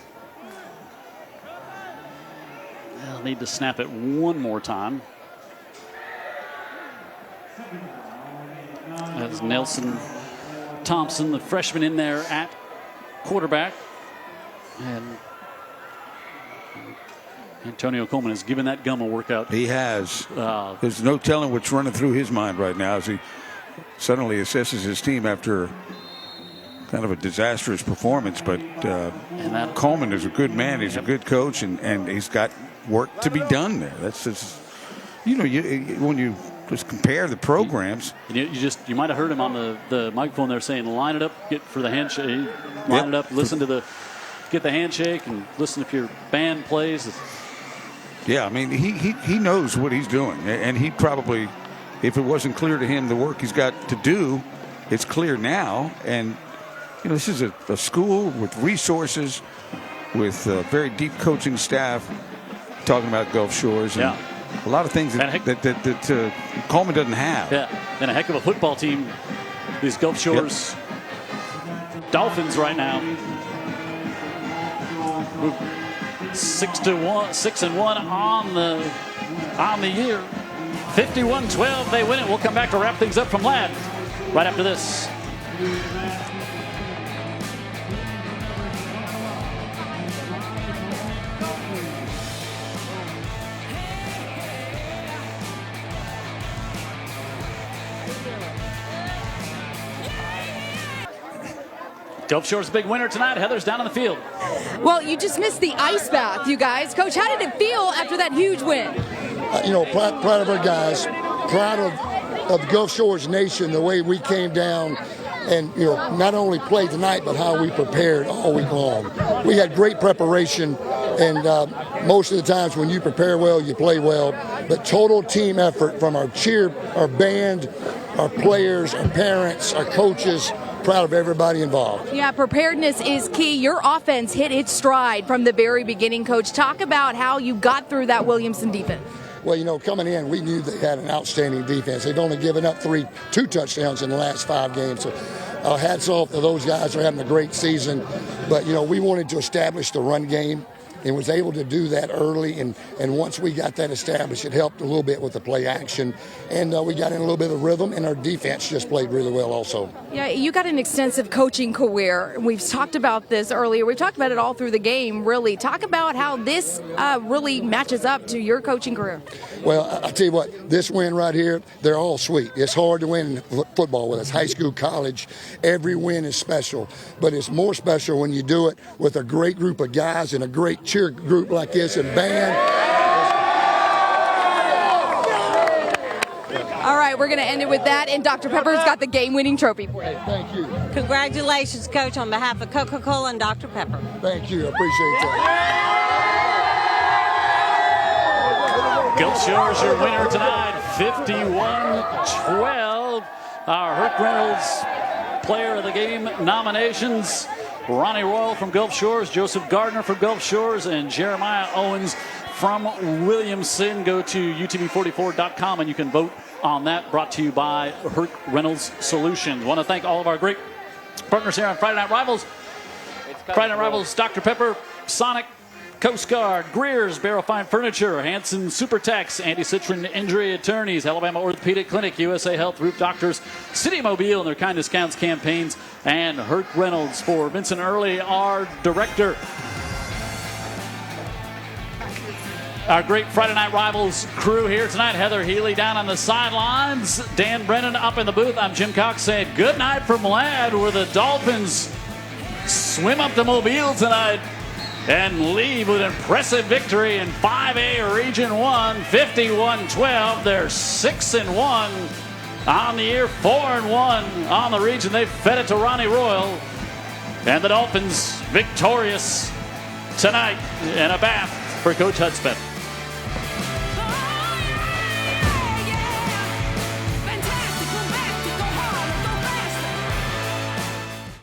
they'll need to snap it one more time. As Nelson Thompson, the freshman, in there at quarterback. And Antonio Coleman has given that gum a workout. He has. There's no telling what's running through his mind right now as he suddenly assesses his team after kind of a disastrous performance. But Coleman is a good man. He's a good coach, and he's got work to be done there. That's just, when you just compare the programs. You might have heard him on the microphone there saying, line it up, get for the handshake, line it up, listen to get the handshake, and listen if your band plays. Yeah, I mean, he knows what he's doing, and he probably, if it wasn't clear to him the work he's got to do, it's clear now. And this is a school with resources, with a very deep coaching staff. Talking about Gulf Shores, and a lot of things that Coleman doesn't have. Yeah, and a heck of a football team. These Gulf Shores Dolphins right now. 6-1 on the year. 51-12, they win it. We'll come back to wrap things up from Ladd right after this. Gulf Shores big winner tonight. Heather's down on the field. Well, you just missed the ice bath, you guys. Coach, how did it feel after that huge win? Proud of our guys, proud of the Gulf Shores Nation, the way we came down and, not only played tonight, but how we prepared all week long. We had great preparation, and most of the times when you prepare well, you play well. But total team effort from our band, our players, our parents, our coaches. Proud of everybody involved. Yeah, preparedness is key. Your offense hit its stride from the very beginning, Coach. Talk about how you got through that Williamson defense. Well, coming in, we knew they had an outstanding defense. They'd only given up two touchdowns in the last 5 games. So hats off to those guys. They're having a great season. But, we wanted to establish the run game and was able to do that early. And once we got that established, it helped a little bit with the play action. And we got in a little bit of rhythm, and our defense just played really well also. Yeah, you got an extensive coaching career. We've talked about this earlier. We've talked about it all through the game, really. Talk about how this really matches up to your coaching career. Well, I tell you what, this win right here, they're all sweet. It's hard to win in football, whether it's high school, college. Every win is special. But it's more special when you do it with a great group of guys and a great cheer group like this and band. All right, we're going to end it with that, and Dr. Pepper's got the game-winning trophy for you. Thank you. Congratulations, Coach, on behalf of Coca-Cola and Dr. Pepper. Thank you. I appreciate that. Gulf Shores, your winner tonight, 51-12. Our Herc Reynolds Player of the Game nominations: Ronnie Royal from Gulf Shores, Joseph Gardner from Gulf Shores, and Jeremiah Owens from Williamson. Go to utv44.com and you can vote on that. Brought to you by Herc Reynolds Solutions. Want to thank all of our great partners here on Friday Night Rivals. Friday Night Rivals, Dr. Pepper, Sonic, Coast Guard, Greer's, Barrel Fine Furniture, Hanson Supertex, Anti-Citrin Injury Attorneys, Alabama Orthopedic Clinic, USA Health Roof Doctors, City Mobile and their Kind Discounts campaigns, and Herc Reynolds. For Vincent Early, our director. Our great Friday Night Rivals crew here tonight. Heather Healy down on the sidelines. Dan Brennan up in the booth. I'm Jim Cox saying good night from Ladd, where the Dolphins swim up to Mobile tonight and leave with an impressive victory in 5A Region 1, 51-12. They're 6-1 on the year, 4-1 on the region. They fed it to Ronnie Royal. And the Dolphins victorious tonight in a bath for Coach Hudspeth.